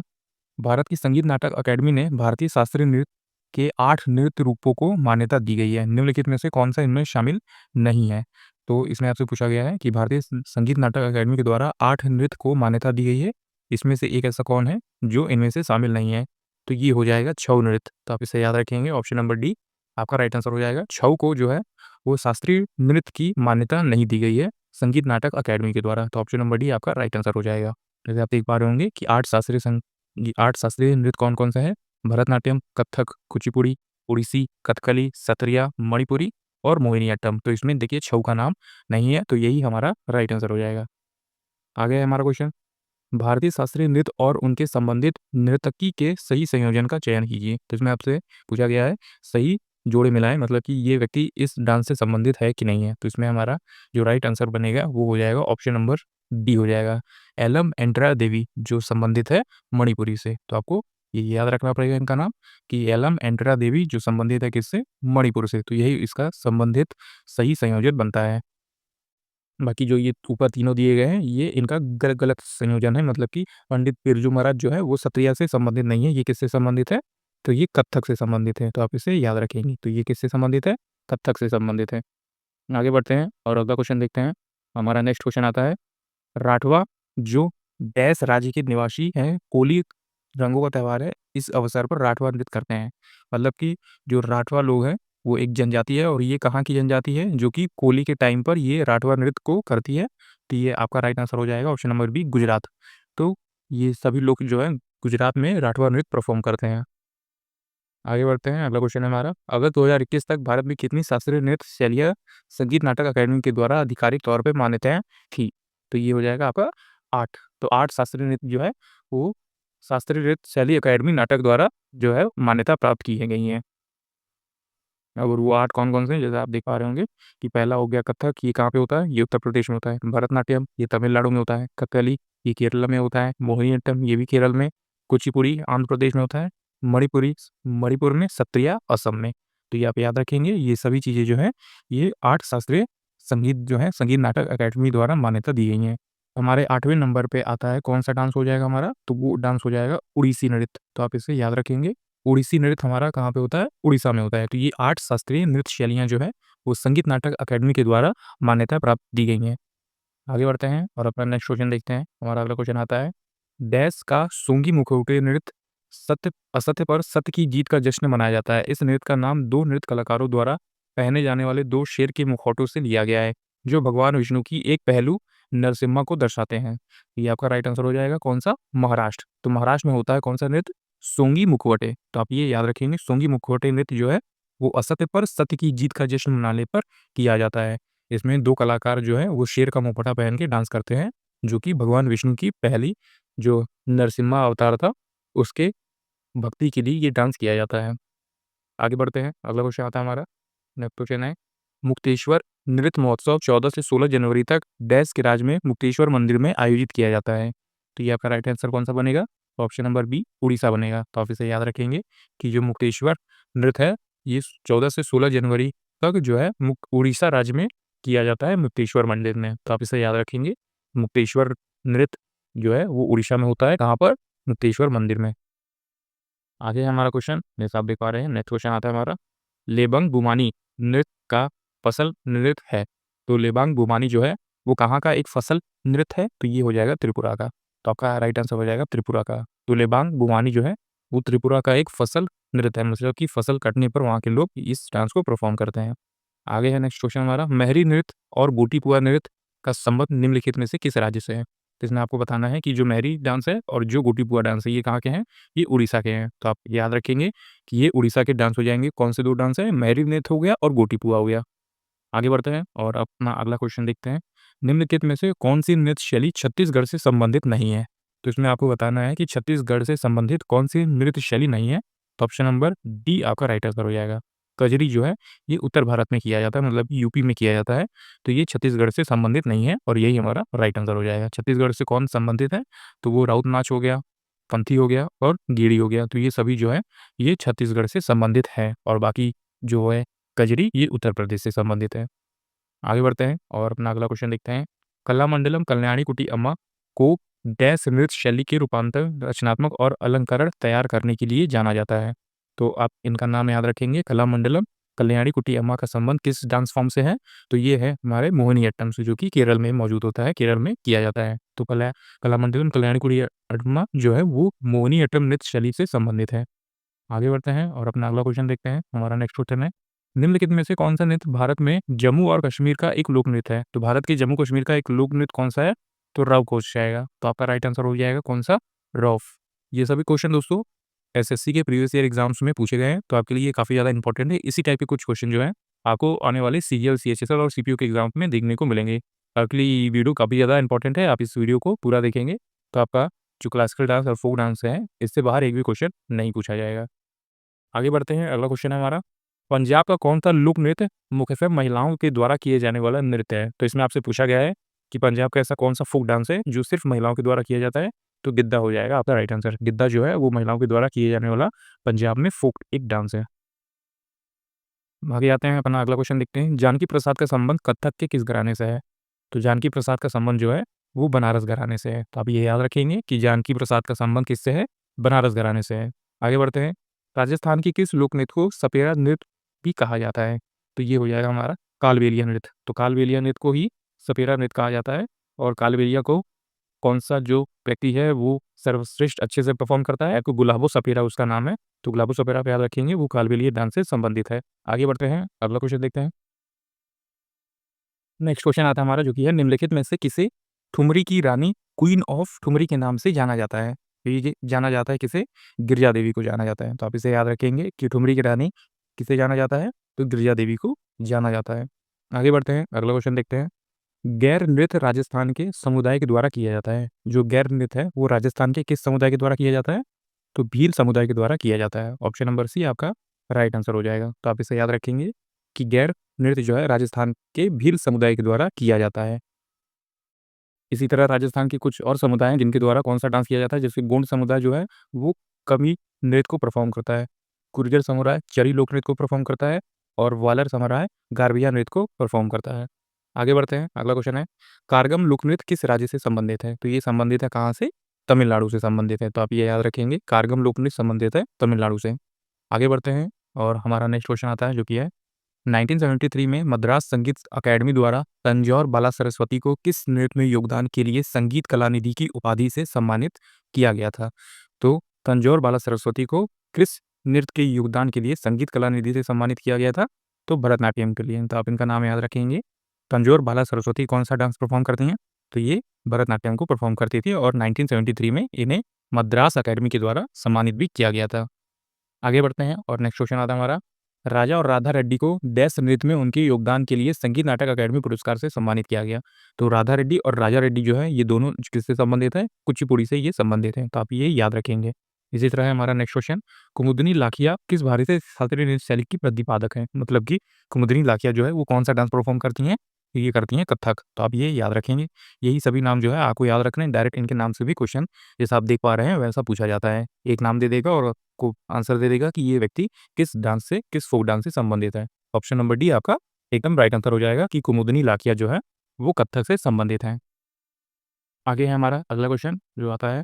A: भारत की संगीत नाटक अकेडमी ने भारतीय शास्त्रीय नृत्य के 8 नृत्य रूपों को मान्यता दी गई है, निम्नलिखित में से कौन सा इनमें शामिल नहीं है? तो इसमें आपसे पूछा गया है कि भारतीय संगीत नाटक अकेडमी के द्वारा 8 नृत्य को मान्यता दी गई है, इसमें से एक ऐसा कौन है जो इनमें से शामिल नहीं है? तो ये हो जाएगा छऊ नृत्य। तो आप इसे याद रखेंगे, ऑप्शन नंबर डी आपका राइट आंसर हो जाएगा। छऊ को जो है वो शास्त्रीय नृत्य की मान्यता नहीं दी गई है संगीत नाटक अकेडमी के द्वारा। तो ऑप्शन नंबर डी आपका राइट आंसर हो जाएगा। जैसे आप देख पा रहे होंगे कि 8 शास्त्रीय नृत्य कौन कौन से हैं? भरतनाट्यम, कथक, कुचिपुड़ी, ओडिसी, कथकली, सत्रिया, मणिपुरी और मोहिनीअट्टम। तो इसमें देखिए छऊ का नाम नहीं है, तो यही हमारा राइट आंसर हो जाएगा। आगे है हमारा क्वेश्चन, भारतीय शास्त्रीय नृत्य और उनके संबंधित नर्तकी के सही संयोजन का चयन कीजिए। तो इसमें आपसे पूछा गया है सही जोड़े मिलाएं, मतलब कि ये व्यक्ति इस डांस से संबंधित है कि नहीं है। तो इसमें हमारा जो राइट आंसर बनेगा वो हो जाएगा ऑप्शन नंबर डी हो जाएगा, एलम एंड्रा देवी जो संबंधित है मणिपुरी से। तो आपको ये याद रखना पड़ेगा इनका नाम कि एलम एंड्रा देवी जो संबंधित है किससे? मणिपुर से। तो यही इसका संबंधित सही संयोजन बनता है। बाकी जो ये ऊपर तीनों दिए गए हैं ये इनका गलत संयोजन है, मतलब कि पंडित बिरजू महाराज जो है वो सत्रिया से संबंधित नहीं है। ये किससे संबंधित है? तो ये कथक से संबंधित है। तो आप इसे याद रखेंगे। तो ये किससे संबंधित है? कथक से संबंधित है। आगे बढ़ते हैं और अगला क्वेश्चन देखते हैं। हमारा नेक्स्ट क्वेश्चन आता है, राठवा जो डैश राज्य के निवासी हैं, होली रंगों का त्यौहार है, इस अवसर पर राठवा नृत्य करते हैं। मतलब कि जो राठवा लोग हैं वो एक जनजाति है और ये कहाँ की जनजाति है? जो कि होली के टाइम पर ये राठवा नृत्य को करती है। तो ये आपका राइट आंसर हो जाएगा, ऑप्शन नंबर बी गुजरात। तो ये सभी लोग जो है गुजरात में राठवा नृत्य परफॉर्म करते हैं। आगे बढ़ते हैं, अगला क्वेश्चन है हमारा, अगस्त 2021 तक भारत में कितनी शास्त्रीय नृत्य शैलियाँ संगीत नाटक अकादमी के द्वारा आधिकारिक तौर पे मान्यताएं थी? तो ये हो जाएगा आपका 8। तो 8 शास्त्रीय नृत्य जो है वो शास्त्रीय नृत्य शैली अकादमी नाटक द्वारा जो है मान्यता प्राप्त की है गई हैं। और वो 8 कौन-कौन से हैं? जैसे आप देख पा रहे होंगे कि पहला हो गया कथक, ये कहाँ पे होता है? ये उत्तर प्रदेश में होता है। भरतनाट्यम ये तमिलनाडु में होता है। कथकली ये केरल में होता है। मोहिनीअट्टम ये भी केरल में। कुचिपुड़ी आंध्र प्रदेश में होता है। मणिपुरी मणिपुर में, सत्रिया असम में। तो ये आप याद रखेंगे, ये सभी चीज़ें जो हैं ये 8 शास्त्रीय संगीत जो है संगीत नाटक अकादमी द्वारा मान्यता दी गई हैं। हमारे 8वें नंबर पे आता है कौन-सा डांस हो जाएगा हमारा? तो वो डांस हो जाएगा उड़ीसी नृत्य। तो आप इसे याद रखेंगे। उड़ीसी नृत्य हमारा कहाँ पे होता है? उड़ीसा में होता है। तो ये 8 शास्त्रीय नृत्य शैलियाँ जो है वो संगीत नाटक अकादमी के द्वारा मान्यता प्राप्त दी गई हैं। आगे बढ़ते हैं और अपना नेक्स्ट क्वेश्चन देखते हैं। हमारा अगला क्वेश्चन आता है, डैश का सोंगी मुखौटे नृत्य सत्य असत्य पर सत्य की जीत का जश्न मनाया जाता है। इस नृत्य का नाम 2 नृत्य कलाकारों द्वारा पहने जाने वाले 2 शेर के मुखौटों से लिया गया है, जो भगवान विष्णु की एक पहलू नरसिम्हा को दर्शाते हैं। ये आपका राइट आंसर हो जाएगा कौन-सा? महाराष्ट्र। तो महाराष्ट्र में होता है कौन-सा नृत्य? सोंगी मुखौटे। तो आप ये याद रखेंगे, सोंगी मुखौटे नृत्य जो है वो असत्य पर सत्य की जीत का जश्न मनाने पर किया जाता है। इसमें 2 कलाकार जो हैं वो शेर का मुखौटा पहन के डांस करते हैं, जो कि भगवान विष्णु की पहली जो नरसिम्हा अवतार था, उसके भक्ति के लिए ये डांस किया जाता है। आगे बढ़ते हैं, अगला क्वेश्चन आता है हमारा, नेक्स्ट क्वेश्चन है, मुक्तेश्वर नृत्य महोत्सव 14 से 16 जनवरी तक डैश के राज्य में मुक्तेश्वर मंदिर में आयोजित किया जाता है। तो ये आपका राइट आंसर कौन-सा बनेगा? ऑप्शन नंबर बी उड़ीसा बनेगा। तो आप इसे याद रखेंगे कि जो मुक्तेश्वर नृत्य है, ये 14 से 16 जनवरी तक जो है उड़ीसा राज्य में किया जाता है मुक्तेश्वर मंदिर में, तो आप इसे याद रखेंगे। मुक्तेश्वर नृत्य जो है वो उड़ीसा में होता है, कहाँ पर? मुक्तेश्वर मंदिर में। आगे है हमारा क्वेश्चन, जैसा आप देख पा रहे हैं, नेक्स्ट क्वेश्चन आता है हमारा, लेबंग बुमानी नृत्य का फसल नृत्य है। तो लेबांग बुमानी जो है वो कहाँ का एक फसल नृत्य है? तो ये हो जाएगा त्रिपुरा का। तो आपका राइट आंसर हो जाएगा त्रिपुरा का। तो लेबांग बुमानी जो है वो त्रिपुरा का एक फसल नृत्य है, मतलब कि फसल कटने पर वहाँ के लोग इस डांस को परफॉर्म करते हैं। आगे है नेक्स्ट क्वेश्चन हमारा, महरी नृत्य और गोटीपुआ नृत्य का संबंध निम्नलिखित में से किस राज्य से है? तो इसमें आपको बताना है कि जो महरी डांस है और जो गोटीपुआ डांस है ये कहाँ के हैं? ये उड़ीसा के हैं। तो आप याद रखेंगे कि ये उड़ीसा के डांस हो जाएंगे। कौन से दो डांस है? महरी नृत्य हो गया और गोटीपुआ हो गया। आगे बढ़ते हैं और अपना अगला क्वेश्चन देखते हैं, निम्नलिखित में से कौन सी नृत्य शैली छत्तीसगढ़ से संबंधित नहीं है? तो इसमें आपको बताना है कि छत्तीसगढ़ से संबंधित कौन सी नृत्य शैली नहीं है। तो ऑप्शन नंबर डी आपका राइट आंसर हो जाएगा। कजरी जो है ये उत्तर भारत में किया जाता है, मतलब यूपी में किया जाता है, तो ये छत्तीसगढ़ से संबंधित नहीं है और यही हमारा राइट आंसर हो जाएगा। छत्तीसगढ़ से कौन संबंधित है? तो वो राउत नाच हो गया, पंथी हो गया और गेड़ी हो गया। तो ये सभी जो है ये छत्तीसगढ़ से संबंधित है और बाकी जो है कजरी ये उत्तर प्रदेश से संबंधित है। आगे बढ़ते हैं और अपना अगला क्वेश्चन देखते हैं, कलामंडलम कल्याणी कुटी अम्मा को डैश नृत्य शैली के रूपांतर, रचनात्मक और अलंकरण तैयार करने के लिए जाना जाता है। तो आप इनका नाम याद रखेंगे। कलामंडलम कल्याणी कुटी अम्मा का संबंध किस डांस फॉर्म से है? तो ये है हमारे मोहिनीअट्टम से, जो कि केरल में मौजूद होता है, केरल में किया जाता है। तो कलामंडलम कल्याणी कुटी अम्मा जो है वो मोहिनीअट्टम नृत्य शैली से संबंधित है। आगे बढ़ते हैं और अपना अगला क्वेश्चन देखते हैं। हमारा नेक्स्ट क्वेश्चन है, निम्नलिखित में से कौन सा नृत्य भारत में जम्मू और कश्मीर का एक लोक नृत्य है? तो भारत के जम्मू कश्मीर का एक लोक नृत्य कौन सा है? तो रव कोच आएगा। तो आपका राइट आंसर हो जाएगा कौन सा? रौफ। ये सभी क्वेश्चन दोस्तों एसएससी के प्रीवियस ईयर एग्जाम्स में पूछे गए हैं, तो आपके लिए काफ़ी ज़्यादा इंपॉर्टेंट है। इसी टाइप के कुछ क्वेश्चन जो है आपको आने वाले सीजीएल, सीएचएसएल और सीपीयू के एग्जाम में देखने को मिलेंगे। आपके लिए ये वीडियो काफ़ी ज़्यादा इंपॉर्टेंट है, आप इस वीडियो को पूरा देखेंगे तो आपका जो क्लासिकल डांस और फोक डांस है इससे बाहर एक भी क्वेश्चन नहीं पूछा जाएगा। आगे बढ़ते हैं, अगला क्वेश्चन है हमारा, पंजाब का कौन सा लोक नृत्य मुख्यतः महिलाओं के द्वारा किए जाने वाला नृत्य है? तो इसमें आपसे पूछा गया है कि पंजाब का ऐसा कौन सा फोक डांस है जो सिर्फ महिलाओं के द्वारा किया जाता है? तो गिद्दा हो जाएगा आपका राइट आंसर। गिद्दा जो है वो महिलाओं के द्वारा किए जाने वाला पंजाब में फोक एक डांस है। आगे आते हैं, अपना अगला क्वेश्चन देखते हैं, जानकी प्रसाद का संबंध कथक के किस घराने से है? तो जानकी प्रसाद का संबंध जो है वो बनारस घराने से है। तो आप ये याद रखेंगे कि जानकी प्रसाद का संबंध किससे है? बनारस घराने से है। आगे बढ़ते हैं, राजस्थान की किस लोक नृत्य को सपेरा नृत्य भी कहा जाता है? तो ये हो जाएगा हमारा कालबेलिया नृत्य। तो कालबेलिया नृत्य को ही सपेरा नृत्य कहा जाता है और कालबेलिया को कौन सा जो व्यक्ति है वो सर्वश्रेष्ठ अच्छे से परफॉर्म करता है? तो गुलाबो सपेरा उसका नाम है। तो गुलाबो सपेरा पे याद रखेंगे, वो कालबेलिया डांस से संबंधित है। आगे बढ़ते हैं, अगला क्वेश्चन देखते हैं। नेक्स्ट क्वेश्चन आता है हमारा, जो कि है, निम्नलिखित में से किसे ठुमरी की रानी क्वीन ऑफ ठुमरी के नाम से जाना जाता है? तो ये जाना जाता है किसे? गिरजा देवी को जाना जाता है। तो आप इसे याद रखेंगे कि ठुमरी की रानी किसे जाना जाता है? तो गिरजा देवी को जाना जाता है। आगे बढ़ते हैं, अगला क्वेश्चन देखते हैं, गैर नृत्य राजस्थान के समुदाय के द्वारा किया जाता है। जो गैर नृत्य है वो राजस्थान के किस समुदाय के द्वारा किया जाता है? तो भील समुदाय के द्वारा किया जाता है। ऑप्शन नंबर सी आपका राइट आंसर हो जाएगा। तो आप इसे याद रखेंगे कि गैर नृत्य जो है राजस्थान के भील समुदाय के द्वारा किया जाता है। इसी तरह राजस्थान के कुछ और समुदाय हैं जिनके द्वारा कौन सा डांस किया जाता है, जैसे गोंड समुदाय जो है वो कवि नृत्य को परफॉर्म करता है, गुर्जर समुदाय चरी लोक नृत्य को परफॉर्म करता है और वालर समुदाय गारबिया नृत्य को परफॉर्म करता है। आगे बढ़ते हैं, अगला क्वेश्चन है, कारगम लोक नृत्य किस राज्य से संबंधित है? तो ये संबंधित है कहाँ से? तमिलनाडु से संबंधित है। तो आप ये याद रखेंगे, कारगम लोक नृत्य संबंधित है तमिलनाडु से। आगे बढ़ते हैं और हमारा नेक्स्ट क्वेश्चन आता है, जो कि है 1973 में मद्रास संगीत अकेडमी द्वारा तंजौर बाला सरस्वती को किस नृत्य में योगदान के लिए संगीत कलानिधि की उपाधि से सम्मानित किया गया था? तो तंजौर बाला सरस्वती को किस नृत्य के योगदान के लिए संगीत कलानिधि से सम्मानित किया गया था? तो भरतनाट्यम के लिए। तो आप इनका नाम याद रखेंगे। तंजौर बाला सरस्वती कौन सा डांस परफॉर्म करती हैं? तो ये भरतनाट्यम को परफॉर्म करती थी और 1973 में इन्हें मद्रास अकेडमी के द्वारा सम्मानित भी किया गया था। आगे बढ़ते हैं और नेक्स्ट क्वेश्चन आता है हमारा, राजा और राधा रेड्डी को डैश नृत्य में उनके योगदान के लिए संगीत नाटक अकादमी पुरस्कार से सम्मानित किया गया। तो राधा रेड्डी और राजा रेड्डी जो है ये दोनों किससे संबंधित है? कुचिपुड़ी से ये संबंधित है। तो आप ये याद रखेंगे। इसी तरह है हमारा नेक्स्ट क्वेश्चन, कुमुदनी लाखिया किस भारतीय शास्त्रीय नृत्य शैली की प्रतिपादक है? मतलब कि कुमुदनी लाखिया जो है वो कौन सा डांस परफॉर्म करती हैं? ये करती हैं कथक। तो आप ये याद रखेंगे। यही सभी नाम जो है आपको याद रखने हैं। डायरेक्ट इनके नाम से भी क्वेश्चन जैसा आप देख पा रहे हैं वैसा पूछा जाता है। एक नाम दे देगा और आपको आंसर दे देगा कि ये व्यक्ति किस डांस से, किस फोक डांस से संबंधित है। ऑप्शन नंबर डी आपका एकदम राइट आंसर हो जाएगा कि कुमुदनी लाखिया जो है वो कथक से संबंधित हैं। आगे है हमारा अगला क्वेश्चन जो आता है,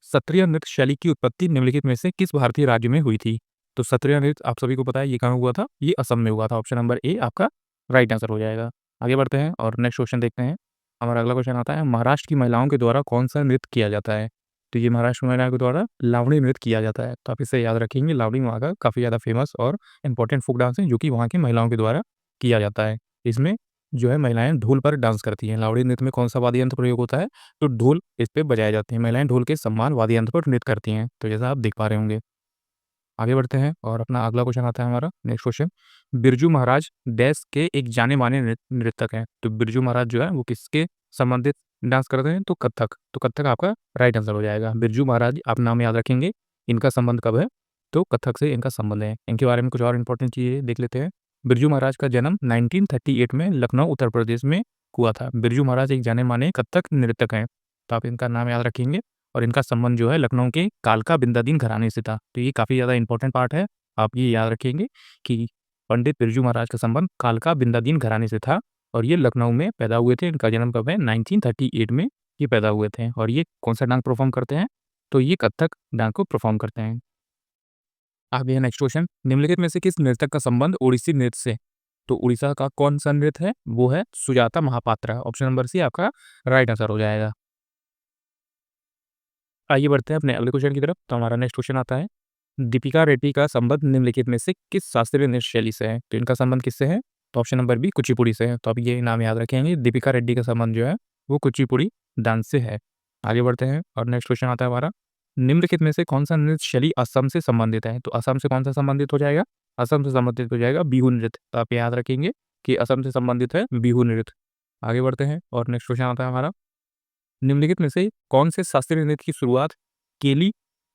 A: सत्रिय नृत्य शैली की उत्पत्ति निम्नलिखित में से किस भारतीय राज्य में हुई थी? तो सत्रिय नृत्य आप सभी को पता है ये कहाँ हुआ था, ये असम में हुआ था। ऑप्शन नंबर ए आपका राइट आंसर हो जाएगा। आगे बढ़ते हैं और नेक्स्ट क्वेश्चन देखते हैं। हमारा अगला क्वेश्चन आता है, महाराष्ट्र की महिलाओं के द्वारा कौन सा नृत्य किया जाता है? तो ये महाराष्ट्र की महिलाओं के द्वारा लावणी नृत्य किया जाता है। तो आप इसे याद रखेंगे, लावणी वहाँ का काफ़ी ज़्यादा फेमस और इंपॉर्टेंट फोक डांस है जो कि वहाँ की महिलाओं के द्वारा किया जाता है। इसमें जो है महिलाएं ढोल पर डांस करती हैं। लावणी नृत्य में कौन सा वाद्य यंत्र प्रयोग होता है? तो ढोल इस पे बजाए जाते हैं। महिलाएं ढोल के सम्मान वाद्य यंत्र पर नृत्य करती हैं, तो जैसा आप देख पा रहे होंगे। आगे बढ़ते हैं और अपना अगला क्वेश्चन आता है हमारा next question, Birju Maharaj dash के एक जाने माने नृतक हैं। तो बिरजू महाराज जो है वो किसके संबंधित डांस करते हैं? तो कथक। तो कथक आपका राइट आंसर हो जाएगा। बिरजू महाराज आप नाम याद रखेंगे। इनका संबंध कब है? तो कथक से इनका संबंध है। इनके बारे में कुछ और इंपॉर्टेंट चीज़ें देख लेते हैं। बिरजू महाराज का जन्म 1938 में लखनऊ उत्तर प्रदेश में हुआ था। बिरजू महाराज एक जाने माने कथक नृतक हैं, तो आप इनका नाम याद रखेंगे। और इनका संबंध जो है लखनऊ के कालका बिंदादीन घराने से था। तो ये काफ़ी ज़्यादा इंपॉर्टेंट पार्ट है, आप ये याद रखेंगे कि पंडित बिरजू महाराज का संबंध कालका बिंदादीन घराने से था और ये लखनऊ में पैदा हुए थे। इनका जन्म कब है? 1938 में ये पैदा हुए थे। और ये कौन सा डांस परफॉर्म करते हैं? तो ये कथक डांस को परफॉर्म करते हैं। आगे है नेक्स्ट क्वेश्चन, निम्नलिखित में से किस नृतक का संबंध ओडिसी नृत्य से? तो उड़ीसा का कौन सा नृत्य है? वो है Sujata Mahapatra. Option number C आपका राइट आंसर हो जाएगा। आइए बढ़ते हैं अपने अगले क्वेश्चन की तरफ। तो हमारा नेक्स्ट क्वेश्चन आता है, दीपिका रेड्डी का संबंध निम्नलिखित में से किस शास्त्रीय नृत्य शैली से है? तो इनका संबंध किससे है? तो ऑप्शन नंबर बी कुचिपुड़ी से है। तो आप ये नाम याद रखेंगे, दीपिका रेड्डी का संबंध जो है वो कुचिपुड़ी डांस से है। आगे बढ़ते हैं और नेक्स्ट क्वेश्चन आता है हमारा, निम्नलिखित में से कौन सा नृत्य शैली असम से संबंधित है? तो असम से कौन सा संबंधित हो जाएगा? असम से संबंधित हो जाएगा बिहू नृत्य। तो आप याद रखेंगे कि असम से संबंधित है बिहू नृत्य। आगे बढ़ते हैं और नेक्स्ट क्वेश्चन आता है हमारा, निम्नलिखित में से कौन से शास्त्रीय नृत्य की शुरुआत केली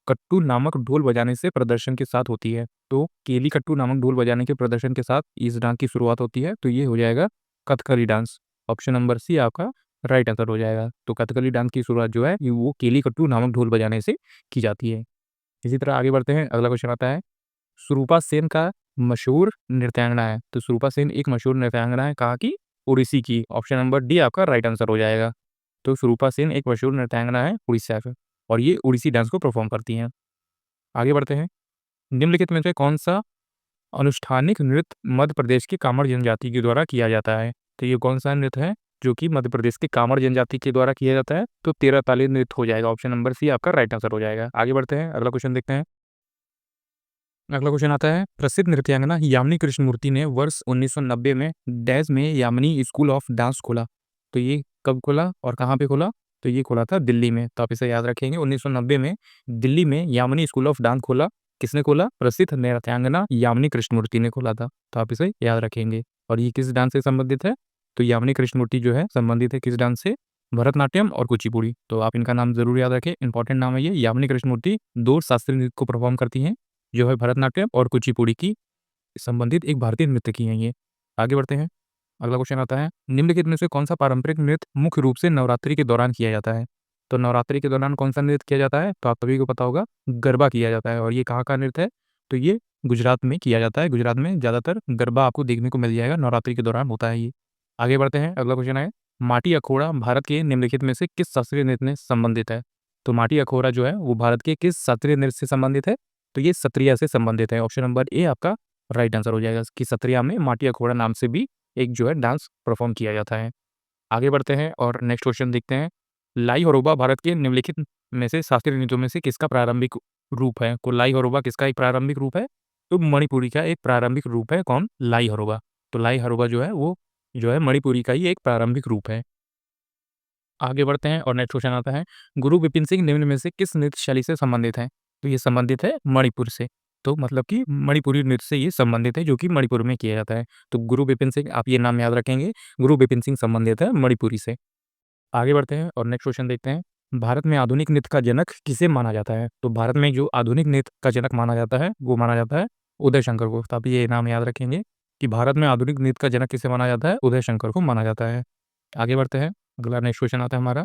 A: कट्टू नामक ढोल बजाने से प्रदर्शन के साथ होती है? तो केली कट्टू नामक ढोल बजाने के प्रदर्शन के साथ इस डांस की शुरुआत होती है, तो ये हो जाएगा Kathakali dance. Option number C आपका राइट आंसर हो जाएगा। तो कथकली डांस की शुरुआत जो है वो केली कट्टू नामक ढोल बजाने से की जाती है। इसी तरह आगे बढ़ते हैं, अगला क्वेश्चन आता है, सुरूपा सेन का मशहूर नृत्यांगना है। तो सुरूपा सेन एक मशहूर नृत्यांगना है कहाँ की? उड़ीसी की। ऑप्शन नंबर डी आपका राइट आंसर हो जाएगा। तो सुरूपा सेन एक मशहूर नृत्यांगना है उड़ीसा का और ये उड़ीसी डांस को परफॉर्म करती हैं। आगे बढ़ते हैं, निम्नलिखित में से कौन सा अनुष्ठानिक नृत्य मध्य प्रदेश की कामड़ जनजाति के द्वारा किया जाता है? तो ये कौन सा नृत्य है जो कि मध्य प्रदेश के कामड़ जनजाति के द्वारा किया जाता है? तो तेरह ताली नृत्य हो जाएगा। ऑप्शन नंबर सी आपका राइट आंसर हो जाएगा। आगे बढ़ते हैं, अगला क्वेश्चन देखते हैं। अगला क्वेश्चन आता है, प्रसिद्ध नृत्यांगना यामिनी कृष्णमूर्ति ने वर्ष 1990 में डैश में यामिनी स्कूल ऑफ डांस खोला। तो ये कब खोला और कहाँ पे खोला? तो ये खोला था दिल्ली में। तो आप इसे याद रखेंगे, 1990 में दिल्ली में यामिनी स्कूल ऑफ डांस खोला। किसने खोला? प्रसिद्ध नृत्यांगना यामिनी कृष्णमूर्ति ने खोला था। तो आप इसे याद रखेंगे। और ये किस डांस से संबंधित है? तो यामिनी कृष्णमूर्ति जो है संबंधित है किस डांस से? भरतनाट्यम और कुचिपुड़ी। तो आप इनका नाम जरूर याद रखें, इंपॉर्टेंट नाम है ये। यामिनी कृष्णमूर्ति दो शास्त्रीय नृत्य को परफॉर्म करती हैं जो है भरतनाट्यम और कुचिपुड़ी की संबंधित एक भारतीय नृत्य की हैं ये। आगे बढ़ते हैं, अगला क्वेश्चन आता है, निम्नलिखित में से कौन सा पारंपरिक नृत्य मुख्य रूप से नवरात्रि के दौरान किया जाता है? तो नवरात्रि के दौरान कौन सा नृत्य किया जाता है? तो आप सभी को पता होगा, गरबा किया जाता है। और ये कहाँ का नृत्य है? तो ये गुजरात में किया जाता है। गुजरात में ज़्यादातर गरबा आपको देखने को मिल जाएगा, नवरात्रि के दौरान होता है ये। आगे बढ़ते हैं, अगला क्वेश्चन है, माटी अखोड़ा भारत के निम्नलिखित में से किस शास्त्रीय नृत्य में संबंधित है? तो माटी अखोड़ा जो है वो भारत के किस शास्त्रीय नृत्य से संबंधित है? तो ये सत्रिया से संबंधित है। ऑप्शन नंबर ए आपका राइट आंसर हो जाएगा कि सत्रिया में माटी अखोड़ा नाम से भी एक जो है डांस परफॉर्म किया जाता है। आगे बढ़ते हैं और नेक्स्ट क्वेश्चन देखते हैं, लाई हरोबा भारत के निम्नलिखित में से शास्त्रीय नृत्यों में से किसका प्रारंभिक रूप है? को लाई हरोबा किसका एक प्रारंभिक रूप है? तो मणिपुरी का एक प्रारंभिक रूप है। कौन? लाई हरोबा। तो लाई हरोबा जो है वो जो है मणिपुरी का ही एक प्रारंभिक रूप है। आगे बढ़ते हैं और नेक्स्ट क्वेश्चन आता है, गुरु विपिन सिंह निम्न में से किस नृत्य शैली से संबंधित है? तो ये संबंधित है मणिपुर से। तो मतलब कि मणिपुरी नृत्य से ये संबंधित है जो कि मणिपुर में किया जाता है। तो गुरु विपिन सिंह, आप ये नाम याद रखेंगे, गुरु विपिन सिंह संबंधित है मणिपुरी से। आगे बढ़ते हैं और नेक्स्ट क्वेश्चन देखते हैं, भारत में आधुनिक नृत्य का जनक किसे माना जाता है? तो भारत में जो आधुनिक नृत्य का जनक माना जाता है वो माना जाता है उदय शंकर को। तो आप ये नाम याद रखेंगे कि भारत में आधुनिक नृत्य का जनक किसे माना जाता है? उदय शंकर को माना जाता है। आगे बढ़ते हैं, अगला नेक्स्ट क्वेश्चन आता है हमारा,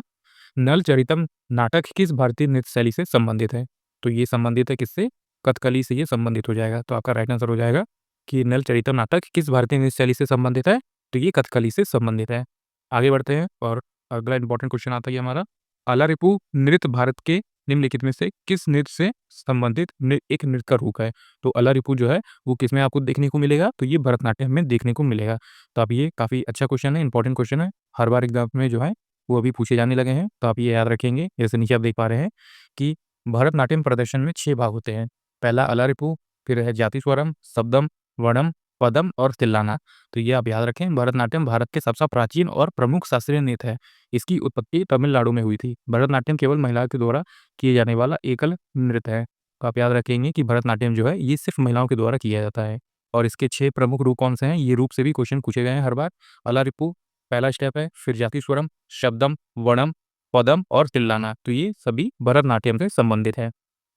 A: नल चरितम नाटक किस भारतीय नृत्य शैली से संबंधित है? तो ये संबंधित है किससे? कथकली से ये संबंधित हो जाएगा। तो आपका राइट आंसर हो जाएगा कि नल चरितम नाटक किस भारतीय नृत्य शैली से संबंधित है? तो ये कथकली से संबंधित है। आगे बढ़ते हैं और अगला इंपॉर्टेंट क्वेश्चन आता है हमारा, अलारिपू नृत्य भारत के निम्नलिखित में से किस नृत्य से संबंधित एक नृत्य का रूप है? तो अलारिपू जो है वो किसमें आपको देखने को मिलेगा? तो ये भरतनाट्यम में देखने को मिलेगा। तो अब ये काफ़ी अच्छा क्वेश्चन है, इंपॉर्टेंट क्वेश्चन है। हर बार एग्जाम में जो है वो अभी पूछे जाने लगे हैं, तो आप ये याद रखेंगे। जैसे नीचे आप देख पा रहे हैं कि भरतनाट्यम प्रदर्शन में 6 भाग होते हैं। पहला अलारिपू, फिर है जाति स्वरम, शब्दम, वर्णम, पदम और तिल्लाना। तो ये आप याद रखें, भरतनाट्यम भारत के सबसे प्राचीन और प्रमुख शास्त्रीय नृत्य है। इसकी उत्पत्ति तमिलनाडु में हुई थी। भरतनाट्यम केवल महिलाओं के द्वारा किए जाने वाला एकल नृत्य है। तो आप याद रखेंगे कि भरतनाट्यम जो है ये सिर्फ महिलाओं के द्वारा किया जाता है। और इसके 6 प्रमुख रूप कौन से हैं? ये रूप से भी क्वेश्चन पूछे गए हैं हर बार। अलारिपू पहला स्टेप है, फिर जाति स्वरम, शब्दम, वर्णम, पदम और तिल्लाना। तो ये सभी भरतनाट्यम से संबंधित है।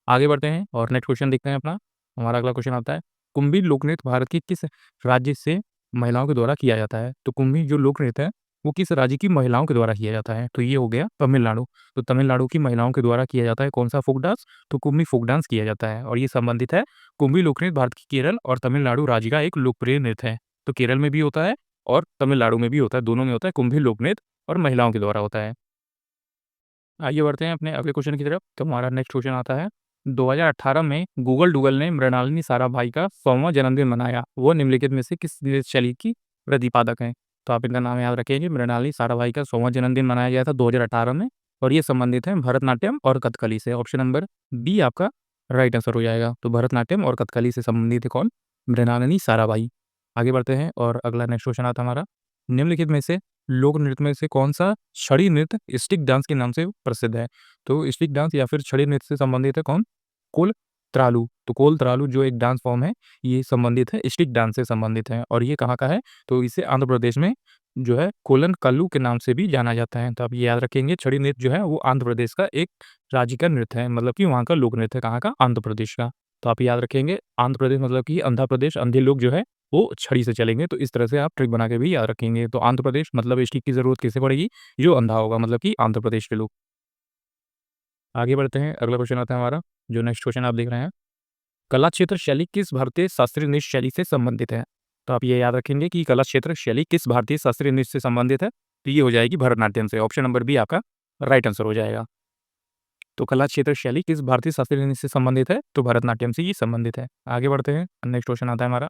A: आगे बढ़ते हैं और नेक्स्ट क्वेश्चन देखते हैं अपना। हमारा अगला क्वेश्चन आता है, कुंभी लोक नृत्य भारत के किस राज्य से महिलाओं के द्वारा किया जाता है? तो कुंभी जो लोक नृत्य है वो किस राज्य की महिलाओं के द्वारा किया जाता है? तो ये हो गया तमिलनाडु। तो तमिलनाडु की महिलाओं के द्वारा किया जाता है कौन सा फोक डांस? तो कुंभी फोक डांस किया जाता है और ये संबंधित है। कुंभी लोक नृत्य भारत की केरल और तमिलनाडु राज्य का एक लोकप्रिय नृत्य है। तो केरल में भी होता है और तमिलनाडु में भी होता है, दोनों में होता है कुंभी लोक नृत्य और महिलाओं के द्वारा होता है। आइए बढ़ते हैं अपने अगले क्वेश्चन की तरफ। तो हमारा नेक्स्ट क्वेश्चन आता है, 2018 में गूगल डूगल ने मृणालिनी साराभाई का 100वां जन्मदिन मनाया। वो निम्नलिखित में से किस नृत्य शैली की प्रतिपादक हैं? तो आप इनका नाम याद रखेंगे। मृणालिनी साराभाई का 100वां जन्मदिन मनाया गया था 2018 में और ये संबंधित है भरतनाट्यम और कथकली से। ऑप्शन नंबर बी आपका राइट आंसर हो जाएगा। तो भरतनाट्यम और कथकली से संबंधित है कौन? मृणालिनी साराभाई। आगे बढ़ते हैं और अगला नेक्स्ट क्वेश्चन आता है हमारा, निम्नलिखित में से लोक नृत्य में से कौन सा छड़ी नृत्य स्टिक डांस के नाम से प्रसिद्ध है? तो स्टिक डांस या फिर छड़ी नृत्य से संबंधित है कौन? कोल त्रालू। तो कोल त्रालू जो एक डांस फॉर्म है ये संबंधित है, स्टिक डांस से संबंधित है और ये कहाँ का है? तो इसे आंध्र प्रदेश में जो है कोलन कल्लू के नाम से भी जाना जाता है। तो आप ये याद रखेंगे, छड़ी नृत्य जो है वो आंध्र प्रदेश का एक राज्य का नृत्य है, मतलब कि वहाँ का लोक नृत्य है। कहाँ का? आंध्र प्रदेश का। तो आप याद रखेंगे आंध्र प्रदेश मतलब कि आंध्र प्रदेश अंधे लोग जो है वो छड़ी से चलेंगे। तो इस तरह से आप ट्रिक बना के भी याद रखेंगे। तो आंध्र प्रदेश मतलब स्टिक की ज़रूरत किसे पड़ेगी? जो अंधा होगा, मतलब कि आंध्र प्रदेश के लोग। आगे बढ़ते हैं, अगला क्वेश्चन आता है हमारा, जो नेक्स्ट क्वेश्चन आप देख रहे हैं, कला क्षेत्र शैली किस भारतीय शास्त्रीय नृत्य शैली से संबंधित है? तो आप ये याद रखेंगे कि कला क्षेत्र शैली किस भारतीय शास्त्रीय नृत्य से संबंधित है? तो ये हो जाएगी भरतनाट्यम से। ऑप्शन नंबर बी आपका राइट आंसर हो जाएगा। तो कला क्षेत्र शैली किस भारतीय शास्त्रीय नृत्य से संबंधित है? तो भरतनाट्यम से ये संबंधित है। आगे बढ़ते हैं, नेक्स्ट क्वेश्चन आता है हमारा,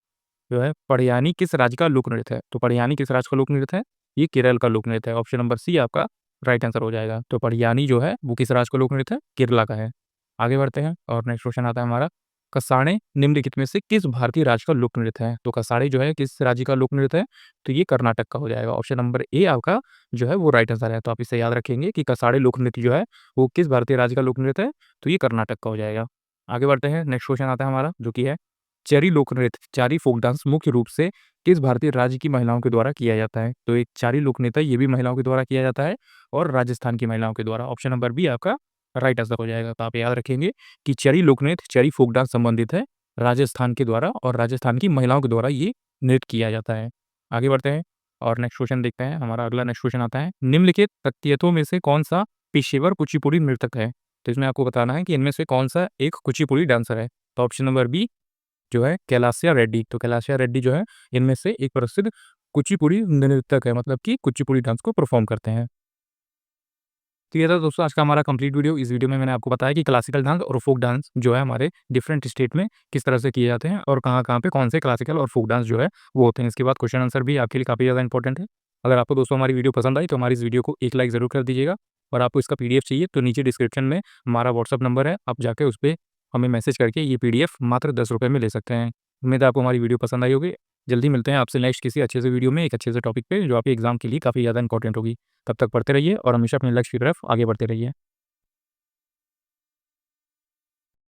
A: जो है पढ़ियानी किस राज्य का लोक नृत्य है? तो पढ़ियानी किस राज्य का लोक नृत्य है? ये केरल का लोक नृत्य है। ऑप्शन नंबर सी आपका राइट आंसर हो जाएगा। तो पढ़ियानी जो है वो किस राज्य का लोक नृत्य है? केरला का है। आगे बढ़ते हैं और नेक्स्ट क्वेश्चन आता है हमारा, कसाणे निम्नलिखित में से किस भारतीय राज्य का लोक नृत्य है? तो कसाड़े जो है किस राज्य का लोक नृत्य है? तो ये कर्नाटक का हो जाएगा। ऑप्शन नंबर ए आपका जो है वो राइट आंसर है। तो आप इसे याद रखेंगे कि कसाड़े लोक नृत्य जो है वो किस भारतीय राज्य का लोक नृत्य है? तो ये कर्नाटक का हो जाएगा। आगे बढ़ते हैं, नेक्स्ट क्वेश्चन आता है हमारा, जो कि है चरी लोक नृत्य, चारी फोक डांस मुख्य रूप से किस भारतीय राज्य की महिलाओं के द्वारा किया जाता है? तो एक चारी लोक नृत्य ये भी महिलाओं के द्वारा किया जाता है और राजस्थान की महिलाओं के द्वारा। ऑप्शन नंबर बी आपका राइट आंसर हो जाएगा। तो आप याद रखेंगे कि चरी लोक नृत्य, चरी फोक डांस संबंधित है राजस्थान के द्वारा और राजस्थान की महिलाओं के द्वारा ये नृत्य किया जाता है। आगे बढ़ते हैं और नेक्स्ट क्वेश्चन देखते हैं। हमारा अगला नेक्स्ट क्वेश्चन आता है, निम्नलिखित प्रत्ययों में से कौन सा पेशेवर कुचिपुड़ी नृतक है? तो इसमें आपको बताना है कि इनमें से कौन सा एक कुचिपुड़ी डांसर है। तो ऑप्शन नंबर बी जो है कैलासिया रेड्डी। तो कैलासिया रेड्डी जो है इनमें से एक प्रसिद्ध कुचिपुड़ी नृतक है, मतलब कि कुचिपुड़ी डांस को परफॉर्म करते हैं। तो ये था दोस्तों आज का हमारा कंप्लीट वीडियो। इस वीडियो में मैंने आपको बताया कि क्लासिकल डांस और फोक डांस जो है हमारे डिफरेंट स्टेट में किस तरह से किए जाते हैं और कहाँ-कहाँ पे कौन से क्लासिकल और फोक डांस जो है वो होते हैं। इसके बाद क्वेश्चन आंसर भी आपके लिए काफ़ी ज़्यादा इंपॉर्टेंट है। अगर आपको दोस्तों हमारी वीडियो पसंद आई तो हमारी इस वीडियो को एक लाइक ज़रूर कर दीजिएगा और आपको इसका पीडीएफ चाहिए तो नीचे डिस्क्रिप्शन में हमारा व्हाट्सएप नंबर है, आप जाके उस पे हमें मैसेज करके ये पीडीएफ मात्र ₹10 में ले सकते हैं। उम्मीद है आपको हमारी वीडियो पसंद आई होगी। जल्दी मिलते हैं आपसे नेक्स्ट किसी अच्छे से वीडियो में एक अच्छे से टॉपिक पे जो आपके एग्जाम के लिए काफ़ी ज़्यादा इंपॉर्टेंट होगी। तब तक पढ़ते रहिए और हमेशा अपने लक्ष्य की तरफ आगे बढ़ते रहिए।